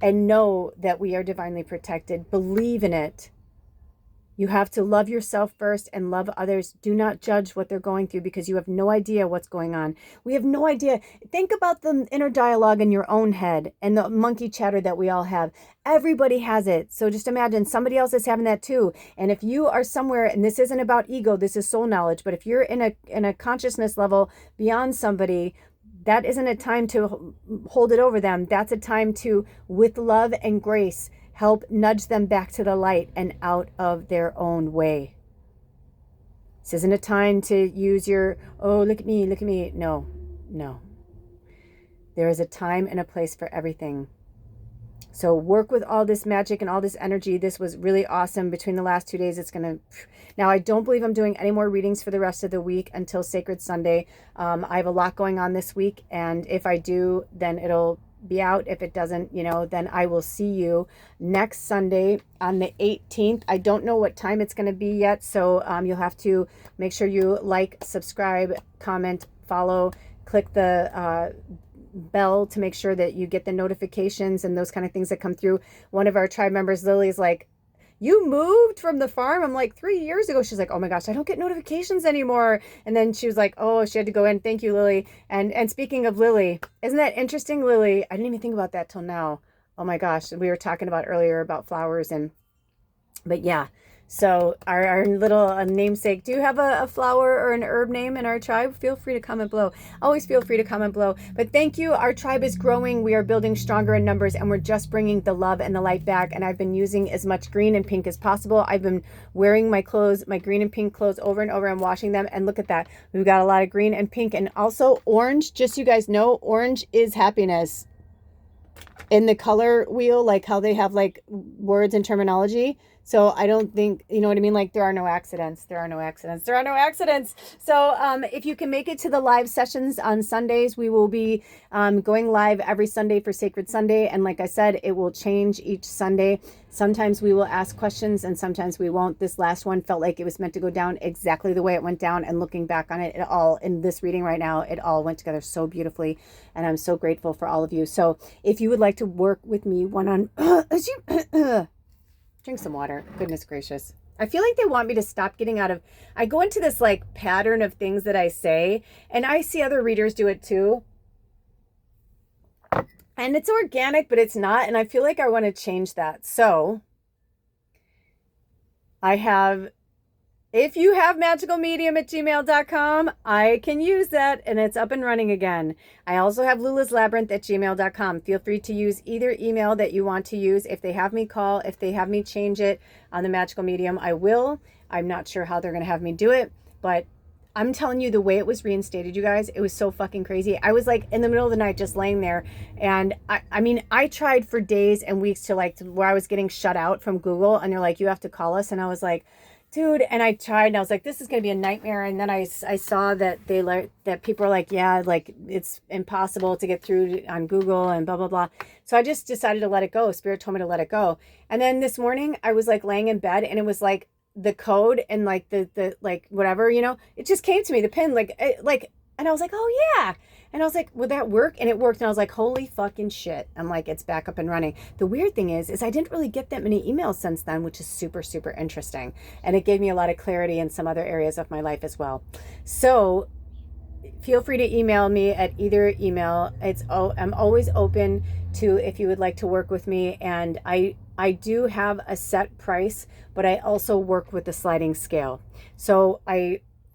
and know that we are divinely protected. Believe in it. You have to love yourself first and love others. Do not judge what they're going through, because you have no idea what's going on. We have no idea. Think about the inner dialogue in your own head and the monkey chatter that we all have. Everybody has it. So just imagine somebody else is having that too. And if you are somewhere, and this isn't about ego, this is soul knowledge, but if you're in a consciousness level beyond somebody, that isn't a time to hold it over them. That's a time to, with love and grace, help nudge them back to the light and out of their own way. This isn't a time to use your, oh, look at me. No. There is a time and a place for everything. So work with all this magic and all this energy. This was really awesome. Between the last 2 days, now I don't believe I'm doing any more readings for the rest of the week until Sacred Sunday. I have a lot going on this week, and if I do, then it'll be out. If it doesn't, then I will see you next Sunday on the 18th. I don't know what time it's going to be yet, so you'll have to make sure you like, subscribe, comment, follow, click the bell to make sure that you get the notifications and those kind of things that come through. One of our tribe members, Lily, is like, you moved from the farm? I'm like, 3 years ago. She's like, oh my gosh, I don't get notifications anymore. And then she was like, oh, she had to go in. Thank you, Lily. And speaking of Lily, isn't that interesting, Lily? I didn't even think about that till now. Oh my gosh. We were talking about earlier about flowers but yeah. So our little namesake, do you have a flower or an herb name in our tribe? Feel free to comment below. Always feel free to comment below. But thank you. Our tribe is growing. We are building stronger in numbers, and we're just bringing the love and the light back. And I've been using as much green and pink as possible. I've been wearing my clothes, my green and pink clothes over and over and washing them. And look at that. We've got a lot of green and pink and also orange. Just so you guys know, orange is happiness. In the color wheel, like how they have like words and terminology. So I don't think, you know what I mean? Like there are no accidents. There are no accidents. There are no accidents. So if you can make it to the live sessions on Sundays, we will be going live every Sunday for Sacred Sunday. And like I said, it will change each Sunday. Sometimes we will ask questions and sometimes we won't. This last one felt like it was meant to go down exactly the way it went down. And looking back on it, it all, in this reading right now, it all went together so beautifully. And I'm so grateful for all of you. So if you would like to work with me drink some water. Goodness gracious. I feel like they want me to stop getting out of, I go into this like pattern of things that I say, and I see other readers do it too. And it's organic, but it's not. And I feel like I want to change that. So I have, if you have magicalmedium@gmail.com, I can use that and it's up and running again. I also have lulaslabyrinth@gmail.com. Feel free to use either email that you want to use. If they have me call, if they have me change it on the Magical Medium, I will. I'm not sure how they're going to have me do it, but I'm telling you, the way it was reinstated, you guys, it was so fucking crazy. I was like in the middle of the night just laying there. And I mean, I tried for days and weeks to like where I was getting shut out from Google and they're like, you have to call us. And I was like, dude, and I tried and I was like, this is going to be a nightmare. And then I saw that that people are like, yeah, like it's impossible to get through on Google and blah, blah, blah. So I just decided to let it go. Spirit told me to let it go. And then this morning I was like laying in bed and it was like the code and like the like whatever, you know, it just came to me, the pin, and I was like, oh yeah. And I was like, would that work? And it worked. And I was like, holy fucking shit. I'm like, it's back up and running. The weird thing is I didn't really get that many emails since then, which is super, super interesting. And it gave me a lot of clarity in some other areas of my life as well. So feel free to email me at either email. I'm always open to if you would like to work with me. And I do have a set price, but I also work with the sliding scale. So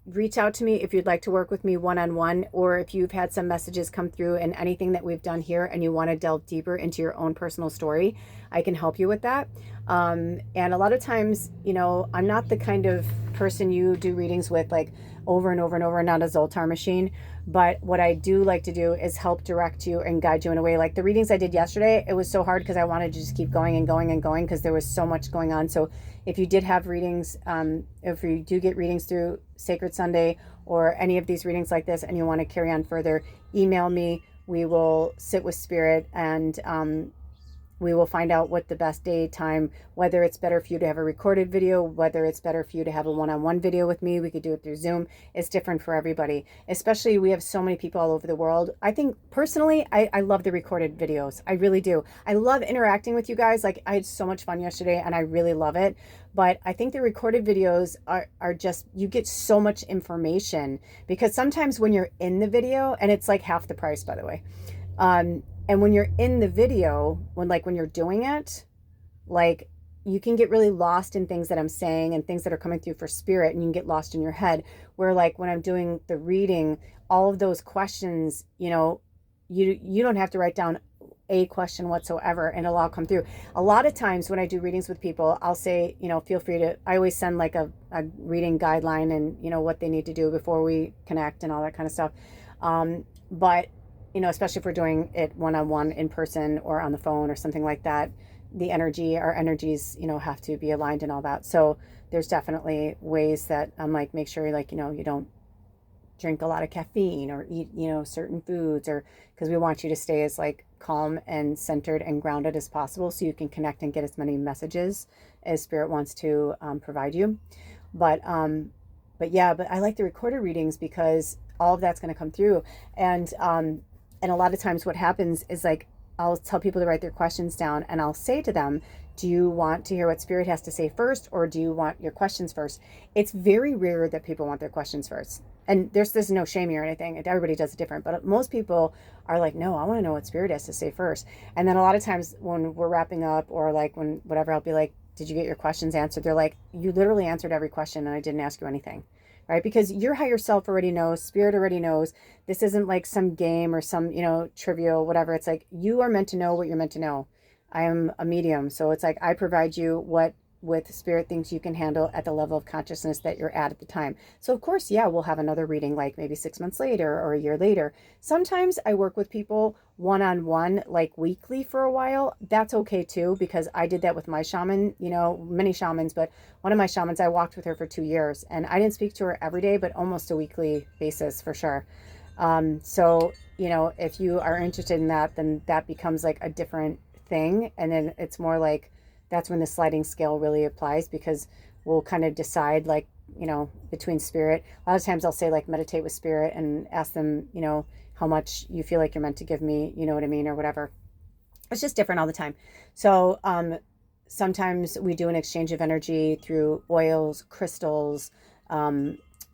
reach out to me if you'd like to work with me one-on-one, or if you've had some messages come through and anything that we've done here and you want to delve deeper into your own personal story, I can help you with that. And a lot of times, you know, I'm not the kind of person you do readings with like over and over and over, not a Zoltar machine. But what I do like to do is help direct you and guide you in a way. Like the readings I did yesterday, it was so hard because I wanted to just keep going and going and going because there was so much going on. So if you did have readings, if you do get readings through Sacred Sunday or any of these readings like this and you want to carry on further, email me. We will sit with Spirit and we will find out what the best day, time, whether it's better for you to have a recorded video, whether it's better for you to have a one-on-one video with me. We could do it through Zoom. It's different for everybody. Especially we have so many people all over the world. I think personally, I love the recorded videos. I really do. I love interacting with you guys. Like I had so much fun yesterday and I really love it. But I think the recorded videos are just, you get so much information because sometimes when you're in the video, and it's like half the price, by the way, and when you're in the video, when you're doing it, like you can get really lost in things that I'm saying and things that are coming through for Spirit, and you can get lost in your head. Where like when I'm doing the reading, all of those questions, you know, you don't have to write down a question whatsoever and it'll all come through. A lot of times when I do readings with people, I'll say, you know, feel free to, I always send like a reading guideline and, you know, what they need to do before we connect and all that kind of stuff. But you know, especially if we're doing it one-on-one in person or on the phone or something like that, our energies, you know, have to be aligned and all that. So there's definitely ways that I'm like, make sure like, you know, you don't drink a lot of caffeine or eat, you know, certain foods, or because we want you to stay as like calm and centered and grounded as possible so you can connect and get as many messages as Spirit wants to provide you. But I like the recorded readings because all of that's going to come through. And a lot of times what happens is like, I'll tell people to write their questions down and I'll say to them, do you want to hear what Spirit has to say first, or do you want your questions first? It's very rare that people want their questions first. And there's no shame or anything. Everybody does it different. But most people are like, no, I want to know what Spirit has to say first. And then a lot of times when we're wrapping up or like when whatever, I'll be like, did you get your questions answered? They're like, you literally answered every question and I didn't ask you anything, right? Because your higher self already knows, spirit already knows. This isn't like some game or some, trivial, whatever. It's like, you are meant to know what you're meant to know. I am a medium. So it's like, I provide you what with spirit thinks you can handle at the level of consciousness that you're at the time. So of course, yeah, we'll have another reading like maybe 6 months later or a year later. Sometimes I work with people one-on-one, like weekly for a while. That's okay too, because I did that with my shaman, many shamans, but one of my shamans, I walked with her for 2 years and I didn't speak to her every day, but almost a weekly basis for sure. So, if you are interested in that, then that becomes like a different thing. And then it's more like, that's when the sliding scale really applies, because we'll kind of decide like, between spirit. A lot of times I'll say like meditate with spirit and ask them, how much you feel like you're meant to give me, you know what I mean, or whatever. It's just different all the time. So sometimes we do an exchange of energy through oils, crystals,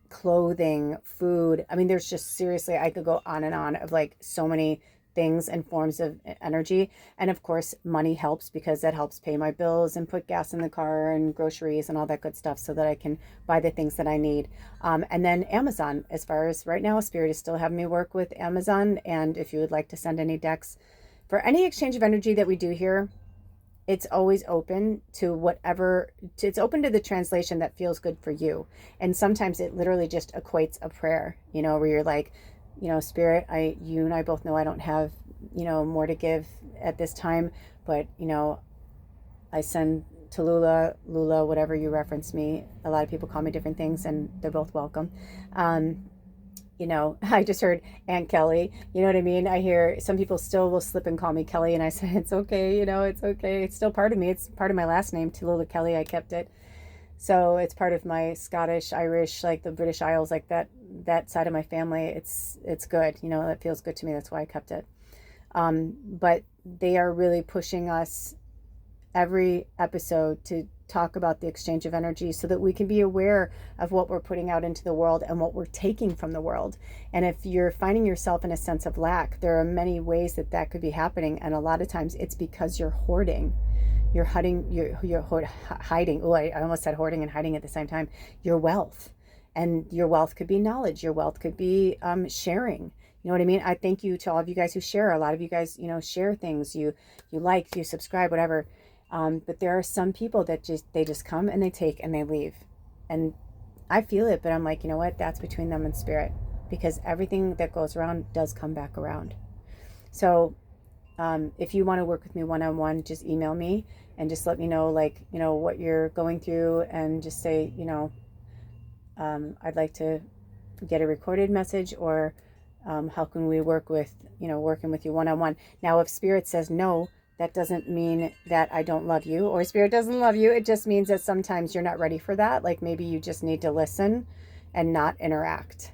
clothing, food. I mean, there's just seriously, I could go on and on of like so many things and forms of energy. And of course, money helps, because that helps pay my bills and put gas in the car and groceries and all that good stuff so that I can buy the things that I need. And then Amazon, as far as right now, Spirit is still having me work with Amazon. And if you would like to send any decks for any exchange of energy that we do here, it's always open to whatever, it's open to the translation that feels good for you. And sometimes it literally just equates a prayer, where you're like, Spirit, you and I both know I don't have, more to give at this time, but, I send Tallulah, Lula, whatever you reference me. A lot of people call me different things and they're both welcome. I just heard Aunt Kelly, you know what I mean? I hear some people still will slip and call me Kelly, and I say, it's okay, it's okay. It's still part of me. It's part of my last name, Tallulah Kelly. I kept it. So it's part of my Scottish, Irish, like the British Isles, like that side of my family. It's good. It feels good to me. That's why I kept it. But they are really pushing us every episode to talk about the exchange of energy so that we can be aware of what we're putting out into the world and what we're taking from the world. And if you're finding yourself in a sense of lack, there are many ways that could be happening. And a lot of times it's because you're hoarding. You're hiding. Oh, I almost said hoarding and hiding at the same time. Your wealth. And your wealth could be knowledge. Your wealth could be sharing. You know what I mean? I thank you to all of you guys who share. A lot of you guys, share things. You like, you subscribe, whatever. But there are some people that they just come and they take and they leave. And I feel it, but I'm like, you know what? That's between them and spirit. Because everything that goes around does come back around. So if you want to work with me one-on-one, just email me and just let me know, like, what you're going through, and just say, I'd like to get a recorded message, or how can we work with, working with you one-on-one. Now, if Spirit says no, that doesn't mean that I don't love you or Spirit doesn't love you. It just means that sometimes you're not ready for that. Like maybe you just need to listen and not interact.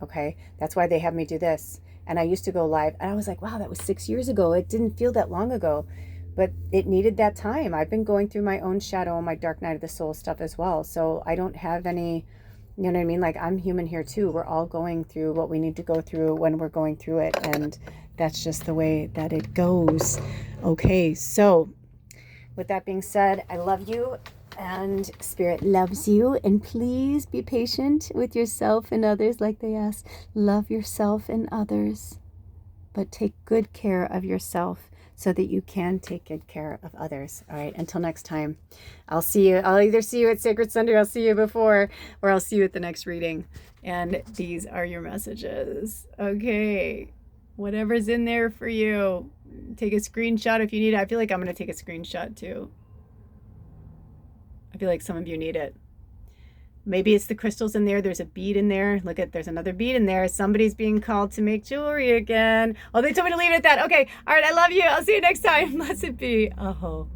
Okay. That's why they have me do this. And I used to go live and I was like, wow, that was 6 years ago. It didn't feel that long ago, but it needed that time. I've been going through my own shadow and my dark night of the soul stuff as well. So I don't have any, you know what I mean? Like I'm human here too. We're all going through what we need to go through when we're going through it. And that's just the way that it goes. Okay. So with that being said, I love you and Spirit loves you. And please be patient with yourself and others, like they ask. Love yourself and others, but take good care of yourself so that you can take good care of others. All right. Until next time, I'll see you. I'll either see you at Sacred Sunday, I'll see you before, or I'll see you at the next reading. And these are your messages. Okay. Whatever's in there for you. Take a screenshot if you need it. I feel like I'm going to take a screenshot too. I feel like some of you need it. Maybe it's the crystals in there. There's a bead in there. Look at, there's another bead in there. Somebody's being called to make jewelry again. Oh, they told me to leave it at that. Okay. All right. I love you. I'll see you next time. Blessed be. Oh.